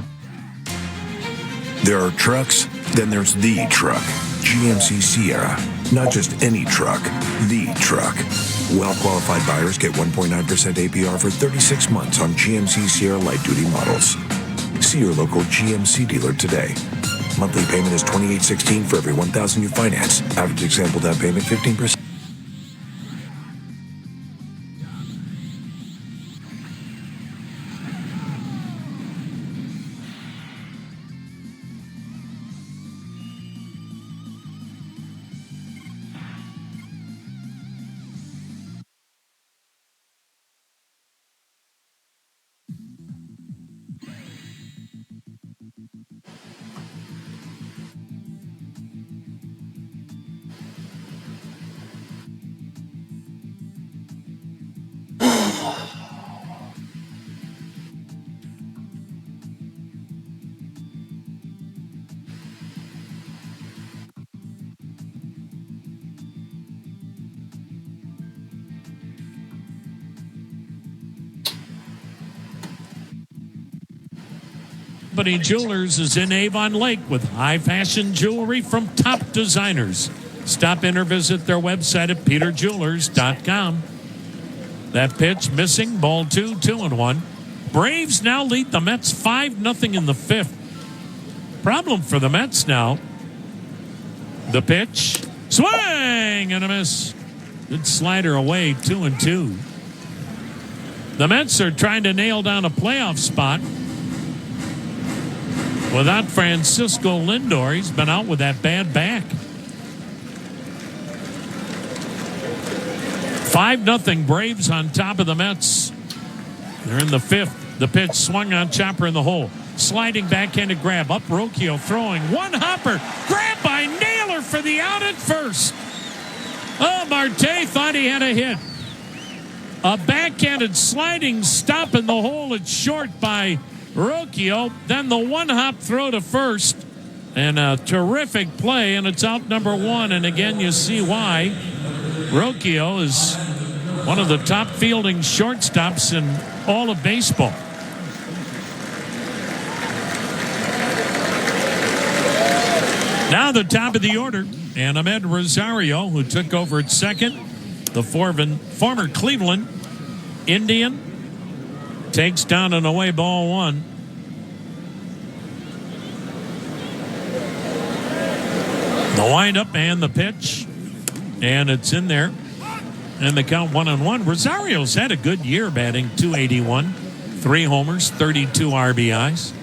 There are trucks, then there's the truck. GMC Sierra. Not just any truck, the truck. Well-qualified buyers get 1.9% APR for 36 months on GMC Sierra light-duty models. See your local GMC dealer today. Monthly payment is $28.16 for every $1,000 you finance. Average example down payment 15%.
Company Jewelers is in Avon Lake with high fashion jewelry from top designers. Stop in or visit their website at peterjewelers.com. That pitch missing, ball 2-1. Braves now lead the Mets 5-0 in the fifth. Problem for the Mets now. The pitch, swing and a miss. Good slider away, 2-2. The Mets are trying to nail down a playoff spot. Without Francisco Lindor, he's been out with that bad back. 5-0 Braves on top of the Mets. They're in the fifth. The pitch swung on, chopper in the hole. Sliding backhanded grab. Up Rocchio throwing. One hopper. Grab by Naylor for the out at first. Oh, Marte thought he had a hit. A backhanded sliding stop in the hole. It's short by Rocchio. Then the one-hop throw to first. And a terrific play, and it's out number one. And again, you see why. Rocchio is one of the top fielding shortstops in all of baseball. Now the top of the order, and Ahmed Rosario, who took over at second. The former Cleveland Indian takes down an away ball one. The windup and the pitch, and it's in there. And the count 1-1. Rosario's had a good year batting .281, 3 homers, 32 RBIs.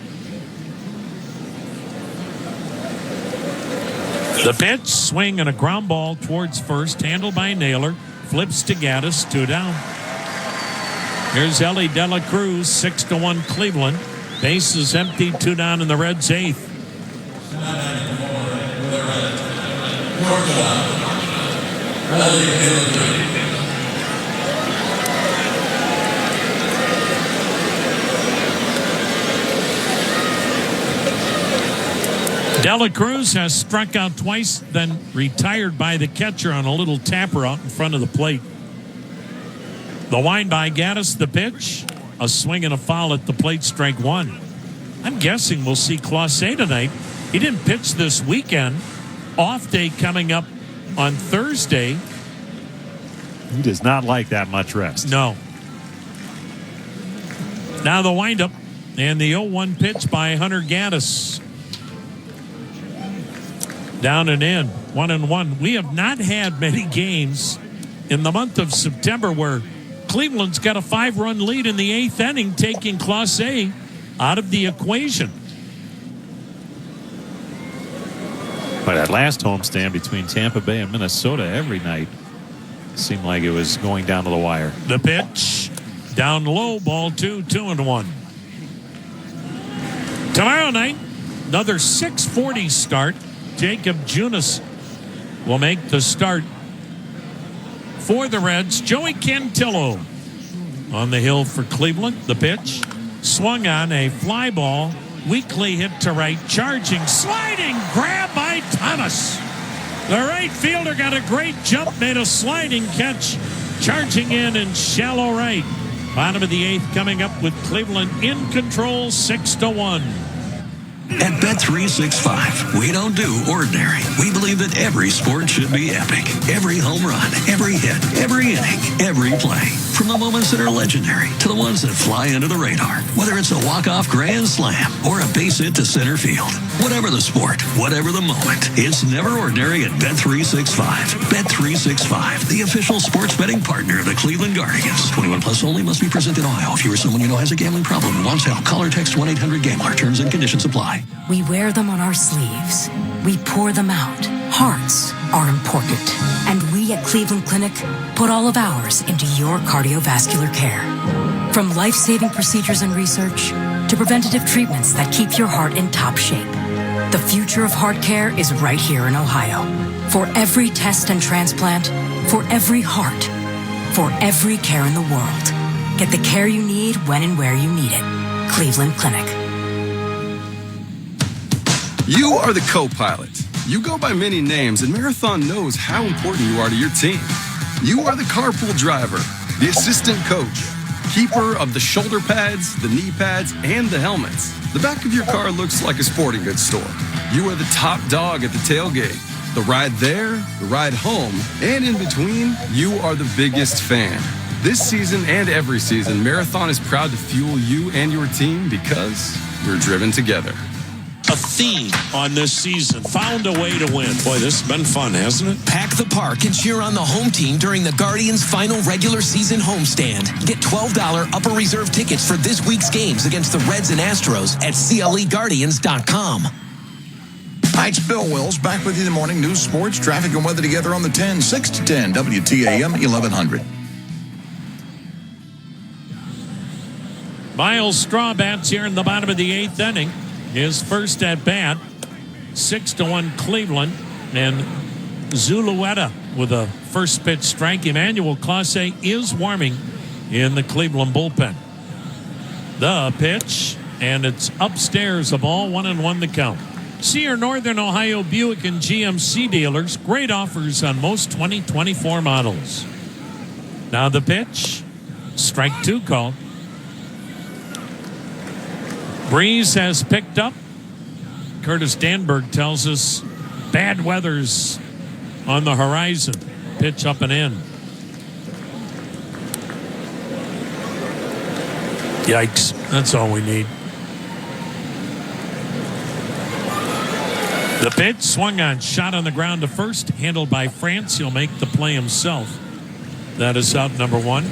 The pitch, swing and a ground ball towards first, handled by Naylor. Flips to Gaddis, 2 down. Here's Ellie De La Cruz, 6-1 Cleveland. Base is empty, 2 down in the Reds' 8th. De La Cruz has struck out twice, then retired by the catcher on a little tapper out in front of the plate. The wind by Gaddis, the pitch, a swing and a foul at the plate, strike one. I'm guessing we'll see Clase tonight. He didn't pitch this weekend. Off day coming up on Thursday.
He does not like that much rest.
No. Now the windup and the 0-1 pitch by Hunter Gaddis. down and in, 1-1. We have not had many games in the month of September where Cleveland's got a 5-run lead in the 8th inning, taking Class A out of the equation.
But that last homestand between Tampa Bay and Minnesota every night seemed like it was going down to the wire.
The pitch, down low, ball 2, 2-1. Tomorrow night, another 6:40 start. Jacob Junis will make the start for the Reds. Joey Cantillo on the hill for Cleveland. The pitch, swung on, a fly ball, weakly hit to right, charging, sliding, grab by Thomas. The right fielder got a great jump, made a sliding catch, charging in shallow right. Bottom of the 8th coming up with Cleveland in control, 6-1.
At Bet365, we don't do ordinary. We believe that every sport should be epic. Every home run, every hit, every inning, every play. From the moments that are legendary to the ones that fly under the radar. Whether it's a walk-off grand slam or a base hit to center field. Whatever the sport, whatever the moment, it's never ordinary at Bet365. Bet365, the official sports betting partner of the Cleveland Guardians. 21 plus only, must be present in Ohio. If you or someone you know has a gambling problem and wants help, call or text 1-800-GAMBLER. Terms and conditions apply.
We wear them on our sleeves. We pour them out. Hearts are important. And we at Cleveland Clinic put all of ours into your cardiovascular care. From life-saving procedures and research to preventative treatments that keep your heart in top shape. The future of heart care is right here in Ohio. For every test and transplant, for every heart, for every care in the world. Get the care you need when and where you need it. Cleveland Clinic.
You are the co-pilot. You go by many names, and Marathon knows how important you are to your team. You are the carpool driver, the assistant coach, keeper of the shoulder pads, the knee pads, and the helmets. The back of your car looks like a sporting goods store. You are the top dog at the tailgate. The ride there, the ride home, and in between, you are the biggest fan. This season and every season, Marathon is proud to fuel you and your team because we're driven together.
A theme on this season. Found a way to win. Boy, this has been fun, hasn't it?
Pack the park and cheer on the home team during the Guardians' final regular season homestand. Get $12 upper reserve tickets for this week's games against the Reds and Astros at CLEGuardians.com.
Hi, it's Bill Wills, back with you in the morning. News, sports, traffic, and weather together on the 10, 6 to 10, WTAM 1100.
Miles Straw bats here in the bottom of the 8th inning. His first at bat, 6-1 Cleveland, and Zulueta with a first pitch strike. Emmanuel Clase is warming in the Cleveland bullpen. The pitch, and it's upstairs, a ball, 1-1 the count. See your Northern Ohio Buick and GMC dealers. Great offers on most 2024 models. Now the pitch, strike 2 called. Breeze has picked up. Curtis Danberg tells us bad weather's on the horizon. Pitch up and in. Yikes. That's all we need. The pitch swung on, shot on the ground to first, handled by France. He'll make the play himself. That is out number 1.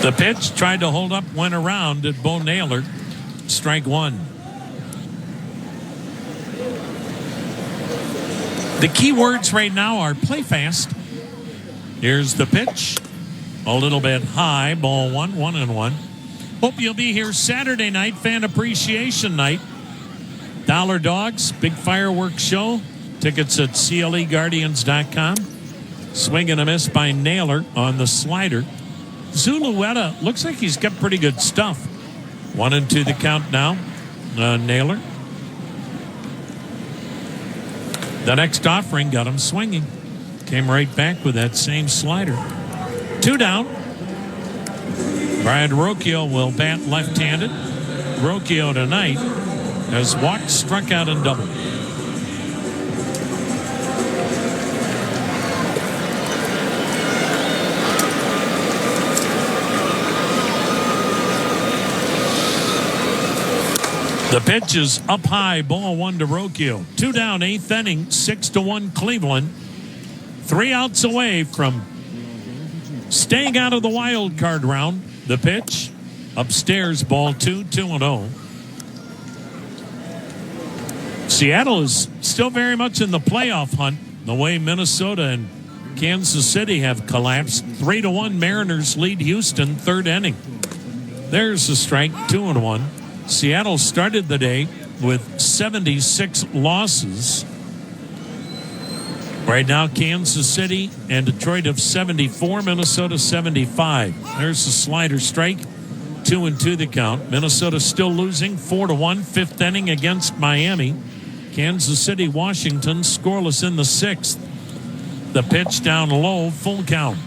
The pitch tried to hold up, went around at Bo Naylor. Strike 1. The key words right now are play fast. Here's the pitch. A little bit high. Ball 1, 1-1. Hope you'll be here Saturday night, fan appreciation night. Dollar Dogs, big fireworks show. Tickets at CLEGuardians.com. Swing and a miss by Naylor on the slider. Zulueta looks like he's got pretty good stuff. 1-2 the count now. Naylor. The next offering got him swinging. Came right back with that same slider. 2 down. Brian Rocchio will bat left-handed. Rocchio tonight has walked, struck out, and doubled. The pitch is up high, ball one to Rocchio. 2 down, 8th inning, 6-1 Cleveland. 3 outs away from staying out of the wild card round. The pitch, upstairs, ball 2, 2-0. Seattle is still very much in the playoff hunt. The way Minnesota and Kansas City have collapsed. 3-1 Mariners lead Houston, 3rd inning. There's the strike, 2-1. Seattle started the day with 76 losses. Right now, Kansas City and Detroit have 74, Minnesota 75. There's the slider strike, 2-2 the count. Minnesota still losing 4-1, 5th inning against Miami. Kansas City, Washington scoreless in the 6th. The pitch down low, full count.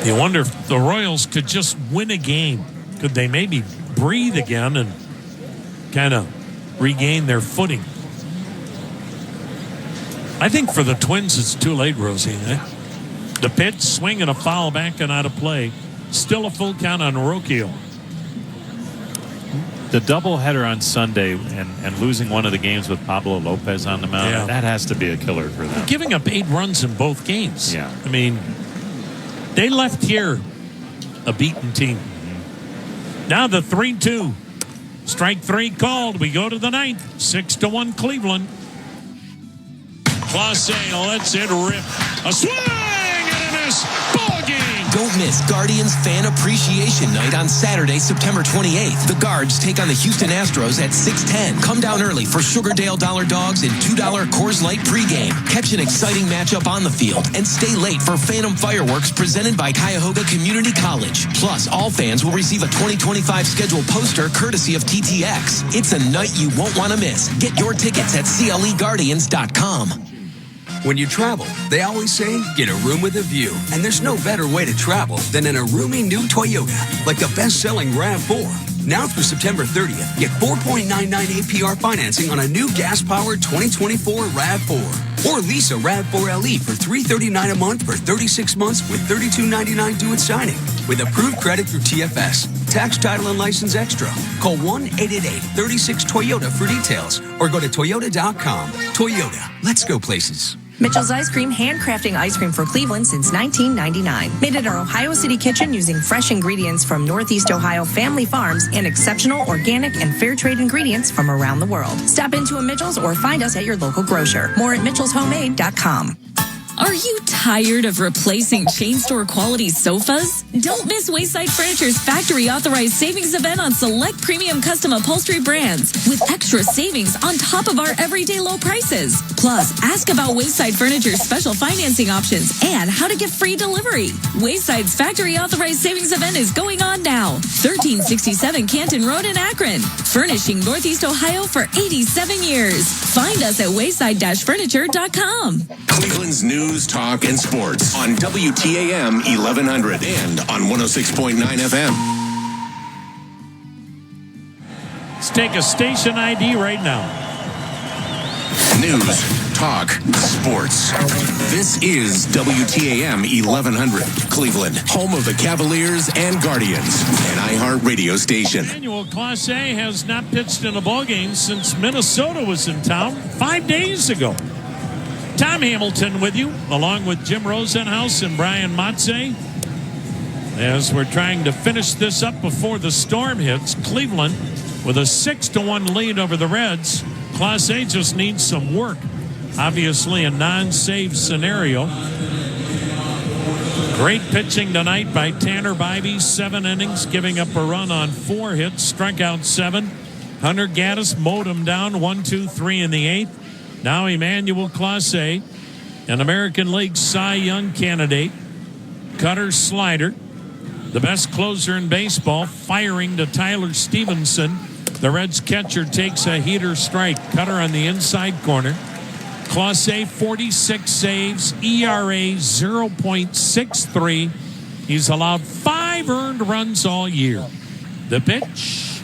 You wonder if the Royals could just win a game. Could they maybe breathe again and kind of regain their footing? I think for the Twins it's too late, Rosie. The pitch, swing and a foul back and out of play. Still a full count on Rocchio.
The doubleheader on Sunday and losing one of the games with Pablo Lopez on the mound, that has to be a killer for them.
Giving up 8 runs in both games.
Yeah.
I mean, they left here a beaten team. Now the 3-2. Strike 3 called. We go to the 9th. 6-1 Cleveland. Clase lets it rip. A swing and a miss. Ball game.
Don't miss Guardians Fan Appreciation Night on Saturday, September 28th. The Guards take on the Houston Astros at 6:10. Come down early for Sugardale Dollar Dogs and $2 Coors Light pregame. Catch an exciting matchup on the field and stay late for Phantom Fireworks presented by Cuyahoga Community College. Plus, all fans will receive a 2025 schedule poster courtesy of TTX. It's a night you won't want to miss. Get your tickets at CLEGuardians.com.
When you travel, they always say, get a room with a view. And there's no better way to travel than in a roomy new Toyota, like the best-selling RAV4. Now through September 30th, get 4.99 APR financing on a new gas-powered 2024 RAV4. Or lease a RAV4 LE for $339 a month for 36 months with $32.99 due at signing. With approved credit through TFS. Tax, title, and license extra. Call 1-888-36-TOYOTA for details. Or go to Toyota.com. Toyota. Let's go places.
Mitchell's Ice Cream, handcrafting ice cream for Cleveland since 1999. Made in our Ohio City kitchen using fresh ingredients from Northeast Ohio family farms and exceptional organic and fair trade ingredients from around the world. Stop into a Mitchell's or find us at your local grocer. More at mitchellshomemade.com.
Are you tired of replacing chain store quality sofas? Don't miss Wayside Furniture's factory authorized savings event on select premium custom upholstery brands with extra savings on top of our everyday low prices. Plus, ask about Wayside Furniture's special financing options and how to get free delivery. Wayside's factory authorized savings event is going on now. 1367 Canton Road in Akron. Furnishing Northeast Ohio for 87 years. Find us at wayside-furniture.com.
Cleveland's news, talk, and sports on WTAM 1100 and on 106.9 FM.
Let's take a station ID right now.
News, talk, sports. This is WTAM 1100, Cleveland, home of the Cavaliers and Guardians, an iHeart radio station.
Emmanuel Clase has not pitched in a ballgame since Minnesota was in town 5 days ago. Tom Hamilton with you, along with Jim Rosenhaus and Brian Matze. As we're trying to finish this up before the storm hits, Cleveland with a 6-1 lead over the Reds. Clase just needs some work. Obviously a non-save scenario. Great pitching tonight by Tanner Bybee. 7 innings, giving up a run on 4 hits, struck out 7. Hunter Gaddis mowed him down 1-2-3 in the 8th. Now Emmanuel Clase, an American League Cy Young candidate. Cutter slider. The best closer in baseball, firing to Tyler Stevenson. The Reds catcher takes a heater strike. Cutter on the inside corner. Clase 46 saves, ERA 0.63, He's allowed 5 earned runs all year. The pitch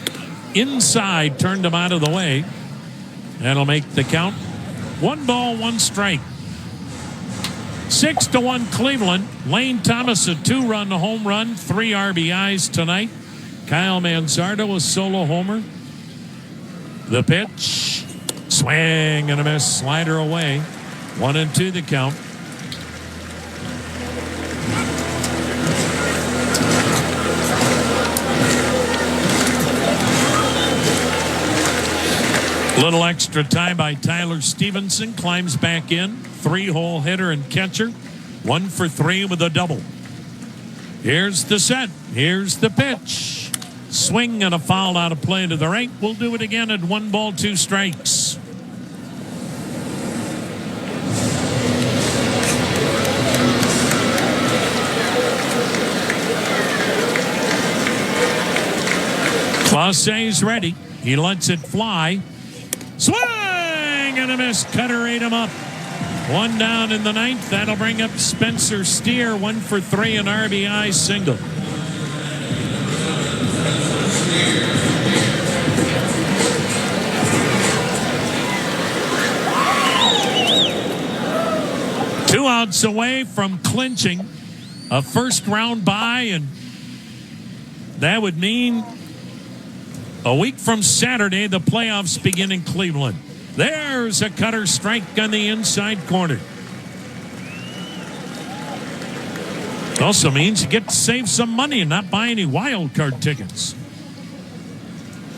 inside turned him out of the way. That'll make the count 1 ball, 1 strike. 6-1 Cleveland. Lane Thomas, a 2-run home run, 3 RBIs tonight. Kyle Manzardo, a solo homer. The pitch, swing and a miss, slider away. 1-2 the count. Little extra time by Tyler Stevenson. Climbs back in. 3-hole hitter and catcher. 1 for 3 with a double. Here's the set. Here's the pitch. Swing and a foul out of play to the right. We'll do it again at 1 ball, 2 strikes. Clause's ready. He lets it fly. Swing and a miss. Cutter ate him up. 1 down in the 9th. That'll bring up Spencer Steer. 1 for 3, an RBI single. Two outs away from clinching a first-round bye, and that would mean a week from Saturday, the playoffs begin in Cleveland. There's a cutter strike on the inside corner. Also means you get to save some money and not buy any wild card tickets.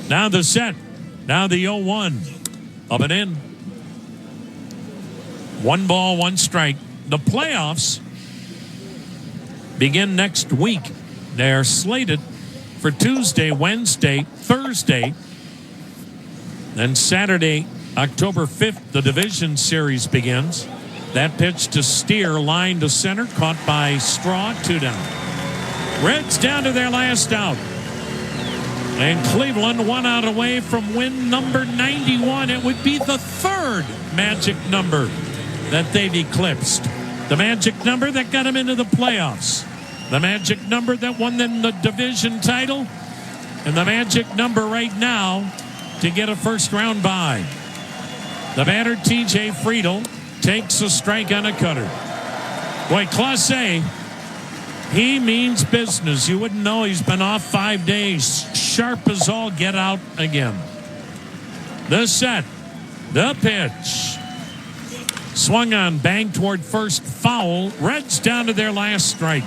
Now the set. Now the 0-1. Up and in. 1 ball, 1 strike. The playoffs begin next week. They are slated for Tuesday, Wednesday, Thursday, then Saturday, October 5th, the division series begins. That pitch to Steer, line to center, caught by Straw, 2 down. Reds down to their last out. And Cleveland 1 out away from win number 91. It would be the 3rd magic number that they've eclipsed. The magic number that got them into the playoffs. The magic number that won them the division title. And the magic number right now to get a first-round bye. The batter, T.J. Friedel, takes a strike on a cutter. Boy, Clase, he means business. You wouldn't know he's been off 5 days. Sharp as all get out again. The set. The pitch. Swung on, bang toward first, foul. Reds down to their last strike.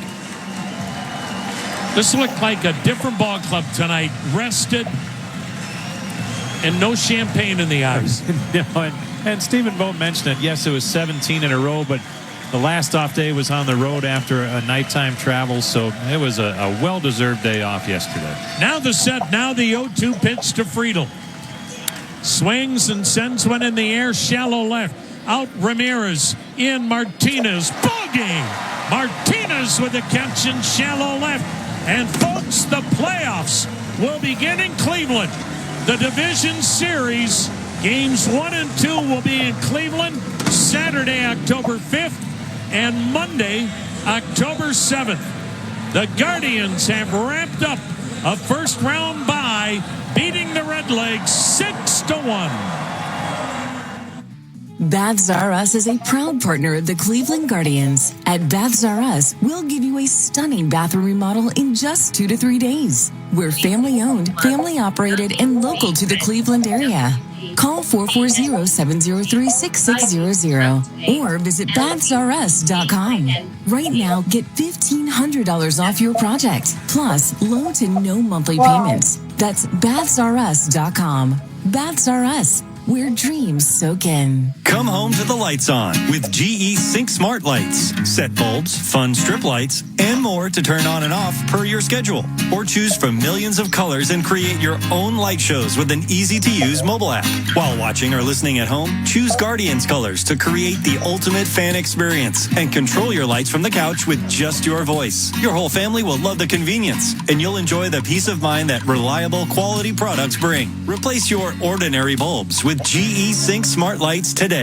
This looked like a different ball club tonight. Rested and no champagne in the eyes.
And Stephen Vogt mentioned it. Yes, it was 17 in a row, but the last off day was on the road after a nighttime travel, so it was a well-deserved day off yesterday.
Now the set. Now the 0-2 pitch to Friedel. Swings and sends one in the air, shallow left. Out Ramirez, in Martinez. Ball game. Martinez with a catch in shallow left. And folks, the playoffs will begin in Cleveland. The division series, games 1 and 2 will be in Cleveland Saturday, October 5th, and Monday, October 7th. The Guardians have wrapped up a first-round bye, beating the Redlegs 6-1.
Baths R Us is a proud partner of the Cleveland Guardians. At Baths R Us, we'll give you a stunning bathroom remodel in just 2 to 3 days. We're family-owned, family-operated, and local to the Cleveland area. Call 440-703-6600 or visit bathsrus.com. Right now, get $1,500 off your project, plus low to no monthly payments. That's bathsrus.com. Baths R Us, where dreams soak in.
Come home to the lights on with GE Sync Smart Lights. Set bulbs, fun strip lights, and more to turn on and off per your schedule. Or choose from millions of colors and create your own light shows with an easy-to-use mobile app. While watching or listening at home, choose Guardians colors to create the ultimate fan experience and control your lights from the couch with just your voice. Your whole family will love the convenience, and you'll enjoy the peace of mind that reliable quality products bring. Replace your ordinary bulbs with GE Sync Smart Lights today.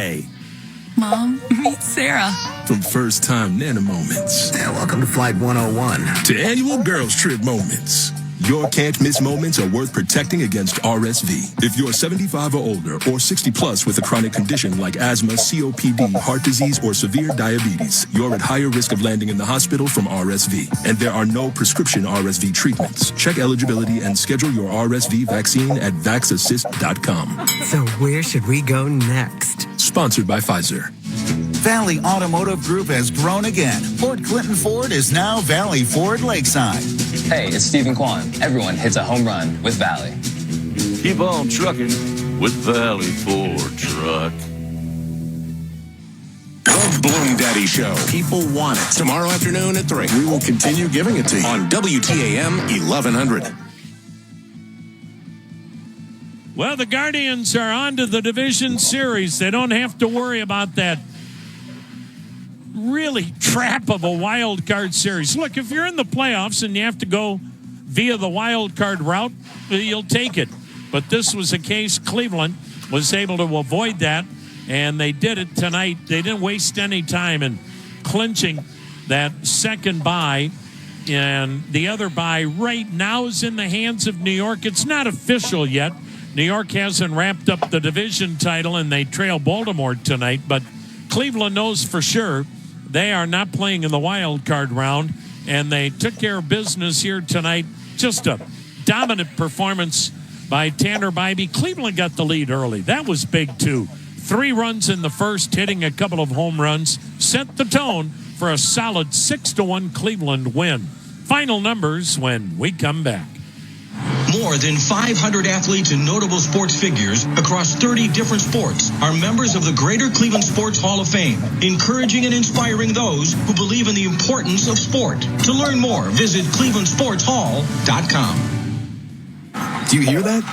Mom, meet Sarah.
From first-time Nana moments.
And welcome to Flight 101.
To annual girls trip moments. Your can't-miss moments are worth protecting against RSV. If you're 75 or older or 60 plus with a chronic condition like asthma, COPD, heart disease, or severe diabetes, you're at higher risk of landing in the hospital from RSV. And there are no prescription RSV treatments. Check eligibility and schedule your RSV vaccine at vaxassist.com.
So where should we go next?
Sponsored by Pfizer.
Valley Automotive Group has grown again. Fort Clinton Ford is now Valley Ford Lakeside.
Hey, it's Stephen Kwan. Everyone hits a home run with Valley.
Keep on trucking with Valley Ford Truck.
The Bloom Daddy Show. People want it. Tomorrow afternoon at 3. We will continue giving it to you on WTAM 1100.
Well, the Guardians are on to the division series. They don't have to worry about that really trap of a wild card series. Look, if you're in the playoffs and you have to go via the wild card route, you'll take it. But this was a case Cleveland was able to avoid that, and they did it tonight. They didn't waste any time in clinching that second bye, and the other bye right now is in the hands of New York. It's not official yet. New York hasn't wrapped up the division title, and they trail Baltimore tonight, but Cleveland knows for sure they are not playing in the wild card round, and they took care of business here tonight. Just a dominant performance by Tanner Bybee. Cleveland got the lead early. That was big, too. 3 runs in the first, hitting a couple of home runs, set the tone for a solid 6-1 Cleveland win. Final numbers when we come back.
More than 500 athletes and notable sports figures across 30 different sports are members of the Greater Cleveland Sports Hall of Fame, encouraging and inspiring those who believe in the importance of sport. To learn more, visit clevelandsportshall.com.
Do you hear that?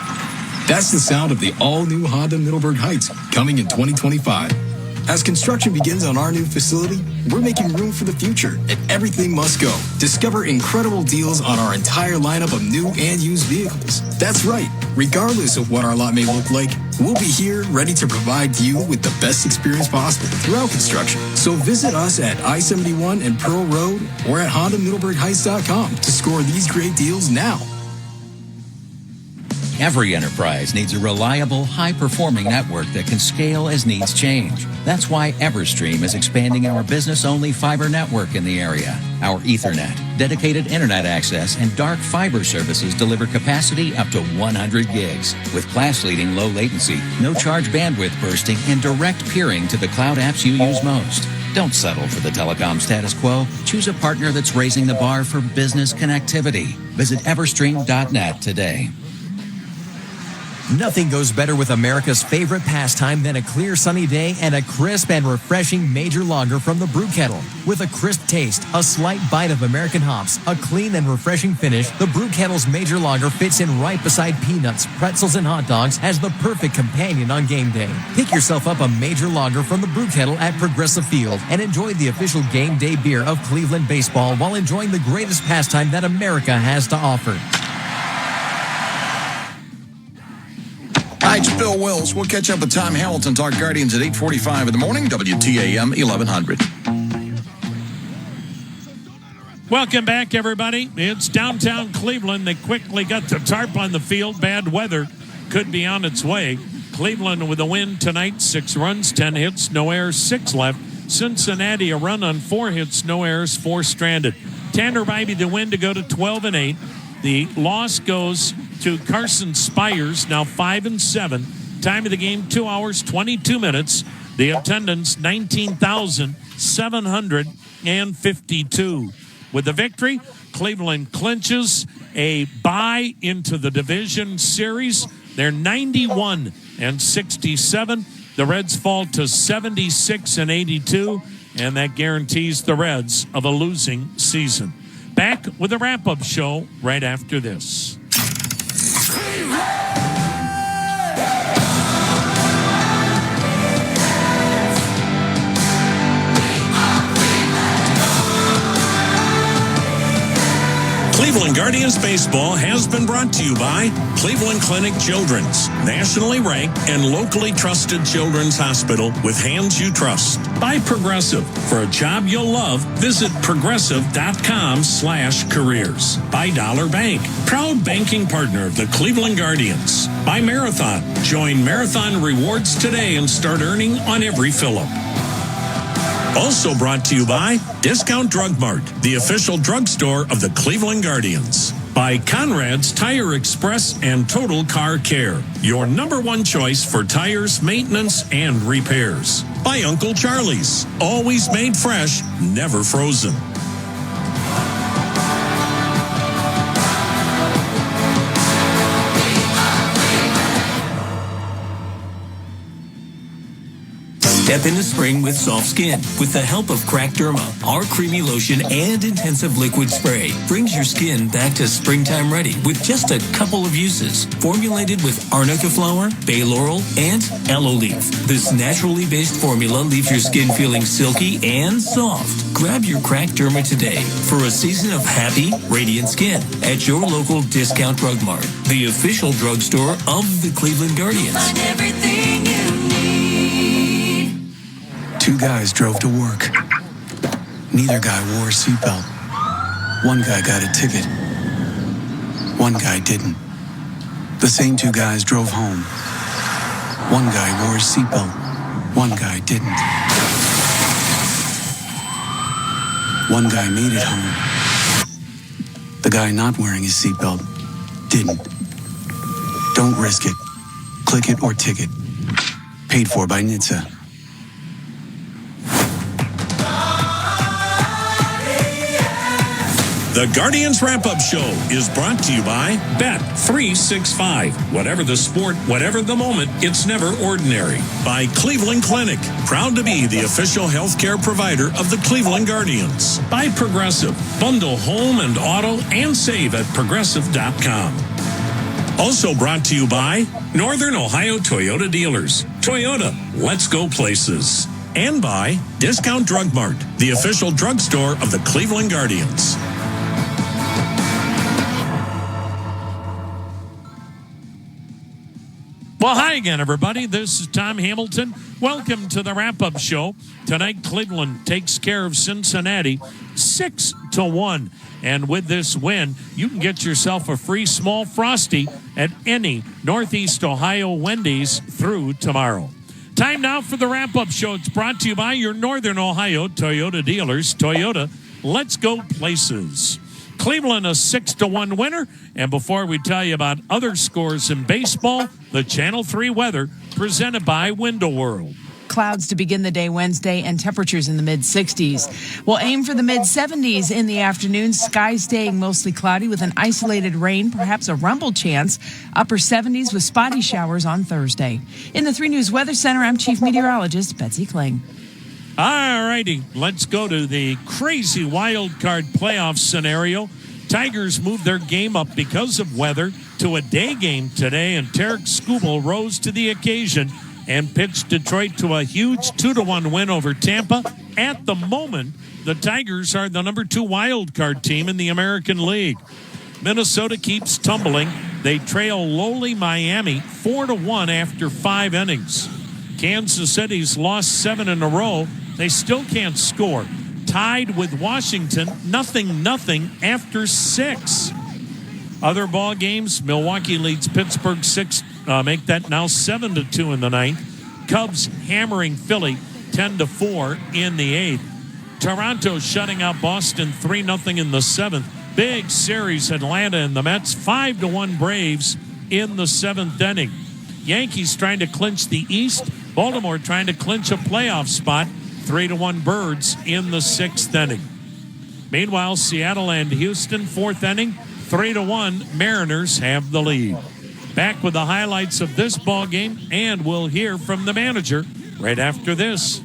That's the sound of the all-new Honda Middleburg Heights coming in 2025. As construction begins on our new facility, we're making room for the future, and everything must go. Discover incredible deals on our entire lineup of new and used vehicles. That's right. Regardless of what our lot may look like, we'll be here ready to provide you with the best experience possible throughout construction. So visit us at I-71 and Pearl Road or at HondaMiddleburgHeights.com to score these great deals now.
Every enterprise needs a reliable, high-performing network that can scale as needs change. That's why Everstream is expanding our business-only fiber network in the area. Our Ethernet, dedicated internet access, and dark fiber services deliver capacity up to 100 gigs. With class-leading low latency, no-charge bandwidth bursting, and direct peering to the cloud apps you use most. Don't settle for the telecom status quo. Choose a partner that's raising the bar for business connectivity. Visit Everstream.net today.
Nothing goes better with America's favorite pastime than a clear sunny day and a crisp and refreshing Major Lager from the Brew Kettle. With a crisp taste, a slight bite of American hops, a clean and refreshing finish, the Brew Kettle's Major Lager fits in right beside peanuts, pretzels, and hot dogs as the perfect companion on game day. Pick yourself up a Major Lager from the Brew Kettle at Progressive Field and enjoy the official game day beer of Cleveland baseball while enjoying the greatest pastime that America has to offer.
Hi, it's Bill Wills. We'll catch up with Tom Hamilton, talk Guardians at 8:45 in the morning, WTAM 1100.
Welcome back, everybody. It's downtown Cleveland. They quickly got the tarp on the field. Bad weather could be on its way. Cleveland with a win tonight, 6 runs, 10 hits, no errors, 6 left. Cincinnati, a run on 4 hits, no errors, 4 stranded. Tanner Bybee, the win to go to 12-8. The loss goes to Carson Spires, now 5-7. Time of the game, 2 hours, 22 minutes. The attendance, 19,752. With the victory, Cleveland clinches a bye into the division series. They're 91-67. The Reds fall to 76-82, and that guarantees the Reds of a losing season. Back with a wrap-up show right after this. Cleveland Guardians Baseball has been brought to you by Cleveland Clinic Children's, nationally ranked and locally trusted children's hospital with hands you trust. By Progressive. For a job you'll love, visit progressive.com/careers. By Dollar Bank, proud banking partner of the Cleveland Guardians. By Marathon. Join Marathon Rewards today and start earning on every fill-up. Also brought to you by Discount Drug Mart, the official drugstore of the Cleveland Guardians. By Conrad's Tire Express and Total Car Care, your number one choice for tires, maintenance, and repairs. By Uncle Charlie's, always made fresh, never frozen.
Step into spring with soft skin. With the help of Crack Derma, our creamy lotion and intensive liquid spray brings your skin back to springtime ready with just a couple of uses. Formulated with arnica flower, bay laurel, and aloe leaf. This naturally based formula leaves your skin feeling silky and soft. Grab your Crack Derma today for a season of happy, radiant skin at your local Discount Drug Mart, the official drugstore of the Cleveland Guardians.
Find everything you need.
Two guys drove to work. Neither guy wore a seatbelt. One guy got a ticket. One guy didn't. The same two guys drove home. One guy wore a seatbelt. One guy didn't. One guy made it home. The guy not wearing his seatbelt didn't. Don't risk it. Click it or ticket. Paid for by NHTSA.
The Guardians Wrap-Up Show is brought to you by Bet365. Whatever the sport, whatever the moment, it's never ordinary. By Cleveland Clinic, proud to be the official healthcare provider of the Cleveland Guardians. By Progressive, bundle home and auto and save at progressive.com. Also brought to you by Northern Ohio Toyota Dealers. Toyota, let's go places. And by Discount Drug Mart, the official drugstore of the Cleveland Guardians. Well, hi again, everybody. This is Tom Hamilton. Welcome to the wrap-up show. Tonight, Cleveland takes care of Cincinnati 6-1. And with this win, you can get yourself a free small Frosty at any Northeast Ohio Wendy's through tomorrow. Time now for the wrap-up show. It's brought to you by your Northern Ohio Toyota dealers. Toyota, let's go places. Cleveland a 6-1 winner. And before we tell you about other scores in baseball, the Channel 3 weather presented by Window World.
Clouds to begin the day Wednesday and temperatures in the mid-60s. We'll aim for the mid-70s in the afternoon. Skies staying mostly cloudy with an isolated rain, perhaps a rumble chance. Upper 70s with spotty showers on Thursday. In the 3 News Weather Center, I'm Chief Meteorologist Betsy Kling.
All righty, let's go to the crazy wild card playoff scenario. Tigers moved their game up because of weather to a day game today, and Tarek Skubal rose to the occasion and pitched Detroit to a huge 2-1 win over Tampa. At the moment, the Tigers are the number 2 wild card team in the American League. Minnesota keeps tumbling. They trail lowly Miami 4-1 after 5 innings. Kansas City's lost 7 in a row. They still can't score. Tied with Washington, 0-0 after 6. Other ball games, Milwaukee leads Pittsburgh 6, make that now 7-2 in the 9th. Cubs hammering Philly 10-4 in the 8th. Toronto shutting out Boston 3-0 in the 7th. Big series, Atlanta and the Mets 5-1 Braves in the 7th inning. Yankees trying to clinch the East. Baltimore trying to clinch a playoff spot. 3-1 Birds in the 6th inning. Meanwhile, Seattle and Houston, 4th inning, 3-1 Mariners have the lead. Back with the highlights of this ball game, and we'll hear from the manager right after this.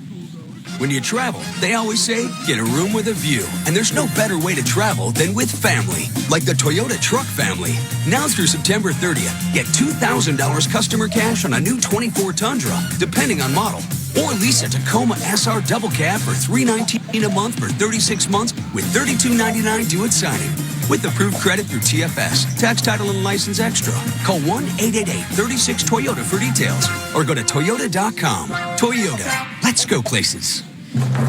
When you travel, they always say, get a room with a view. And there's no better way to travel than with family. Like the Toyota Truck family. Now through September 30th, get $2,000 customer cash on a new 24 Tundra, depending on model. Or lease a Tacoma SR double cab for $319 a month for 36 months with $32.99 due at signing. with approved credit through TFS, Tax, Title, and License Extra. Call 1-888-36-TOYOTA for details or go to Toyota.com. Toyota. Let's go places.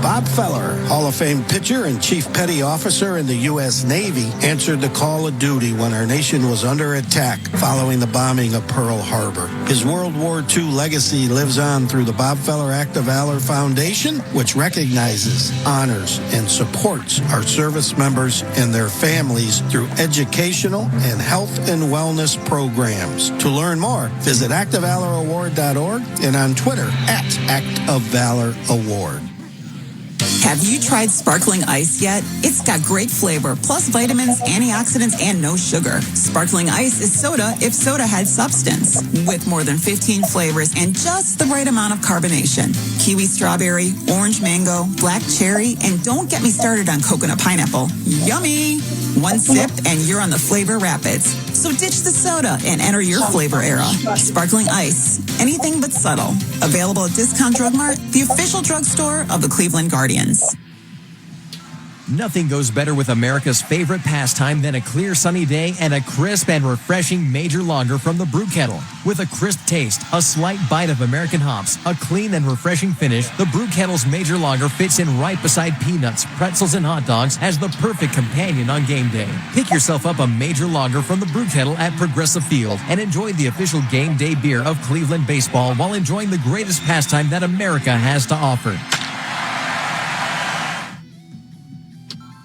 Bob Feller, Hall of Fame pitcher and Chief Petty Officer in the U.S. Navy, answered the call of duty when our nation was under attack following the bombing of Pearl Harbor. His World War II legacy lives on through the Bob Feller Act of Valor Foundation, which recognizes, honors, and supports our service members and their families through educational and health and wellness programs. To learn more, visit actofvaloraward.org and on Twitter @ActOfValorAward.
Have you tried sparkling ice yet? It's got great flavor, plus vitamins, antioxidants, and no sugar. Sparkling ice is soda if soda had substance, with more than 15 flavors and just the right amount of carbonation. Kiwi strawberry, orange mango, black cherry, and don't get me started on coconut pineapple. Yummy! One sip and you're on the flavor rapids. So ditch the soda and enter your flavor era. Sparkling ice, anything but subtle. Available at Discount Drug Mart, the official drugstore of the Cleveland Guardians.
Nothing goes better with America's favorite pastime than a clear sunny day and a crisp and refreshing Major Lager from the Brew Kettle. With a crisp taste, a slight bite of American hops, a clean and refreshing finish, the Brew Kettle's Major Lager fits in right beside peanuts, pretzels, and hot dogs as the perfect companion on game day. Pick yourself up a Major Lager from the Brew Kettle at Progressive Field and enjoy the official game day beer of Cleveland baseball while enjoying the greatest pastime that America has to offer.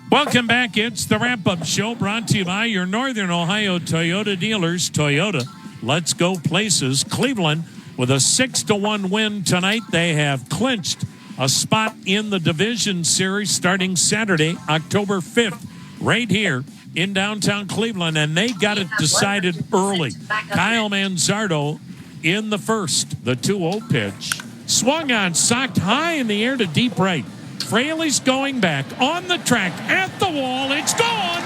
Welcome back. It's the wrap-up show brought to you by your Northern Ohio Toyota dealers. Toyota, let's go places. Cleveland with a 6-1 win tonight. They have clinched a spot in the division series starting Saturday, October 5th, right here in downtown Cleveland, and they got it decided early. Kyle Manzardo in the first, the 2-0 pitch. Swung on, socked high in the air to deep right. Fraley's going back on the track at the wall. It's gone.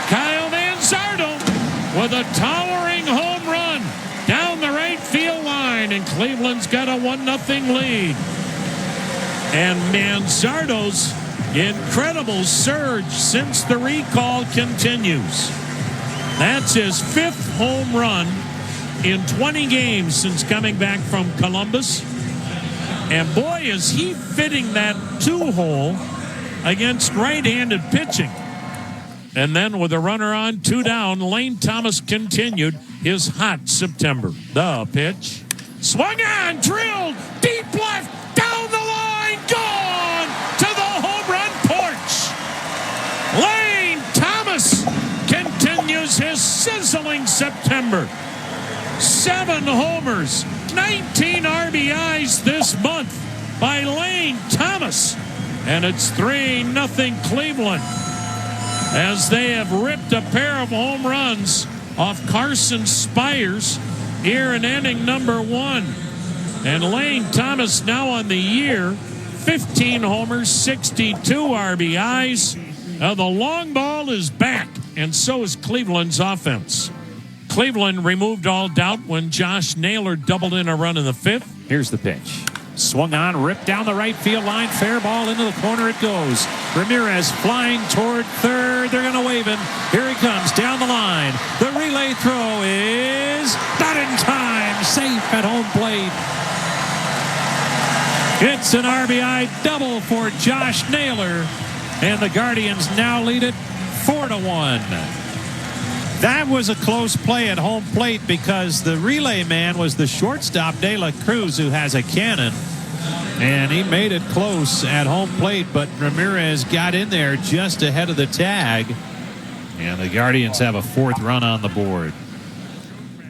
Kyle Manzardo with a towering home run down the right field line, and Cleveland's got a 1-0 lead. And Manzardo's incredible surge since the recall continues. That's his 5th home run in 20 games since coming back from Columbus. And boy, is he fitting that 2-hole against right-handed pitching. And then with a runner on, 2 down, Lane Thomas continued his hot September. The pitch. Swung on, drilled, deep left, down the line, gone to the home run porch. Lane Thomas continues his sizzling September. 7 homers, 19 RBIs this month by Lane Thomas. And it's 3-0 Cleveland as they have ripped a pair of home runs off Carson Spires here in inning number 1. And Lane Thomas now on the year, 15 homers, 62 RBIs. Now the long ball is back, and so is Cleveland's offense. Cleveland removed all doubt when Josh Naylor doubled in a run in the 5th.
Here's the pitch. Swung on, ripped down the right field line. Fair ball into the corner it goes. Ramirez flying toward third. They're going to wave him. Here he comes down the line. The relay throw is not in time. Safe at home plate. It's an RBI double for Josh Naylor. And the Guardians now lead it 4-1. That was a close play at home plate because the relay man was the shortstop, De La Cruz, who has a cannon. And he made it close at home plate, but Ramirez got in there just ahead of the tag. And the Guardians have a 4th run on the board.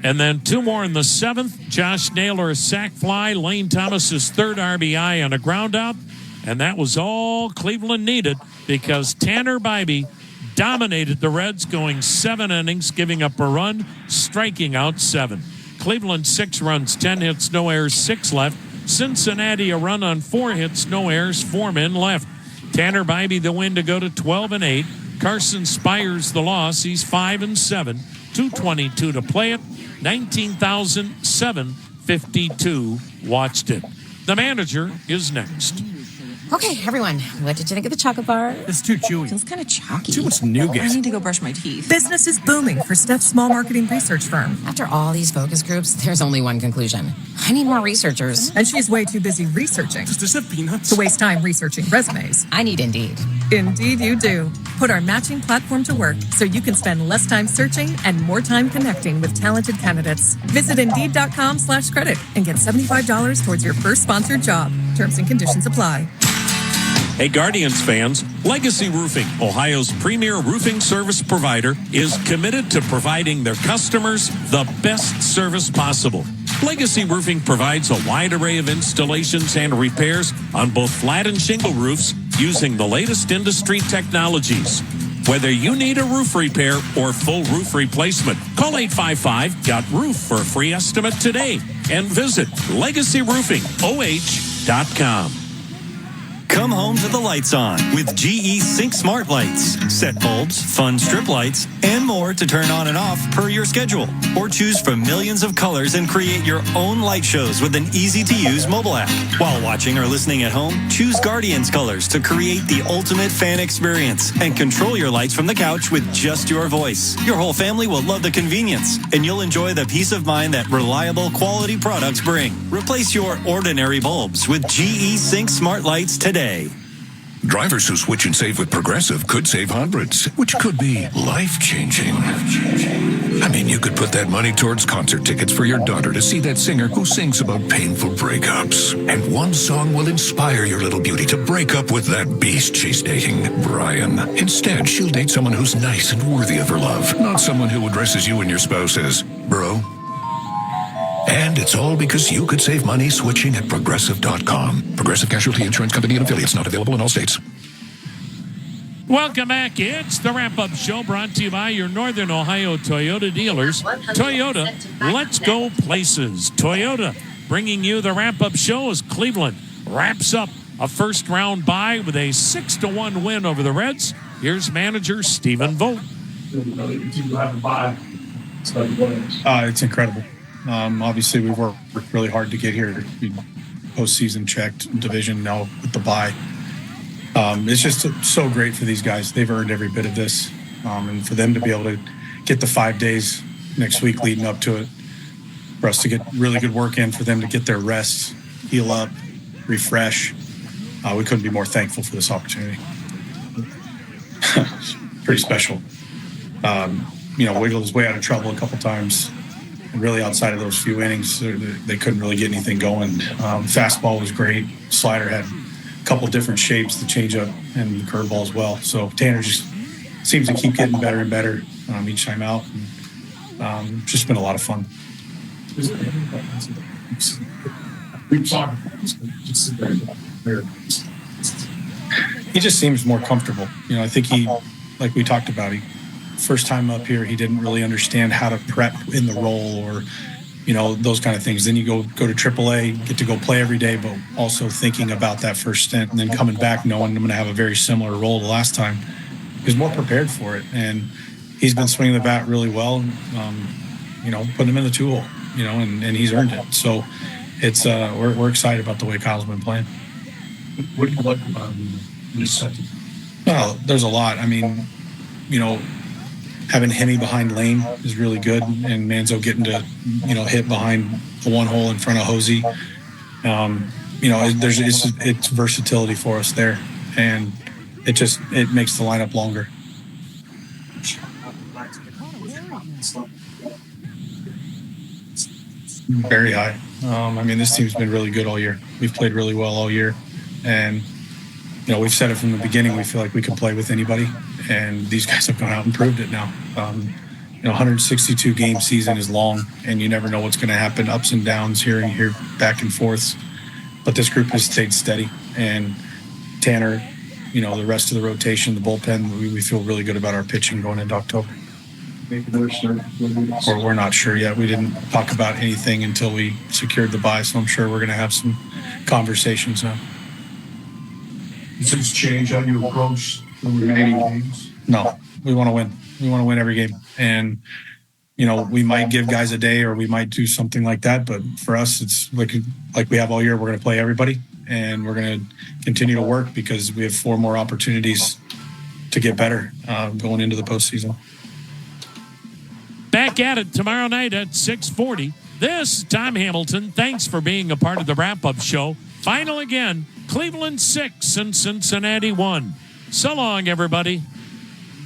And then 2 more in the 7th. Josh Naylor, a sac fly. Lane Thomas's 3rd RBI on a ground out. And that was all Cleveland needed because Tanner Bybee dominated the Reds, going 7 innings, giving up a run, striking out 7. Cleveland 6 runs, 10 hits, no errors, 6 left. Cincinnati a run on 4 hits, no errors, 4 men left. Tanner Bybee the win to go to 12-8. Carson Spires the loss. He's 5-7. 2:22 to play it. 19,752 watched it. The manager is next.
Okay, everyone, what did you think of the chocolate bar?
It's too chewy.
Feels kind of chalky.
Too much nougat.
I need to go brush my teeth.
Business is booming for Steph's small marketing research firm.
After all these focus groups, there's only one conclusion. I need more researchers.
And she's way too busy researching.
Does this have peanuts?
To waste time researching resumes.
I need Indeed.
Indeed you do. Put our matching platform to work so you can spend less time searching and more time connecting with talented candidates. Visit Indeed.com/credit and get $75 towards your first sponsored job. Terms and conditions apply.
Hey, Guardians fans, Legacy Roofing, Ohio's premier roofing service provider, is committed to providing their customers the best service possible. Legacy Roofing provides a wide array of installations and repairs on both flat and shingle roofs using the latest industry technologies. Whether you need a roof repair or full roof replacement, call 855-GOT-ROOF for a free estimate today and visit LegacyRoofingOH.com.
Come home to the lights on with GE Sync Smart Lights. Set bulbs, fun strip lights, and more to turn on and off per your schedule. Or choose from millions of colors and create your own light shows with an easy-to-use mobile app. While watching or listening at home, choose Guardians colors to create the ultimate fan experience and control your lights from the couch with just your voice. Your whole family will love the convenience, and you'll enjoy the peace of mind that reliable quality products bring. Replace your ordinary bulbs with GE Sync Smart Lights today.
Drivers who switch and save with Progressive could save hundreds, which could be life-changing. I mean, you could put that money towards concert tickets for your daughter to see that singer who sings about painful breakups. And one song will inspire your little beauty to break up with that beast she's dating, Brian. Instead, she'll date someone who's nice and worthy of her love, not someone who addresses you and your spouse as bro. And it's all because you could save money switching at Progressive.com. Progressive Casualty Insurance Company and affiliates, not available in all states.
Welcome back. It's the wrap-up show brought to you by your Northern Ohio Toyota dealers. Toyota, let's go places. Toyota, bringing you the wrap-up show as Cleveland wraps up a first-round bye with a 6-1 win over the Reds. Here's manager Stephen Vogt.
It's incredible. Obviously, we worked really hard to get here. We postseason checked, division now with the bye. It's just so great for these guys. They've earned every bit of this. And for them to be able to get the 5 days next week leading up to it, for us to get really good work in, for them to get their rest, heal up, refresh, we couldn't be more thankful for this opportunity. Pretty special. Wiggled his way out of trouble a couple times. And really, outside of those few innings, they couldn't really get anything going. Fastball was great. Slider had a couple different shapes, the changeup and the curveball as well. So Tanner just seems to keep getting better and better each time out. And, just been a lot of fun. He just seems more comfortable. I think he, like we talked about, first time up here, he didn't really understand how to prep in the role or, those kind of things. Then you go to AAA, get to go play every day, but also thinking about that first stint and then coming back knowing I'm going to have a very similar role the last time. He was more prepared for it, and he's been swinging the bat really well, putting him in the two hole, and he's earned it. So it's we're excited about the way Kyle's been playing.
What do you like about this setting?
Well, there's a lot. I mean, having Hemi behind Lane is really good, and Manzo getting to, hit behind the one hole in front of Hosey. It's versatility for us there, and it makes the lineup longer. Very high. This team's been really good all year. We've played really well all year, and we've said it from the beginning. We feel like we can play with anybody, and these guys have gone out and proved it now. 162 game season is long, and you never know what's going to happen. Ups and downs here and here, back and forths. But this group has stayed steady, and Tanner, the rest of the rotation, the bullpen, we feel really good about our pitching going into October. We're not sure yet. We didn't talk about anything until we secured the bye, so I'm sure we're going to have some conversations now.
Does this change how you approach the remaining games?
No, we want to win. We want to win every game. And, we might give guys a day or we might do something like that. But for us, it's like we have all year, we're going to play everybody. and we're going to continue to work because we have 4 more opportunities to get better going into the postseason.
Back at it tomorrow night at 6:40. This is Tom Hamilton. Thanks for being a part of the wrap-up show. Final again, Cleveland 6 and Cincinnati 1. So long, everybody.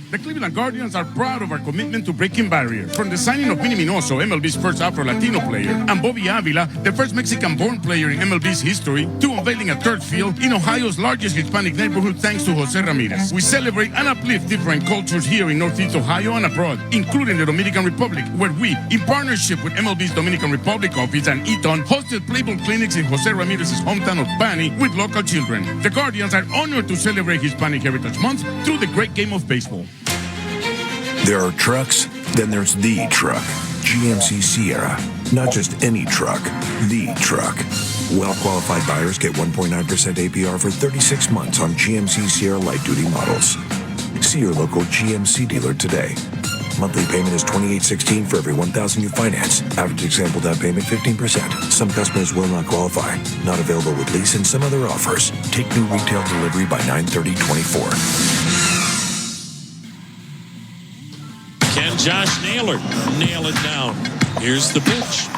The Cleveland Guardians are proud of our commitment to breaking barriers. From the signing of Vinny Minoso, MLB's first Afro-Latino player, and Bobby Avila, the first Mexican-born player in MLB's history, to unveiling a third field in Ohio's largest Hispanic neighborhood thanks to Jose Ramirez. We celebrate and uplift different cultures here in Northeast Ohio and abroad, including the Dominican Republic, where we, in partnership with MLB's Dominican Republic office and Eton, hosted playbook clinics in Jose Ramirez's hometown of Bani with local children. The Guardians are honored to celebrate Hispanic Heritage Month through the great game of baseball.
There are trucks, then there's the truck. GMC Sierra. Not just any truck, the truck. Well-qualified buyers get 1.9% APR for 36 months on GMC Sierra light-duty models. See your local GMC dealer today. Monthly payment is $28.16 for every $1,000 you finance. Average example down payment 15%. Some customers will not qualify. Not available with lease and some other offers. Take new retail delivery by 9/30/24.
Can Josh Naylor nail it down? Here's the pitch.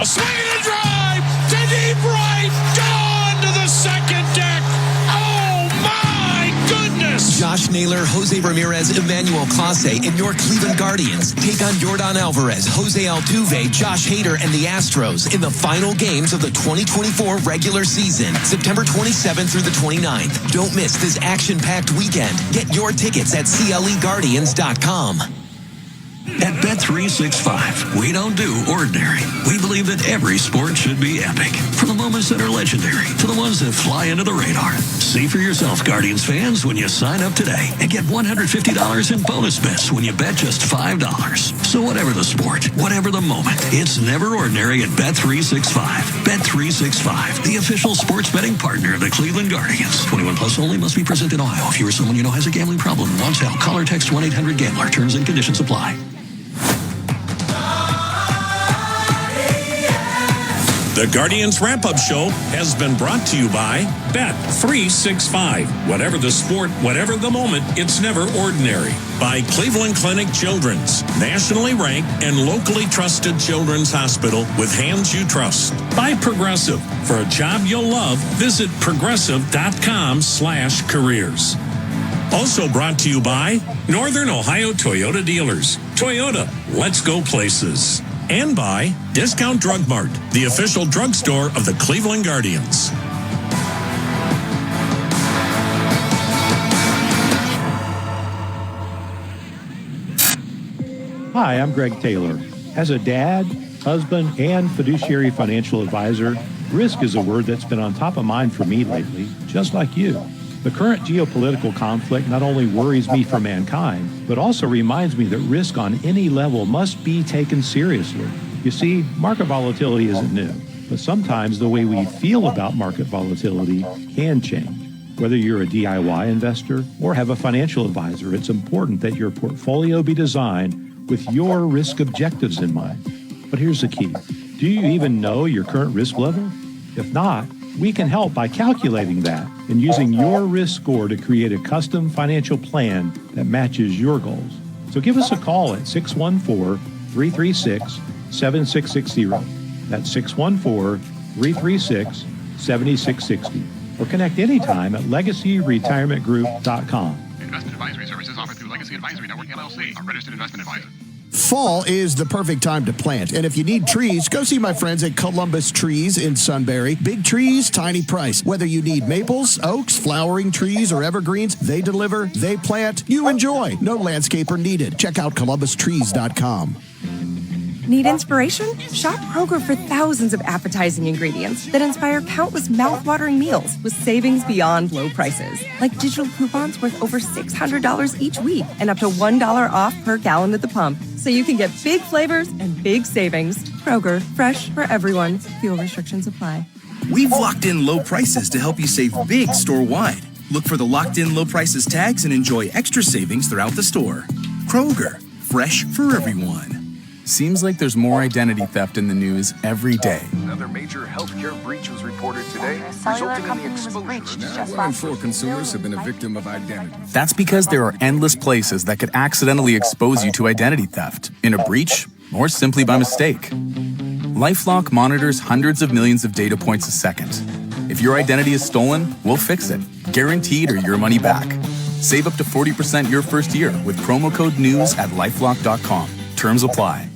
A swing and a drive to deep right. Gone to the second deck. Oh, my goodness.
Josh Naylor, Jose Ramirez, Emmanuel Clase, and your Cleveland Guardians take on Yordan Alvarez, Jose Altuve, Josh Hader, and the Astros in the final games of the 2024 regular season, September 27th through the 29th. Don't miss this action-packed weekend. Get your tickets at CLEGuardians.com.
At Bet365, we don't do ordinary. We believe that every sport should be epic. From the moments that are legendary to the ones that fly under the radar. See for yourself, Guardians fans, when you sign up today and get $150 in bonus bets when you bet just $5. So whatever the sport, whatever the moment, it's never ordinary at Bet365. Bet365, the official sports betting partner of the Cleveland Guardians. 21 plus only, must be present in Ohio. If you or someone you know has a gambling problem, wants help, call or text 1-800-GAMBLER. Terms and conditions apply.
The Guardians Wrap-Up Show has been brought to you by Bet365. Whatever the sport, whatever the moment, it's never ordinary. By Cleveland Clinic Children's, nationally ranked and locally trusted children's hospital with hands you trust. By Progressive. For a job you'll love, visit progressive.com/careers. Also brought to you by Northern Ohio Toyota Dealers. Toyota, let's go places. And by Discount Drug Mart, the official drugstore of the Cleveland Guardians.
Hi, I'm Greg Taylor. As a dad, husband, and fiduciary financial advisor, risk is a word that's been on top of mind for me lately, just like you. The current geopolitical conflict not only worries me for mankind, but also reminds me that risk on any level must be taken seriously. You see, market volatility isn't new, but sometimes the way we feel about market volatility can change. Whether you're a DIY investor or have a financial advisor, it's important that your portfolio be designed with your risk objectives in mind. But here's the key. Do you even know your current risk level? If not, we can help by calculating that and using your risk score to create a custom financial plan that matches your goals. So give us a call at 614-336-7660. That's 614-336-7660. Or connect anytime at LegacyRetirementGroup.com.
Investment advisory services offered through Legacy Advisory Network, LLC, a registered investment advisor.
Fall is the perfect time to plant. And if you need trees, go see my friends at Columbus Trees in Sunbury. Big trees, tiny price. Whether you need maples, oaks, flowering trees, or evergreens, they deliver, they plant, you enjoy. No landscaper needed. Check out ColumbusTrees.com.
Need inspiration? Shop Kroger for thousands of appetizing ingredients that inspire countless mouth-watering meals with savings beyond low prices. Like digital coupons worth over $600 each week and up to $1 off per gallon at the pump. So you can get big flavors and big savings. Kroger, fresh for everyone. Fuel restrictions apply.
We've locked in low prices to help you save big store-wide. Look for the locked in low prices tags and enjoy extra savings throughout the store. Kroger, fresh for everyone.
Seems like there's more identity theft in the news every day.
Another major healthcare breach was reported today, resulting in the exposure.
1 in 4 consumers have been a victim of identity.
That's because there are endless places that could accidentally expose you to identity theft, in a breach, or simply by mistake. LifeLock monitors hundreds of millions of data points a second. If your identity is stolen, we'll fix it, guaranteed or your money back. Save up to 40% your first year with promo code NEWS at LifeLock.com. Terms apply.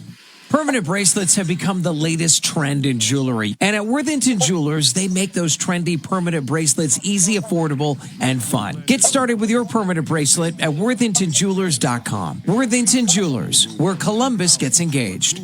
Permanent bracelets have become the latest trend in jewelry. And at Worthington Jewelers, they make those trendy permanent bracelets easy, affordable, and fun. Get started with your permanent bracelet at worthingtonjewelers.com. Worthington Jewelers, where Columbus gets engaged.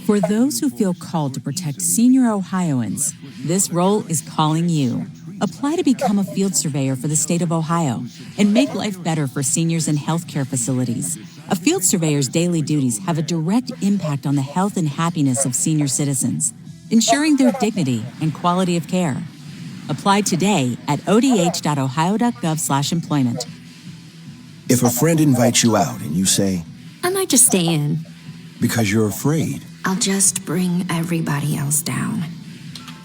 For those who feel called to protect senior Ohioans, this role is calling you. Apply to become a field surveyor for the state of Ohio and make life better for seniors in healthcare facilities. A field surveyor's daily duties have a direct impact on the health and happiness of senior citizens, ensuring their dignity and quality of care. Apply today at odh.ohio.gov/employment.
If a friend invites you out and you say,
I might just stay in.
Because you're afraid.
I'll just bring everybody else down.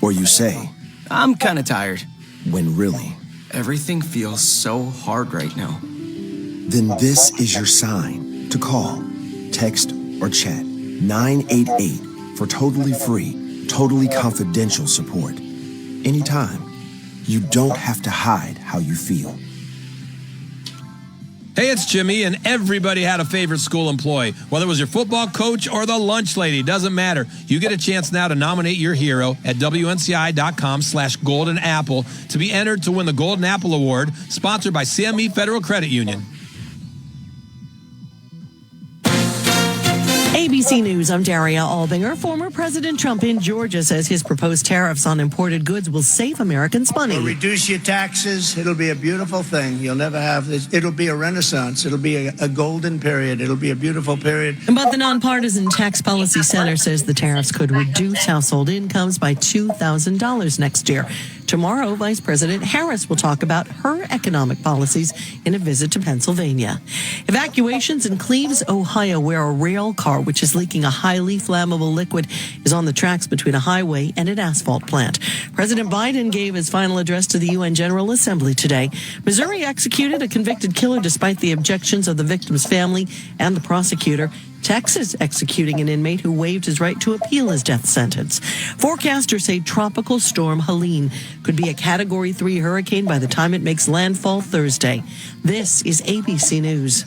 Or you say,
I'm kind of tired.
When really,
everything feels so hard right now.
Then this is your sign to call, text, or chat 988 for totally free, totally confidential support. Anytime. You don't have to hide how you feel.
Hey, it's Jimmy, and everybody had a favorite school employee. Whether it was your football coach or the lunch lady, doesn't matter. You get a chance now to nominate your hero at WNCI.com/Golden Apple to be entered to win the Golden Apple Award, sponsored by CME Federal Credit Union.
ABC News, I'm Daria Albinger. Former President Trump in Georgia says his proposed tariffs on imported goods will save Americans money.
It'll reduce your taxes. It'll be a beautiful thing. You'll never have this. It'll be a renaissance. It'll be a golden period. It'll be a beautiful period.
But the Nonpartisan Tax Policy Center says the tariffs could reduce household incomes by $2,000 next year. Tomorrow, Vice President Harris will talk about her economic policies in a visit to Pennsylvania. Evacuations in Cleves, Ohio, where a rail car, which is leaking a highly flammable liquid, is on the tracks between a highway and an asphalt plant. President Biden gave his final address to the UN General Assembly today. Missouri executed a convicted killer despite the objections of the victim's family and the prosecutor. Texas executing an inmate who waived his right to appeal his death sentence. Forecasters say Tropical Storm Helene could be a Category 3 hurricane by the time it makes landfall Thursday. This is ABC News.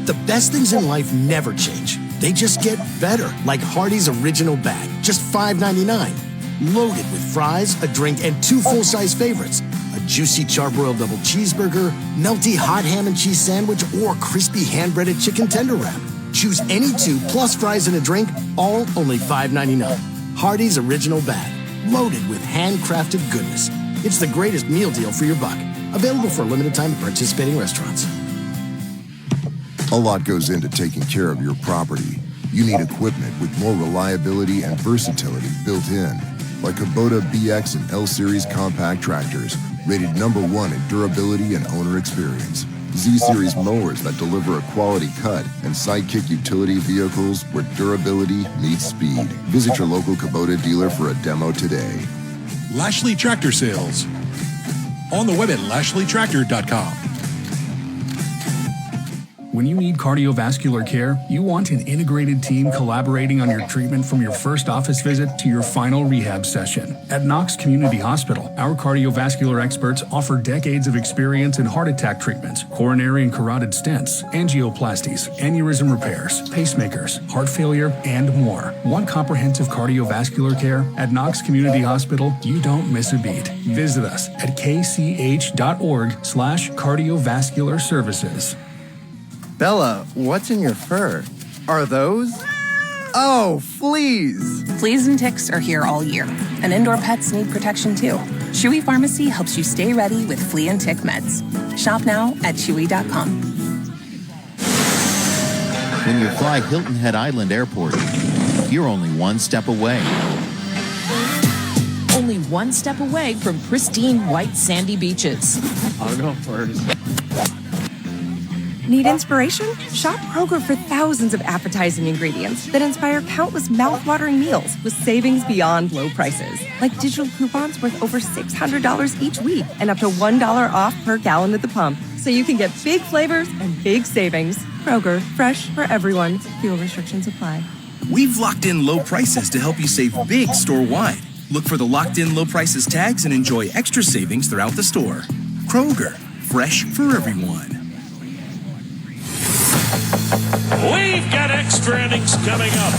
The best things in life never change. They just get better, like Hardee's Original Bag, just $5.99. Loaded with fries, a drink, and 2 full-size favorites. A juicy charbroiled double cheeseburger, melty hot ham and cheese sandwich, or crispy hand-breaded chicken tender wrap. Choose any 2 plus fries and a drink, all only $5.99. Hardee's Original Bag, loaded with handcrafted goodness. It's the greatest meal deal for your buck. Available for a limited time at participating restaurants.
A lot goes into taking care of your property. You need equipment with more reliability and versatility built in, like Kubota BX and L Series compact tractors, rated #1 in durability and owner experience. Z-Series mowers that deliver a quality cut, and Sidekick utility vehicles where durability meets speed. Visit your local Kubota dealer for a demo today.
Lashley Tractor Sales. On the web at lashleytractor.com.
When you need cardiovascular care, you want an integrated team collaborating on your treatment from your first office visit to your final rehab session. At Knox Community Hospital, our cardiovascular experts offer decades of experience in heart attack treatments, coronary and carotid stents, angioplasties, aneurysm repairs, pacemakers, heart failure, and more. Want comprehensive cardiovascular care? At Knox Community Hospital, you don't miss a beat. Visit us at kch.org/cardiovascular services.
Bella, what's in your fur? Are those? Oh, fleas!
Fleas and ticks are here all year, and indoor pets need protection too. Chewy Pharmacy helps you stay ready with flea and tick meds. Shop now at chewy.com.
When you fly Hilton Head Island Airport, you're only one step away.
Only one step away from pristine white sandy beaches.
I'll go first.
Need inspiration? Shop Kroger for thousands of appetizing ingredients that inspire countless mouth-watering meals with savings beyond low prices. Like digital coupons worth over $600 each week and up to $1 off per gallon at the pump. So you can get big flavors and big savings. Kroger, fresh for everyone. Fuel restrictions apply.
We've locked in low prices to help you save big store-wide. Look for the locked in low prices tags and enjoy extra savings throughout the store. Kroger, fresh for everyone.
We've got extra innings coming up.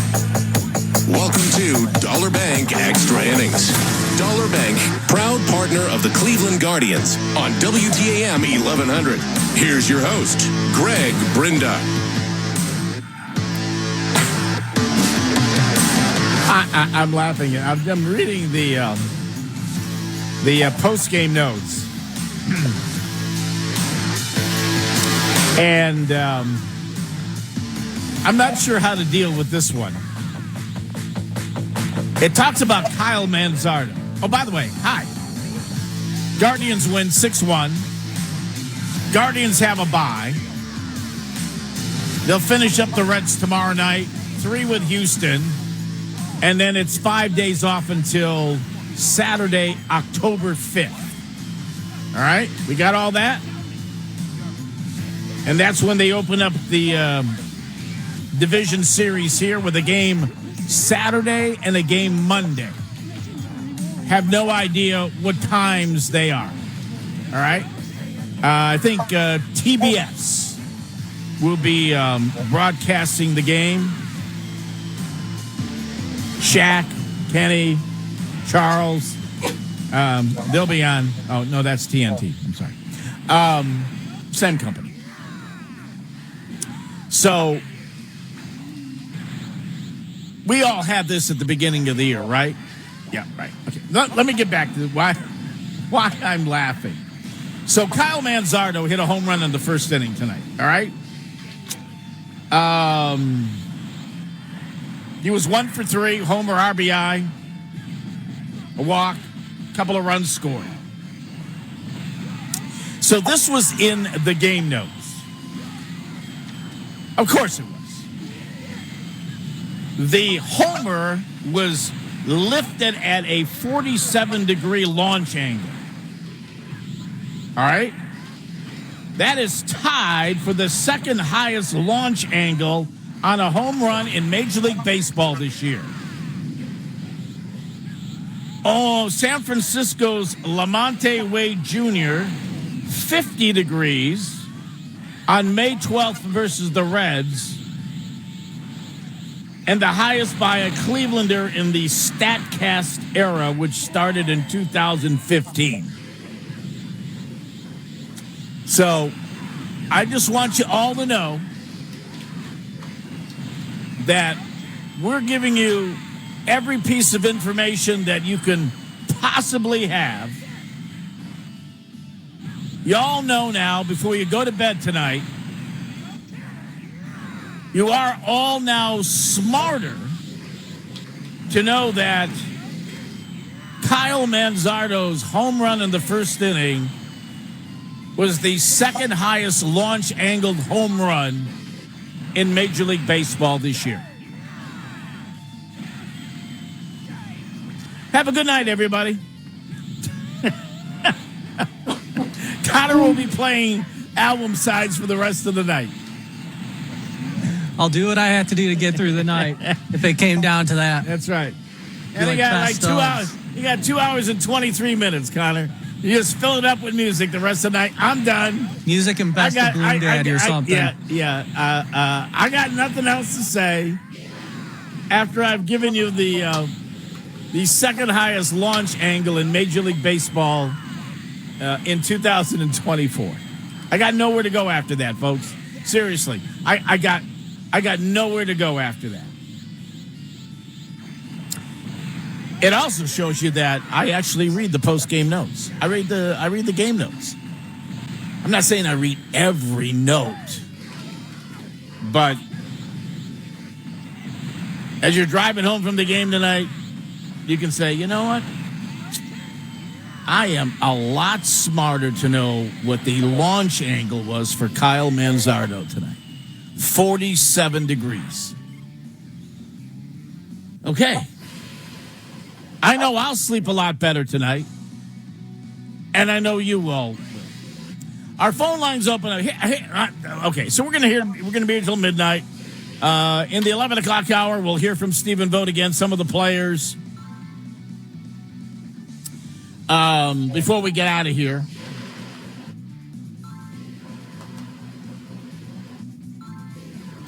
Welcome to Dollar Bank Extra Innings. Dollar Bank, proud partner of the Cleveland Guardians on WTAM 1100. Here's your host, Greg Brinda.
I'm laughing. I'm reading the post-game notes. And I'm not sure how to deal with this one. It talks about Kyle Manzardo. Oh, by the way, hi. Guardians win 6-1. Guardians have a bye. They'll finish up the Reds tomorrow night, 3 with Houston. And then it's 5 days off until Saturday, October 5th. All right? We got all that? And that's when they open up the division series here with a game Saturday and a game Monday. Have no idea what times they are. All right? I think TBS will be broadcasting the game. Shaq, Kenny, Charles, they'll be on. Oh, no, that's TNT. I'm sorry. Same company. So we all had this at the beginning of the year, right? Yeah, right. Okay. Let me get back to why I'm laughing. So Kyle Manzardo hit a home run in the first inning tonight, all right? He was 1 for 3, homer, RBI, a walk, a couple of runs scored. So this was in the game notes. Of course it was. The homer was lifted at a 47-degree launch angle. All right? That is tied for the second highest launch angle on a home run in Major League Baseball this year. Oh, San Francisco's Lamonte Wade Jr., 50 degrees on May 12th versus the Reds, and the highest by a Clevelander in the StatCast era, which started in 2015. So I just want you all to know that we're giving you every piece of information that you can possibly have. Y'all know now, before you go to bed tonight, you are all now smarter to know that Kyle Manzardo's home run in the first inning was the second highest launch-angled home run in Major League Baseball this year. Have a good night, everybody. Connor will be playing album sides for the rest of the night.
I'll do what I have to do to get through the night if it came down to that.
That's right. And he got like 2 hours. You got 2 hours and 23 minutes, Connor. You just fill it up with music the rest of the night. I'm done.
Music and Best of Bloom Daddy or something.
I got nothing else to say after I've given you the second highest launch angle in Major League Baseball in 2024. I got nowhere to go after that, folks. Seriously, I got nowhere to go after that. It also shows you that I actually read the post-game notes. I read the game notes. I'm not saying I read every note, but as you're driving home from the game tonight, you can say, you know what? I am a lot smarter to know what the launch angle was for Kyle Manzardo tonight. 47 degrees. Okay. I know I'll sleep a lot better tonight. And I know you will. Our phone line's open. Okay, so we're gonna be here until midnight. In the 11 o'clock hour, we'll hear from Stephen Vogt again, some of the players. Before we get out of here,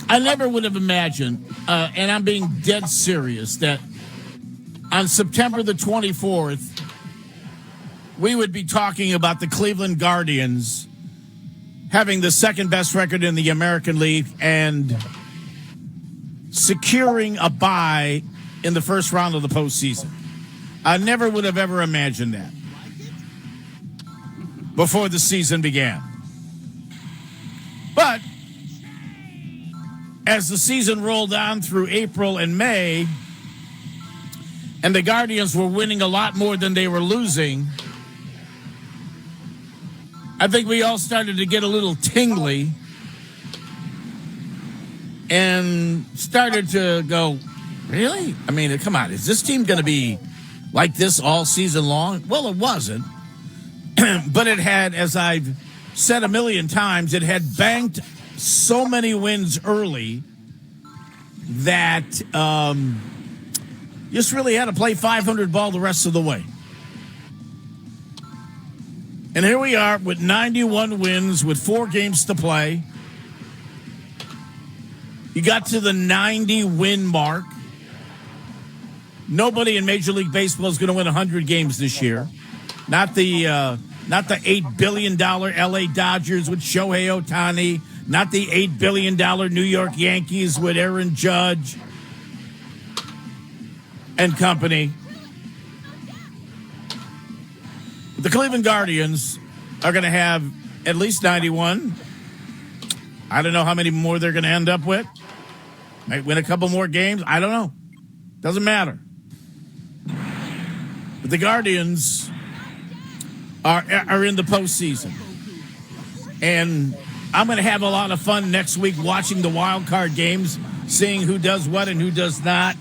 I never would have imagined, and I'm being dead serious, that on September the 24th, we would be talking about the Cleveland Guardians having the second best record in the American League and securing a bye in the first round of the postseason. I never would have ever imagined that before the season began. But as the season rolled on through April and May, and the Guardians were winning a lot more than they were losing, I think we all started to get a little tingly and started to go, really? I mean, come on, is this team going to be like this all season long? Well, it wasn't. But it had, as I've said a million times, it had banked so many wins early that just really had to play 500 ball the rest of the way. And here we are with 91 wins with 4 games to play. You got to the 90-win mark. Nobody in Major League Baseball is going to win 100 games this year. Not the $8 billion LA Dodgers with Shohei Ohtani. Not the $8 billion New York Yankees with Aaron Judge and company. The Cleveland Guardians are going to have at least 91. I don't know how many more they're going to end up with. Might win a couple more games. I don't know. Doesn't matter. But the Guardians are in the postseason. And I'm going to have a lot of fun next week watching the wild card games, seeing who does what and who does not.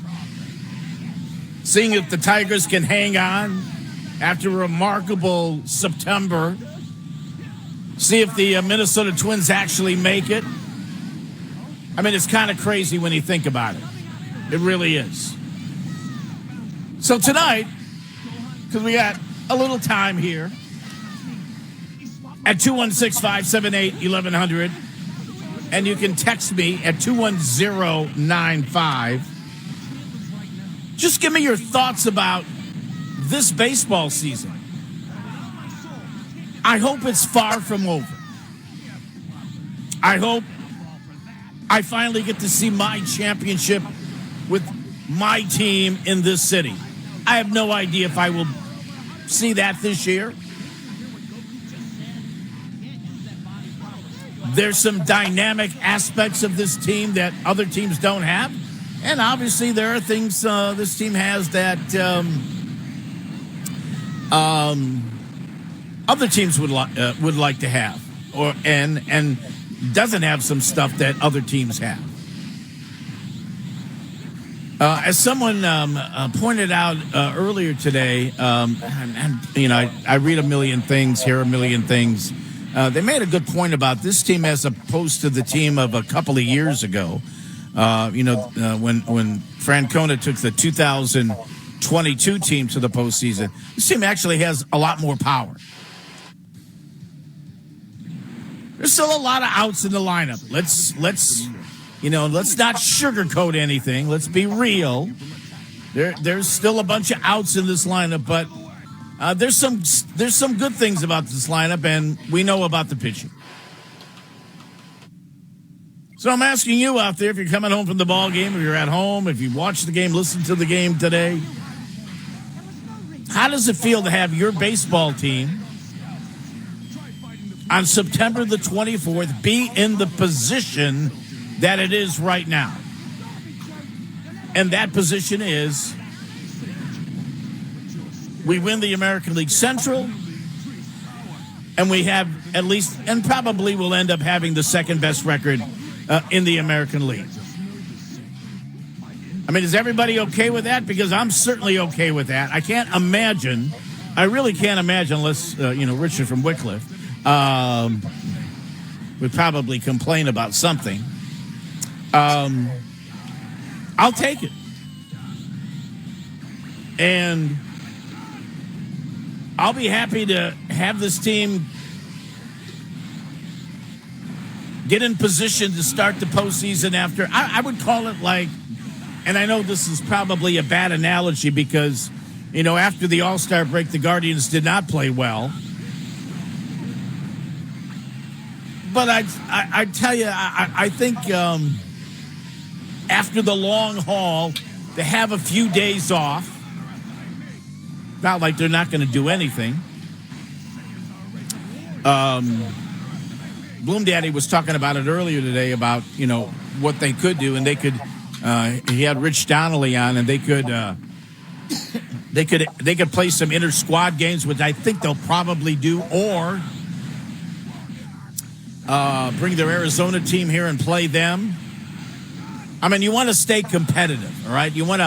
Seeing if the Tigers can hang on after a remarkable September. See if the Minnesota Twins actually make it. I mean, it's kind of crazy when you think about it. It really is. So tonight, because we got a little time here, at 216-578-1100, and you can text me at 21095. Just give me your thoughts about this baseball season. I hope it's far from over. I hope I finally get to see my championship with my team in this city. I have no idea if I will see that this year. There's some dynamic aspects of this team that other teams don't have. And obviously there are things this team has that other teams would like to have, and doesn't have some stuff that other teams have. As someone pointed out earlier today, I read a million things, hear a million things. They made a good point about this team as opposed to the team of a couple of years ago. When Francona took the 2022 team to the postseason, this team actually has a lot more power. There's still a lot of outs in the lineup. Let's not sugarcoat anything. Let's be real. There's still a bunch of outs in this lineup, but there's some good things about this lineup, and we know about the pitching. So I'm asking you out there, if you're coming home from the ball game, if you're at home, if you watched the game, listen to the game today, how does it feel to have your baseball team on September the 24th be in the position that it is right now? And that position is we win the American League Central, and we have at least, and probably will end up having the second best record in the American League. I mean, is everybody okay with that? Because I'm certainly okay with that. I can't imagine, I really can't imagine, unless, Richard from Wycliffe would probably complain about something. I'll take it. And I'll be happy to have this team get in position to start the postseason after. I would call it like, and I know this is probably a bad analogy because, after the All-Star break, the Guardians did not play well. But I tell you, I think after the long haul, to have a few days off, not like they're not going to do anything. Bloom Daddy was talking about it earlier today about, what they could do, and they could, he had Rich Donnelly on, and they could play some inter-squad games, which I think they'll probably do, or bring their Arizona team here and play them. I mean, you want to stay competitive, all right? You want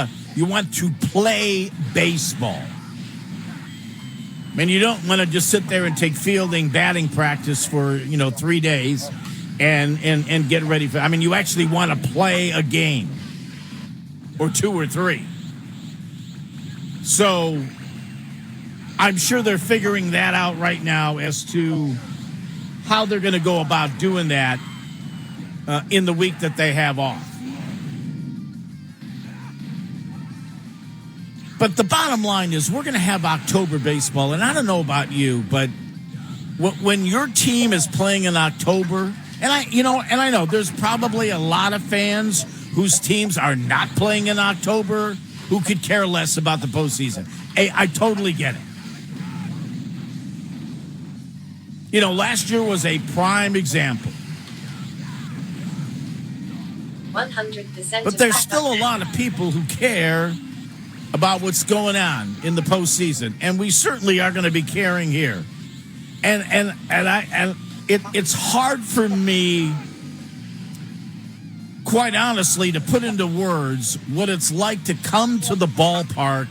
to play baseball. I mean, you don't want to just sit there and take fielding, batting practice for 3 days and get ready for. I mean, you actually want to play a game or 2 or 3. So I'm sure they're figuring that out right now as to how they're going to go about doing that in the week that they have off. But the bottom line is we're going to have October baseball, and I don't know about you, but when your team is playing in October, and I know there's probably a lot of fans whose teams are not playing in October who could care less about the postseason. Hey, I totally get it. Last year was a prime example.
100%.
But there's still a lot of people who care about what's going on in the postseason, and we certainly are going to be caring here. And it's hard for me, quite honestly, to put into words what it's like to come to the ballpark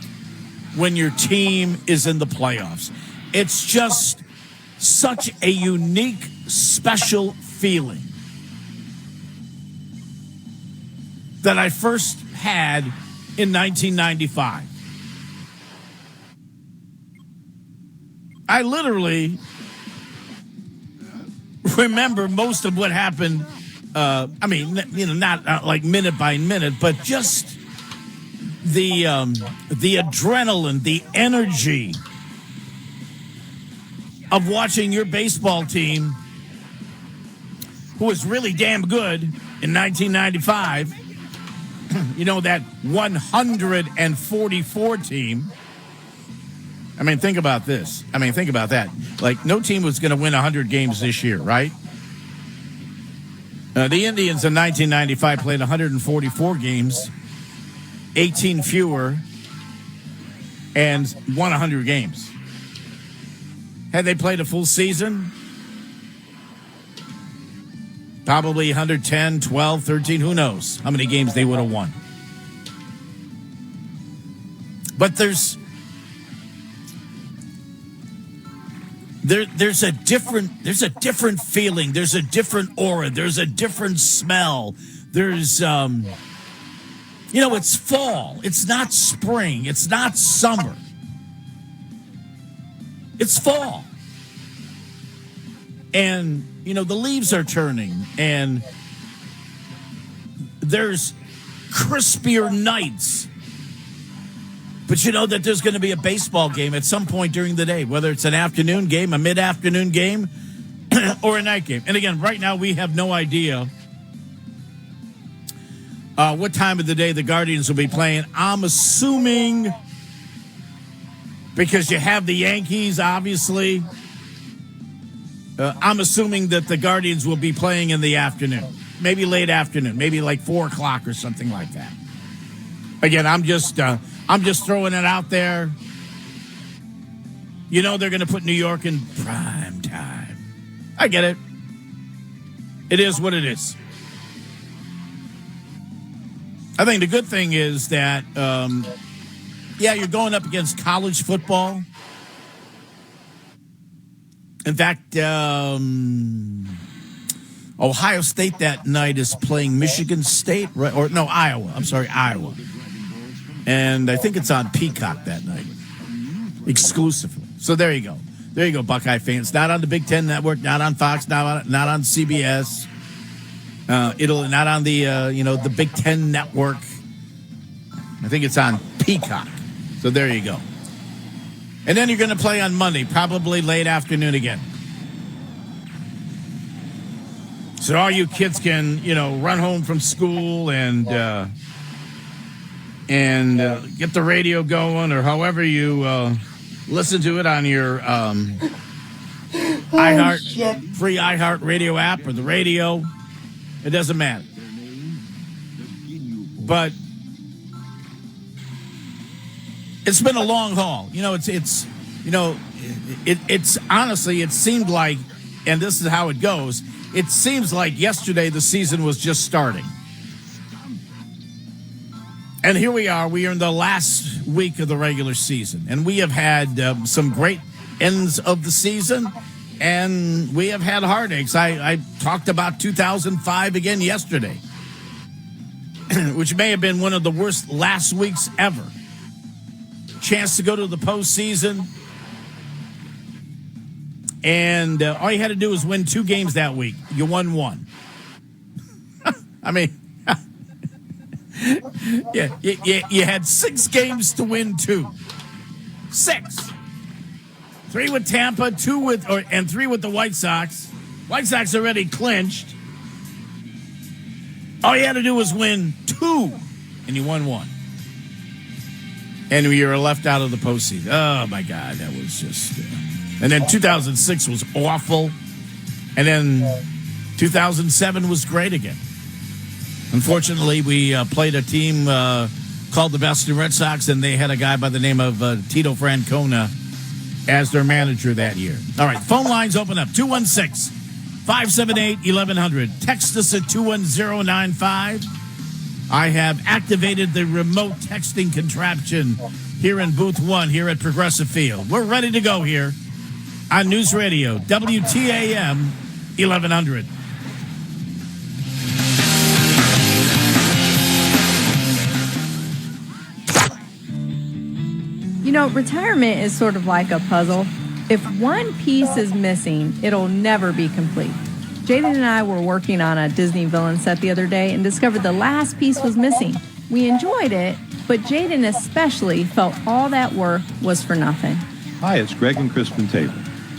when your team is in the playoffs. It's just such a unique, special feeling that I first had in 1995. I literally remember most of what happened. Not like minute by minute, but just the adrenaline, the energy of watching your baseball team, who was really damn good in 1995. That 144 team. I mean, think about this. Think about that. Like, no team was going to win 100 games this year, right? The Indians in 1995 played 144 games, 18 fewer, and won 100 games. Had they played a full season, probably 110, 12, 13, who knows how many games they would have won. But there's a different feeling, there's a different aura, there's a different smell. There's it's fall. It's not spring, it's not summer. It's fall. And the leaves are turning, and there's crispier nights. But you know that there's going to be a baseball game at some point during the day, whether it's an afternoon game, a mid-afternoon game, or a night game. And again, right now we have no idea what time of the day the Guardians will be playing. I'm assuming, because you have the Yankees, obviously, I'm assuming that the Guardians will be playing in the afternoon, maybe late afternoon, maybe like 4 o'clock or something like that. Again, I'm just throwing it out there. You know they're going to put New York in prime time. I get it. It is what it is. I think the good thing is that, you're going up against college football. In fact, Ohio State that night is playing Michigan State, right? Or no, Iowa. I'm sorry, Iowa. And I think it's on Peacock that night, exclusively. So there you go. There you go, Buckeye fans. Not on the Big Ten Network, not on Fox, not on CBS. It'll not on the the Big Ten Network. I think it's on Peacock. So there you go. And then you're going to play on Monday, probably late afternoon again. So all you kids can, run home from school and get the radio going, or however you listen to it on your free iHeart radio app or the radio. It doesn't matter. But it's been a long haul. It's honestly, it seemed like, and this is how it goes, it seems like yesterday the season was just starting. And here we are in the last week of the regular season. And we have had some great ends of the season, and we have had heartaches. I talked about 2005 again yesterday, which may have been one of the worst last weeks ever. Chance to go to the postseason. And all you had to do was win 2 games that week. You won 1. I mean, you had 6 games to win 2. 6. 3 with Tampa, 3 with the White Sox. White Sox already clinched. All you had to do was win 2, and you won 1. And you were left out of the postseason. Oh, my God, that was just... And then 2006 was awful. And then 2007 was great again. Unfortunately, we played a team called the Boston Red Sox, and they had a guy by the name of Tito Francona as their manager that year. All right, phone lines open up. 216-578-1100. Text us at 21095. I have activated the remote texting contraption here in Booth 1 here at Progressive Field. We're ready to go here on News Radio, WTAM 1100.
Retirement is sort of like a puzzle. If one piece is missing, it'll never be complete. Jaden and I were working on a Disney villain set the other day and discovered the last piece was missing. We enjoyed it, but Jaden especially felt all that work was for nothing.
Hi, it's Greg and Kristen Taylor.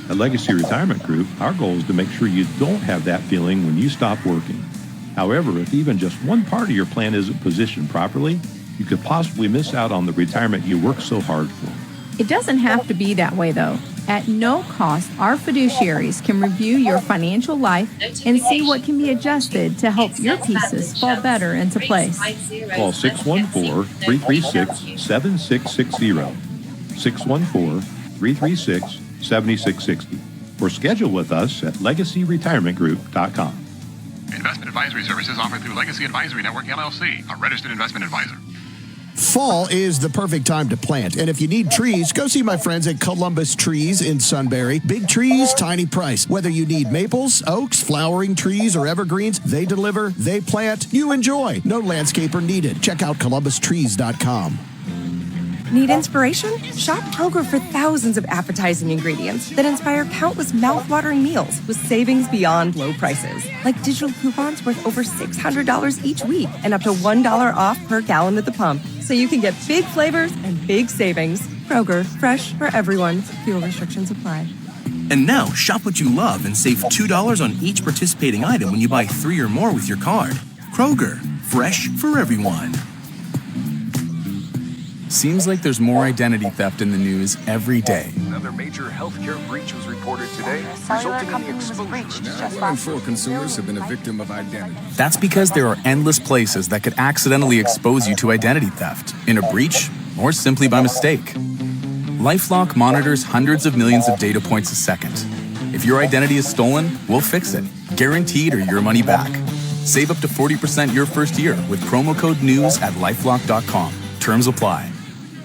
At Legacy Retirement Group, our goal is to make sure you don't have that feeling when you stop working. However, if even just one part of your plan isn't positioned properly, you could possibly miss out on the retirement you worked so hard for.
It doesn't have to be that way, though. At no cost, our fiduciaries can review your financial life and see what can be adjusted to help your pieces fall better into place.
Call 614-336-7660, 614-336-7660, or schedule with us at LegacyRetirementGroup.com.
Investment advisory services offered through Legacy Advisory Network, LLC, a registered investment advisor.
Fall is the perfect time to plant. And if you need trees, go see my friends at Columbus Trees in Sunbury. Big trees, tiny price. Whether you need maples, oaks, flowering trees, or evergreens, they deliver, they plant, you enjoy. No landscaper needed. Check out ColumbusTrees.com.
Need inspiration? Shop Kroger for thousands of appetizing ingredients that inspire countless mouth-watering meals with savings beyond low prices. Like digital coupons worth over $600 each week and up to $1 off per gallon at the pump. So you can get big flavors and big savings. Kroger, fresh for everyone. Fuel restrictions apply.
And now, shop what you love and save $2 on each participating item when you buy 3 or more with your card. Kroger, fresh for everyone.
Seems like there's more identity theft in the news every day.
Another major healthcare breach was reported today, resulting in the exposure.
1 in 4 consumers have been a victim of identity.
That's because there are endless places that could accidentally expose you to identity theft, in a breach, or simply by mistake. LifeLock monitors hundreds of millions of data points a second. If your identity is stolen, we'll fix it. Guaranteed or your money back. Save up to 40% your first year with promo code NEWS at LifeLock.com. Terms apply.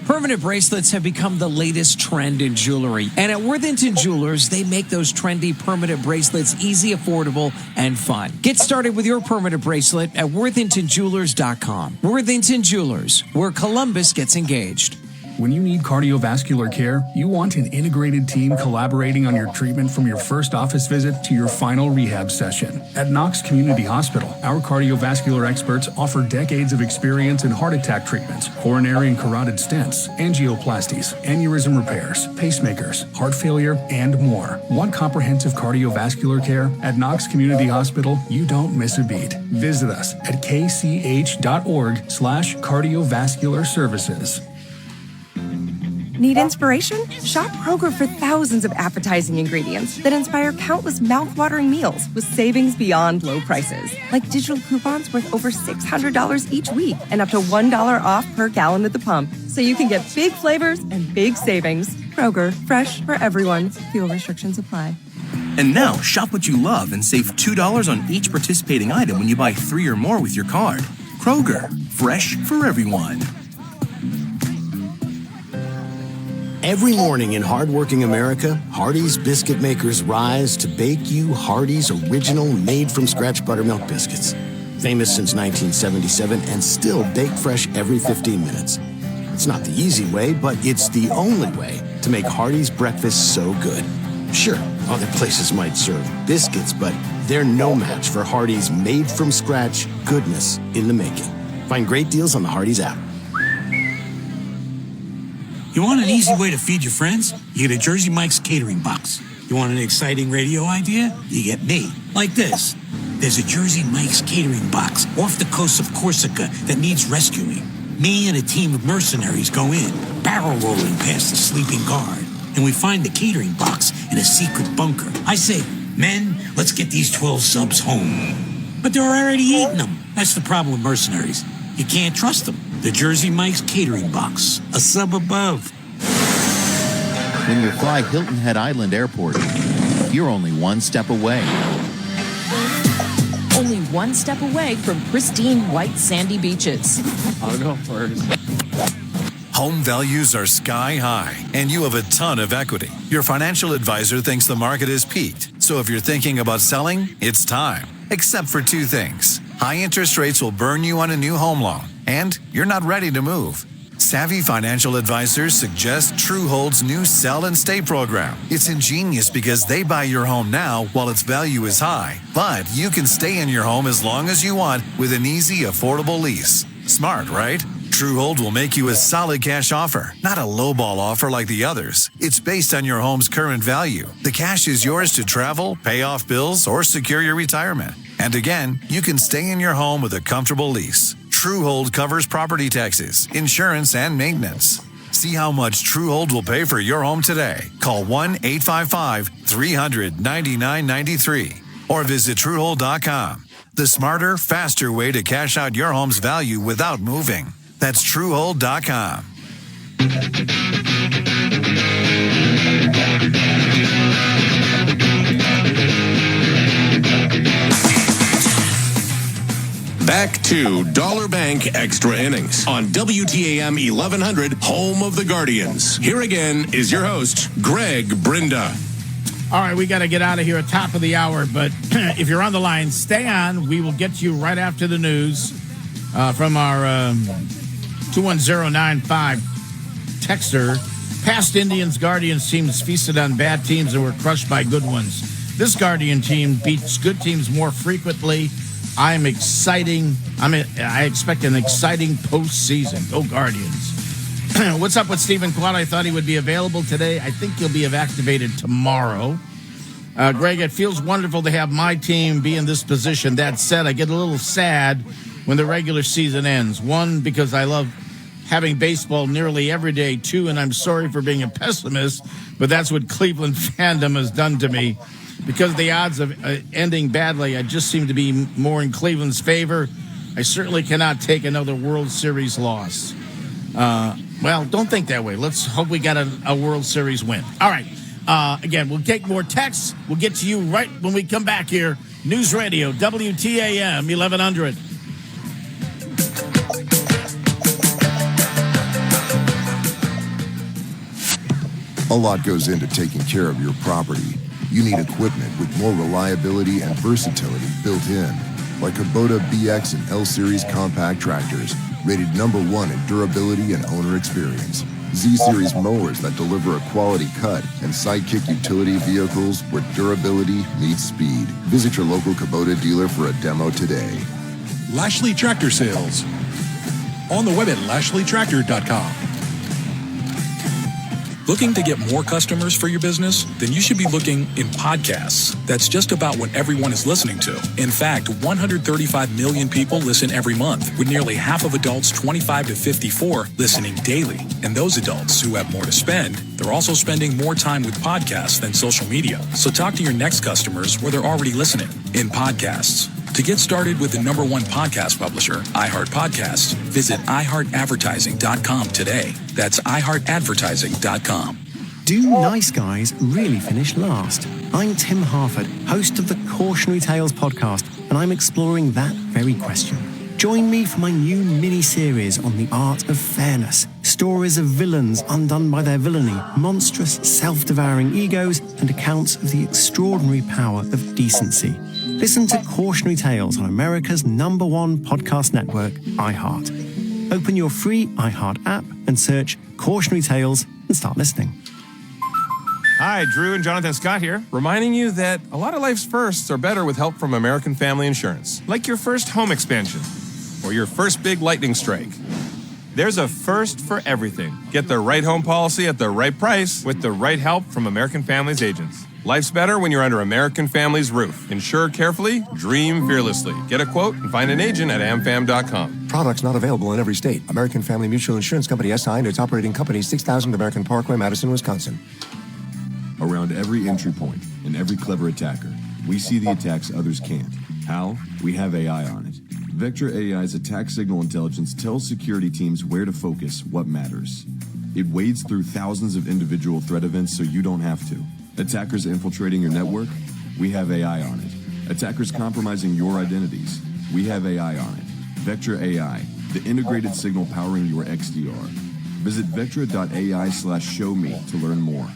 Permanent bracelets have become the latest trend in jewelry. And at Worthington Jewelers, they make those trendy permanent bracelets easy, affordable, and fun. Get started with your permanent bracelet at WorthingtonJewelers.com. Worthington Jewelers, where Columbus gets engaged.
When you need cardiovascular care, you want an integrated team collaborating on your treatment from your first office visit to your final rehab session. At Knox Community Hospital, our cardiovascular experts offer decades of experience in heart attack treatments, coronary and carotid stents, angioplasties, aneurysm repairs, pacemakers, heart failure, and more. Want comprehensive cardiovascular care? At Knox Community Hospital, you don't miss a beat. Visit us at kch.org/cardiovascular services.
Need inspiration? Shop Kroger for thousands of appetizing ingredients that inspire countless mouth-watering meals with savings beyond low prices. Like digital coupons worth over $600 each week and up to $1 off per gallon at the pump. So you can get big flavors and big savings. Kroger, fresh for everyone. Fuel restrictions apply.
And now, shop what you love and save $2 on each participating item when you buy 3 or more with your card. Kroger, fresh for everyone.
Every morning in hardworking America, Hardee's biscuit makers rise to bake you Hardee's original made-from-scratch buttermilk biscuits. Famous since 1977 and still baked fresh every 15 minutes. It's not the easy way, but it's the only way to make Hardee's breakfast so good. Sure, other places might serve biscuits, but they're no match for Hardee's made-from-scratch goodness in the making. Find great deals on the Hardee's app.
You want an easy way to feed your friends? You get a Jersey Mike's catering box. You want an exciting radio idea? You get me. Like this. There's a Jersey Mike's catering box off the coast of Corsica that needs rescuing. Me and a team of mercenaries go in, barrel rolling past the sleeping guard, and we find the catering box in a secret bunker. I say, men, let's get these 12 subs home. But they're already eating them. That's the problem with mercenaries. You can't trust them. The Jersey Mike's catering box, a sub above.
When you fly Hilton Head Island Airport, you're only one step away.
Only one step away from pristine white sandy beaches.
I'll go first.
Home values are sky high, and you have a ton of equity. Your financial advisor thinks the market is peaked. So if you're thinking about selling, it's time. Except for 2 things. High interest rates will burn you on a new home loan, and you're not ready to move. Savvy financial advisors suggest Truehold's new Sell and Stay program. It's ingenious because they buy your home now while its value is high, but you can stay in your home as long as you want with an easy, affordable lease. Smart, right? Truehold will make you a solid cash offer, not a lowball offer like the others. It's based on your home's current value. The cash is yours to travel, pay off bills, or secure your retirement. And again, you can stay in your home with a comfortable lease. Truehold covers property taxes, insurance, and maintenance. See how much Truehold will pay for your home today. Call 1-855-300-9993 or visit Truehold.com. The smarter, faster way to cash out your home's value without moving. That's Truehold.com.
Back to Dollar Bank Extra Innings on WTAM 1100, home of the Guardians. Here again is your host, Greg Brinda.
All right, we got to get out of here at top of the hour, but if you're on the line, stay on. We will get to you right after the news from our 21095 texter. Past Indians Guardians teams feasted on bad teams and were crushed by good ones. This Guardian team beats good teams more frequently. I expect an exciting postseason. Go Guardians. What's up with Stephen Quad? I thought he would be available today. I think he'll be activated tomorrow. Greg, it feels wonderful to have my team be in this position. That said, I get a little sad when the regular season ends. 1, because I love having baseball nearly every day. 2, and I'm sorry for being a pessimist, but that's what Cleveland fandom has done to me. Because the odds of ending badly, I just seem to be more in Cleveland's favor. I certainly cannot take another World Series loss. Well, don't think that way. Let's hope we got a World Series win. All right. Again, we'll take more texts. We'll get to you right when we come back here. News Radio, WTAM 1100.
A lot goes into taking care of your property. You need equipment with more reliability and versatility built in, like Kubota BX and L Series compact tractors, rated #1 in durability and owner experience. Z-Series mowers that deliver a quality cut, and Sidekick utility vehicles where durability meets speed. Visit your local Kubota dealer for a demo today.
Lashley Tractor Sales. On the web at lashleytractor.com.
Looking to get more customers for your business? Then you should be looking in podcasts. That's just about what everyone is listening to. In fact, 135 million people listen every month, with nearly half of adults 25 to 54 listening daily. And those adults who have more to spend, they're also spending more time with podcasts than social media. So talk to your next customers where they're already listening in podcasts. To get started with the #1 podcast publisher, iHeart Podcasts, visit iHeartAdvertising.com today. That's iHeartAdvertising.com.
Do nice guys really finish last? I'm Tim Harford, host of the Cautionary Tales podcast, and I'm exploring that very question. Join me for my new mini-series on the art of fairness. Stories of villains undone by their villainy, monstrous self-devouring egos, and accounts of the extraordinary power of decency. Listen to Cautionary Tales on America's #1 podcast network, iHeart. Open your free iHeart app and search Cautionary Tales and start listening.
Hi, Drew and Jonathan Scott here, reminding you that a lot of life's firsts are better with help from American Family Insurance. Like your first home expansion or your first big lightning strike. There's a first for everything. Get the right home policy at the right price with the right help from American Family's agents. Life's better when you're under American Family's roof. Insure carefully, dream fearlessly. Get a quote and find an agent at amfam.com.
Products not available in every state. American Family Mutual Insurance Company SI and its operating company 6000 American Parkway, Madison, Wisconsin.
Around every entry point and every clever attacker, we see the attacks others can't. How? We have AI on it. Vectra AI's attack signal intelligence tells security teams where to focus, what matters. It wades through thousands of individual threat events so you don't have to. Attackers infiltrating your network? We have AI on it. Attackers compromising your identities? We have AI on it. Vectra AI, the integrated signal powering your XDR. Visit vectra.ai/showme to learn more.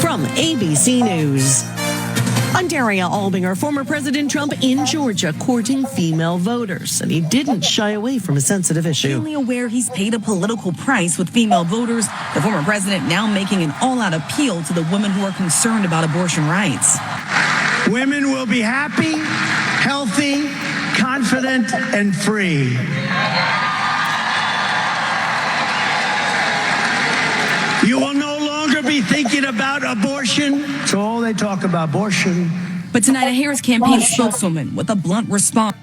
From ABC News. I'm Daria Albinger. Former President Trump in Georgia courting female voters, and he didn't shy away from a sensitive issue.
Keenly aware he's paid a political price with female voters, the former president now making an all-out appeal to the women who are concerned about abortion rights.
Women will be happy, healthy, confident, and free. You will no longer be thinking about abortion. So all they talk about abortion.
But tonight, a Harris campaign spokeswoman with a blunt response.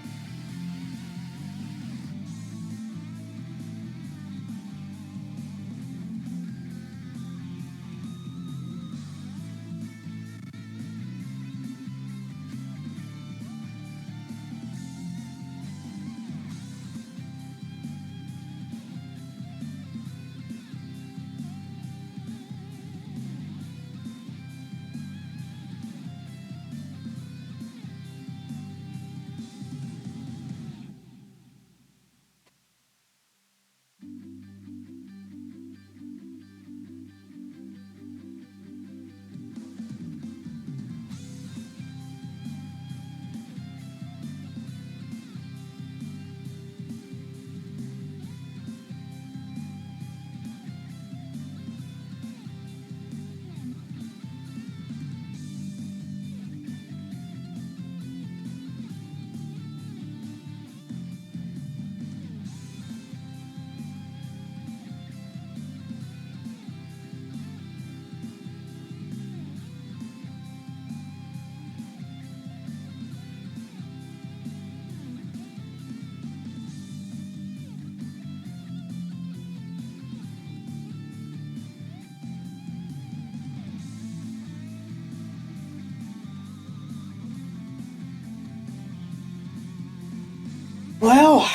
Well,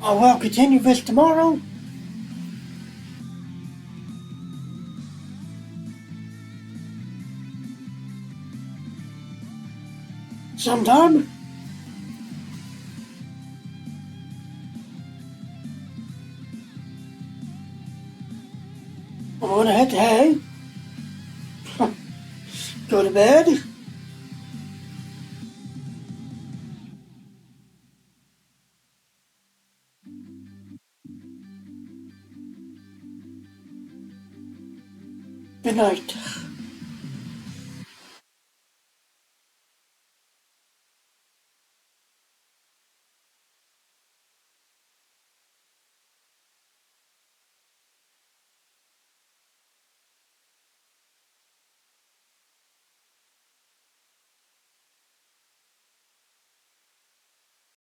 We'll continue this tomorrow. Sometime. I'm gonna head to hay. Go to bed. Good night.